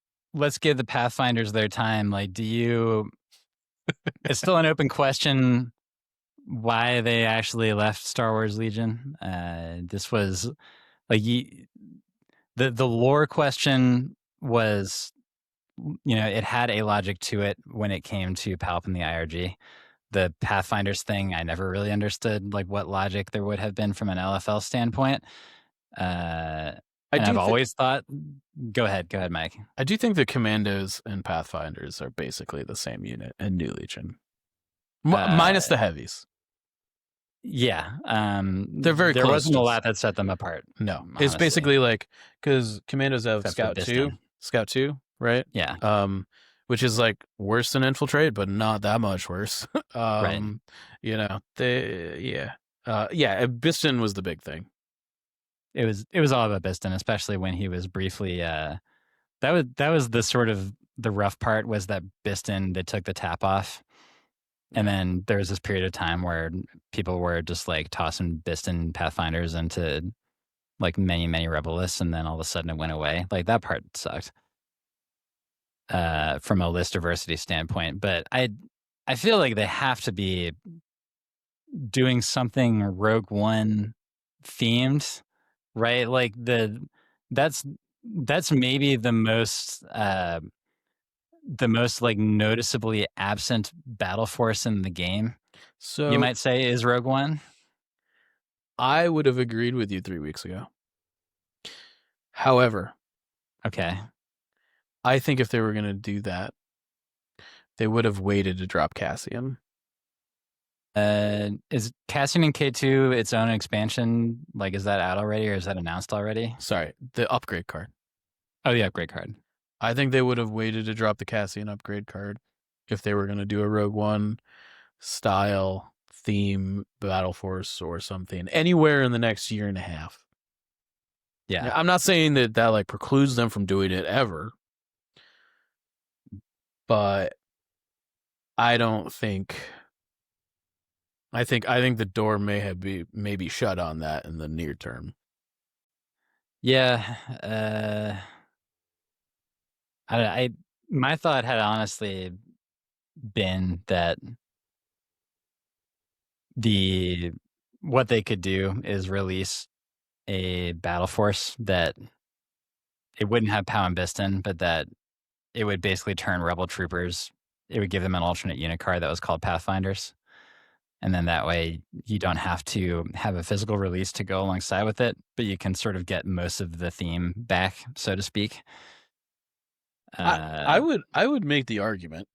give the Pathfinders their time. Like, do you? It's still an open question why they actually left Star Wars Legion. This was like the lore question was, you know, it had a logic to it when it came to Palp and the IRG. The Pathfinders thing, I never really understood like what logic there would have been from an LFL standpoint. I've always thought. Go ahead, Mike. I do think the Commandos and Pathfinders are basically the same unit in New Legion, minus the heavies. Yeah, they're very close. There wasn't a lot that set them apart. No, honestly. It's basically like because Commandos have Scout 2, right? Yeah. Which is like worse than Infiltrate, but not that much worse. Right. You know, Biston was the big thing. It was all about Biston, especially when he was briefly. That was the sort of the rough part, was that Biston, they took the tap off, and then there was this period of time where people were just like tossing Biston Pathfinders into like many rebel lists, and then all of a sudden it went away. Like that part sucked from a list diversity standpoint. But I feel like they have to be doing something Rogue One themed. Right, like that's maybe the most like noticeably absent battle force in the game. So you might say is Rogue One. I would have agreed with you 3 weeks ago. However, okay, I think if they were going to do that, they would have waited to drop Cassian. Is Cassian in K2 its own expansion? Like, is that out already, or is that announced already? Sorry, the upgrade card. Oh, the upgrade card. I think they would have waited to drop the Cassian upgrade card if they were going to do a Rogue One style theme battle force or something anywhere in the next year and a half. Yeah, now, I'm not saying that like precludes them from doing it ever, but I don't think. I think the door may be shut on that in the near term. Yeah, my thought had honestly been that what they could do is release a battle force that it wouldn't have Pow and Biston, but that it would basically turn rebel troopers. It would give them an alternate unit card that was called Pathfinders. And then that way you don't have to have a physical release to go alongside with it, but you can sort of get most of the theme back, so to speak. I would make the argument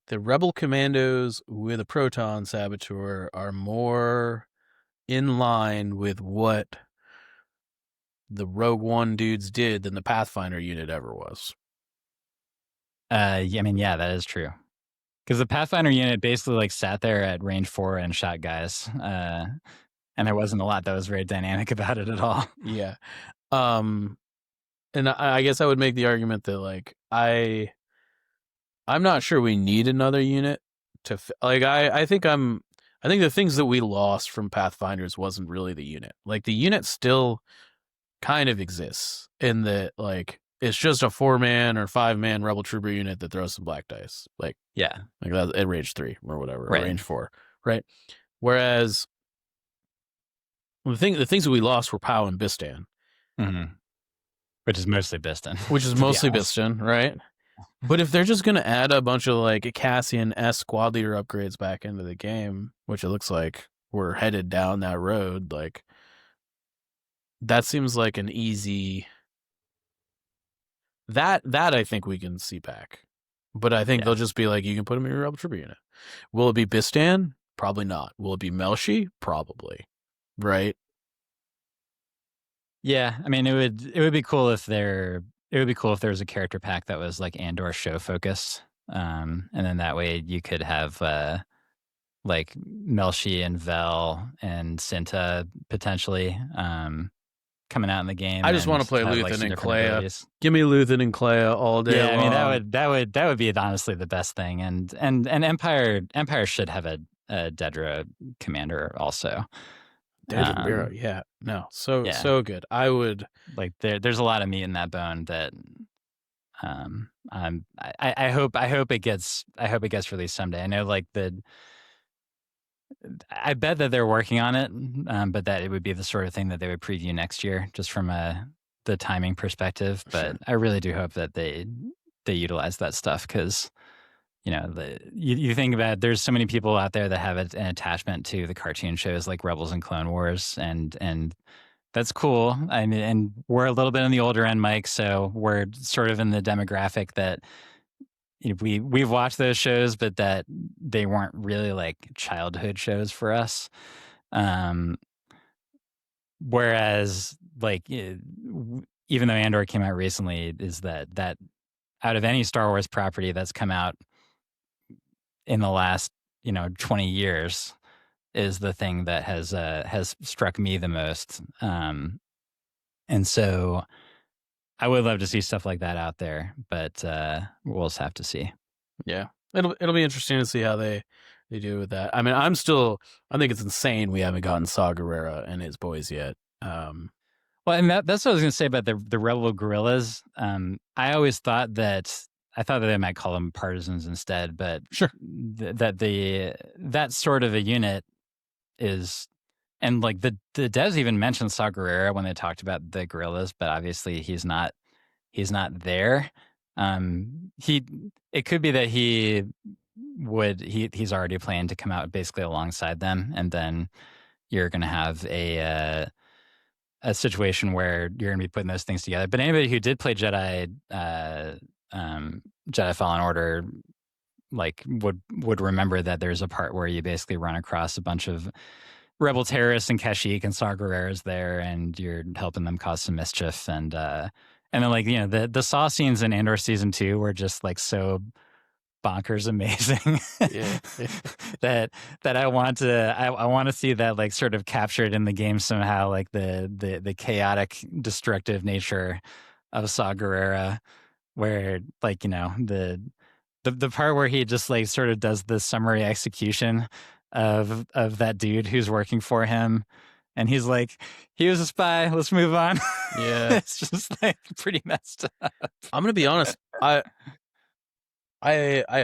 the Rebel Commandos with a Proton Saboteur are more in line with what the Rogue One dudes did than the Pathfinder unit ever was. I mean, yeah, that is true. Because the Pathfinder unit basically like sat there at range 4 and shot guys, and there wasn't a lot that was very dynamic about it at all. Yeah, and I guess I would make the argument that like I'm not sure we need another unit to like I think the things that we lost from Pathfinders wasn't really the unit. Like the unit still kind of exists in that like it's just a 4-man or 5-man rebel trooper unit that throws some black dice, like that at range 3 or whatever, or range 4, right? Whereas the things that we lost were Pow and Bistan, which is mostly Bistan, Bistan, right? But if they're just gonna add a bunch of like Cassian S squad leader upgrades back into the game, which it looks like we're headed down that road, like that seems like an easy. That I think we can see back, but I think they'll just be like, you can put him in your rebel trooper unit. Will it be Bistan? Probably not. Will it be Melshi? Probably, right? Yeah, I mean, it would be cool if there was a character pack that was like Andor show focused, and then that way you could have like Melshi and Vel and Cinta potentially coming out in the game. I just want to play Luthen and Clea. Give me Luthen and Clea all day. Yeah, long. I mean that would be honestly the best thing, and Empire should have a Dedra commander also. Dedra, so good. I would like there's a lot of meat in that bone that I hope it gets released someday. I know like I bet that they're working on it, but that it would be the sort of thing that they would preview next year, just from the timing perspective. But I really do hope that they utilize that stuff, because you think about it, there's so many people out there that have an attachment to the cartoon shows like Rebels and Clone Wars, and that's cool. I mean, and we're a little bit on the older end, Mike, so we're sort of in the demographic that we've watched those shows, but that they weren't really like childhood shows for us. Whereas, like, even though Andor came out recently, is that out of any Star Wars property that's come out in the last 20 years is the thing that has struck me the most. And so I would love to see stuff like that out there, but we'll just have to see. Yeah, it'll be interesting to see how they do with that. I mean, I think it's insane we haven't gotten Saw Gerrera and his boys yet. Well, and that's what I was going to say about the Rebel Guerrillas. I always thought that they might call them partisans instead, but sure, that sort of a unit is. And like the devs even mentioned Saw Gerrera when they talked about the guerrillas, but obviously he's not there. It could be that he's already planning to come out basically alongside them, and then you're going to have a situation where you're going to be putting those things together. But anybody who did play Jedi Fallen Order like would remember that there's a part where you basically run across a bunch of rebel terrorists and Kashyyyk, and Saw Gerrera's there, and you're helping them cause some mischief. And then like the Saw scenes in Andor season 2 were just like so bonkers amazing. that I want to see that like sort of captured in the game somehow, like the chaotic destructive nature of Saw Gerrera, where like the part where he just like sort of does the summary execution of that dude who's working for him, and he's like, he was a spy, let's move on. Yeah. It's just like pretty messed up. I'm gonna be honest, I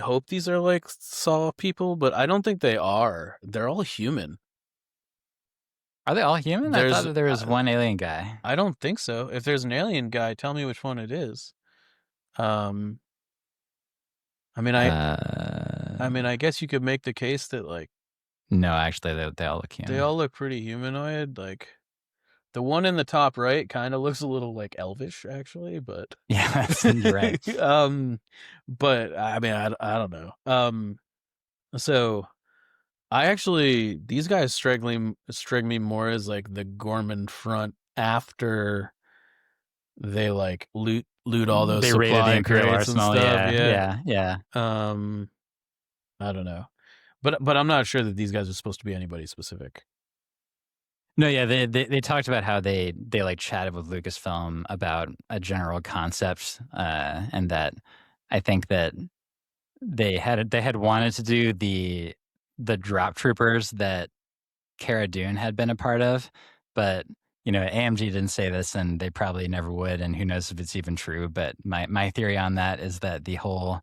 hope these are like Saw people, but I don't think they are. They're all human. Are they all human? I thought that there was one alien guy. I don't think so. If there's an alien guy, tell me which one it is. I mean, I guess you could make the case that like. No, actually, they all look human. They all look pretty humanoid. Like the one in the top right kind of looks a little like elvish, actually. But yeah, you're right. But I mean, I don't know. So these guys strike me more as like the Gorman front after they like loot all those supply crates and stuff. Yeah. I don't know. But I'm not sure that these guys are supposed to be anybody specific. No, yeah, they talked about how they like chatted with Lucasfilm about a general concept, and that I think that they had wanted to do the drop troopers that Cara Dune had been a part of, but AMG didn't say this, and they probably never would, and who knows if it's even true. But my theory on that is that the whole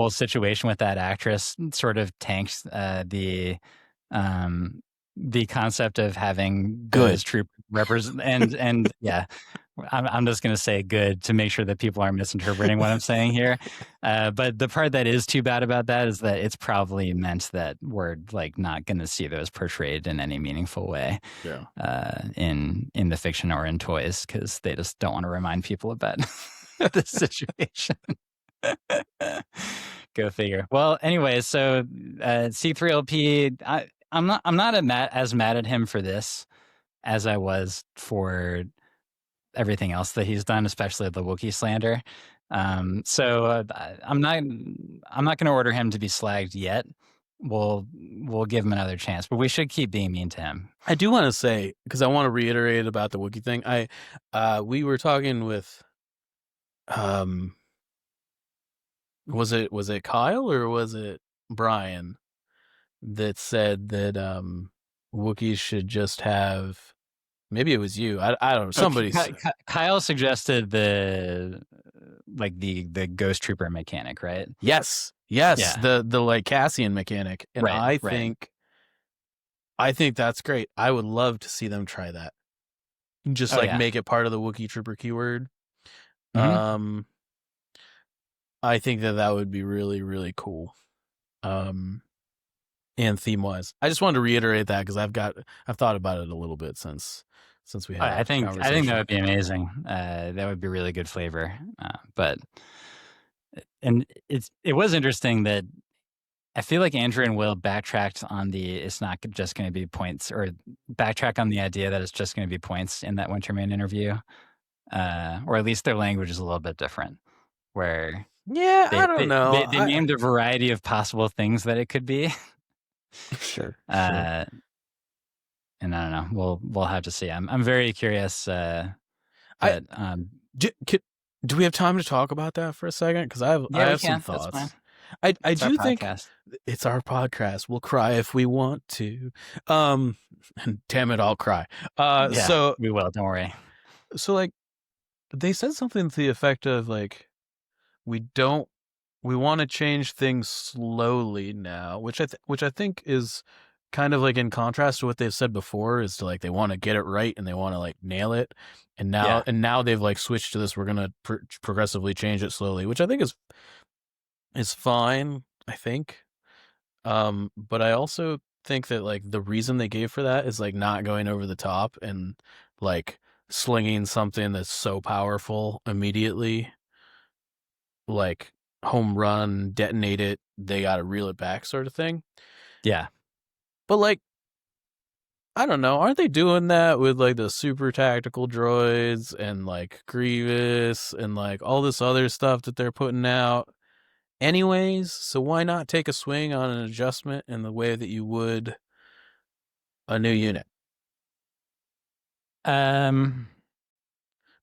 situation with that actress sort of tanks the concept of having those troop represent and yeah. I'm just going to say good to make sure that people aren't misinterpreting what I'm saying here. But the part that is too bad about that is that it's probably meant that we're like not going to see those portrayed in any meaningful way in the fiction or in toys, because they just don't want to remind people about the situation. Go figure. Well, anyway, so C3LP, I'm not as mad at him for this as I was for everything else that he's done, especially the Wookiee slander. So I'm not going to order him to be slagged yet. We'll give him another chance, but we should keep being mean to him. I do want to say, because I want to reiterate about the Wookiee thing. We were talking with, was it Kyle or was it Brian that said that Wookiees should just have, maybe it was you, I don't know, somebody. Kyle suggested the Ghost Trooper mechanic, right? Yes, yeah. the like Cassian mechanic, and I think that's great. I would love to see them try that, just make it part of the Wookiee Trooper keyword. Mm-hmm. I think that would be really, really cool. And theme wise, I just wanted to reiterate that because I've thought about it a little bit since we had. I think that would be amazing. That would be really good flavor. It was interesting that I feel like Andrew and Will backtracked on it's not just going to be points, or backtrack on the idea that it's just going to be points in that Winterman interview, or at least their language is a little bit different. Where I don't know. They named a variety of possible things that it could be. Sure. And I don't know. We'll have to see. I'm very curious. Do we have time to talk about that for a second? Because I have some thoughts. I do think it's our podcast. We'll cry if we want to. And damn it, I'll cry. So we will. Don't worry. So like, they said something to the effect of like, we want to change things slowly now, which I think is kind of like in contrast to what they've said before, is to like they want to get it right and they want to like nail it, and now they've like switched to this. We're gonna progressively change it slowly, which I think is fine. I think, but I also think that like the reason they gave for that is like not going over the top and like slinging something that's so powerful immediately, like home run, detonate it, they gotta reel it back sort of thing. Yeah. But like, I don't know, aren't they doing that with like the super tactical droids and like Grievous and like all this other stuff that they're putting out anyways? So why not take a swing on an adjustment in the way that you would a new unit?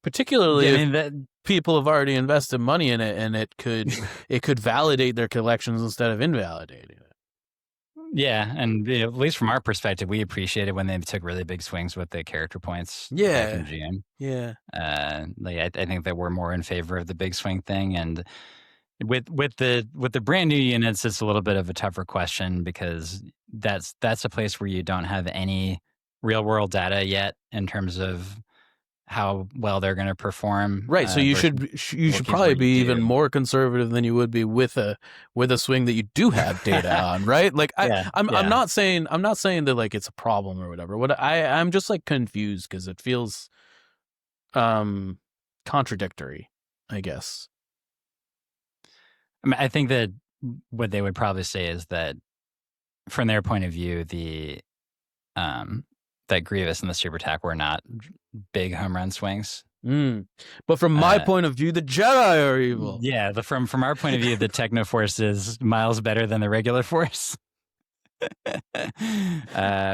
Particularly if people have already invested money in it, and it could validate their collections instead of invalidating it. Yeah, and at least from our perspective, we appreciated when they took really big swings with the character points. Back in GM. Yeah. I think that we're more in favor of the big swing thing, and with the brand new units, it's a little bit of a tougher question, because that's a place where you don't have any real world data yet in terms of how well they're going to perform. Right. So you should probably be even more conservative than you would be with a swing that you do have data on, right? Like I'm not saying that like it's a problem or whatever. I'm just like confused because it feels contradictory, I guess. I mean, I think that what they would probably say is that from their point of view, that Grievous and the Super Attack were not big home run swings. But from my point of view, the Jedi are evil. Yeah, from our point of view, the Techno Force is miles better than the regular Force.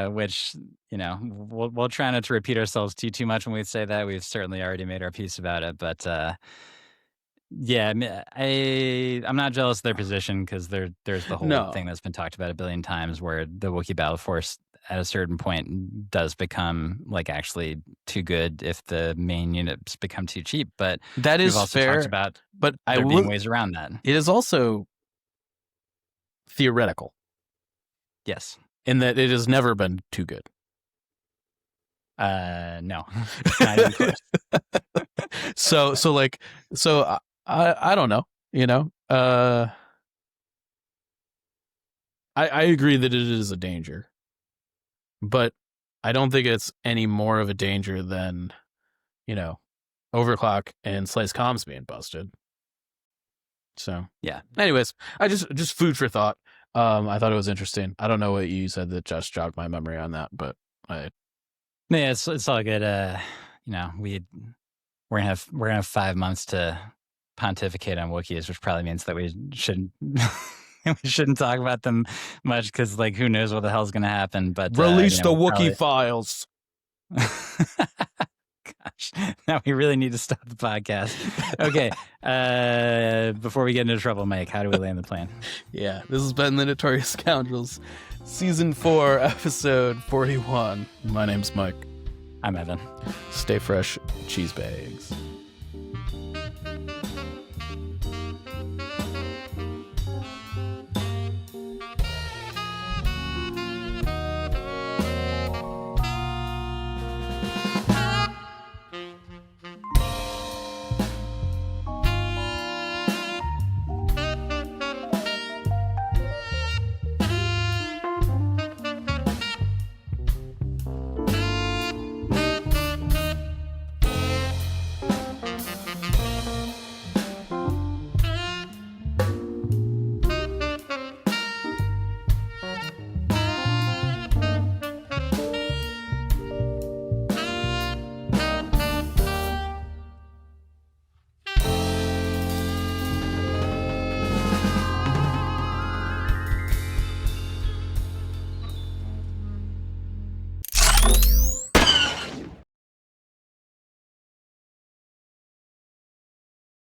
Which, we'll try not to repeat ourselves too much when we say that. We've certainly already made our piece about it, but yeah, I'm not jealous of their position, because there's the whole thing that's been talked about a billion times, where the Wookiee Battle Force at a certain point does become like actually too good if the main units become too cheap. But that is we've also fair. talked about But there being ways around that. It is also theoretical. Yes. In that it has never been too good. No. Not even close. So I don't know, you know. I agree that it is a danger, but I don't think it's any more of a danger than, you know, overclock and slice comms being busted. So yeah. Anyways, I just food for thought. I thought it was interesting. I don't know what you said that just jogged my memory on that, but yeah, it's all good. You know, we're gonna have 5 months to pontificate on Wookiees, which probably means that we shouldn't we shouldn't talk about them much because, like, who knows what the hell's gonna happen. But release you know, the Wookiee files. Gosh, now we really need to stop the podcast. Okay, before we get into trouble, Mike, how do we land the plane? Yeah, this has been the Notorious Scoundrels, Season 4, Episode 41. My name's Mike. I'm Evan. Stay fresh, cheese bags.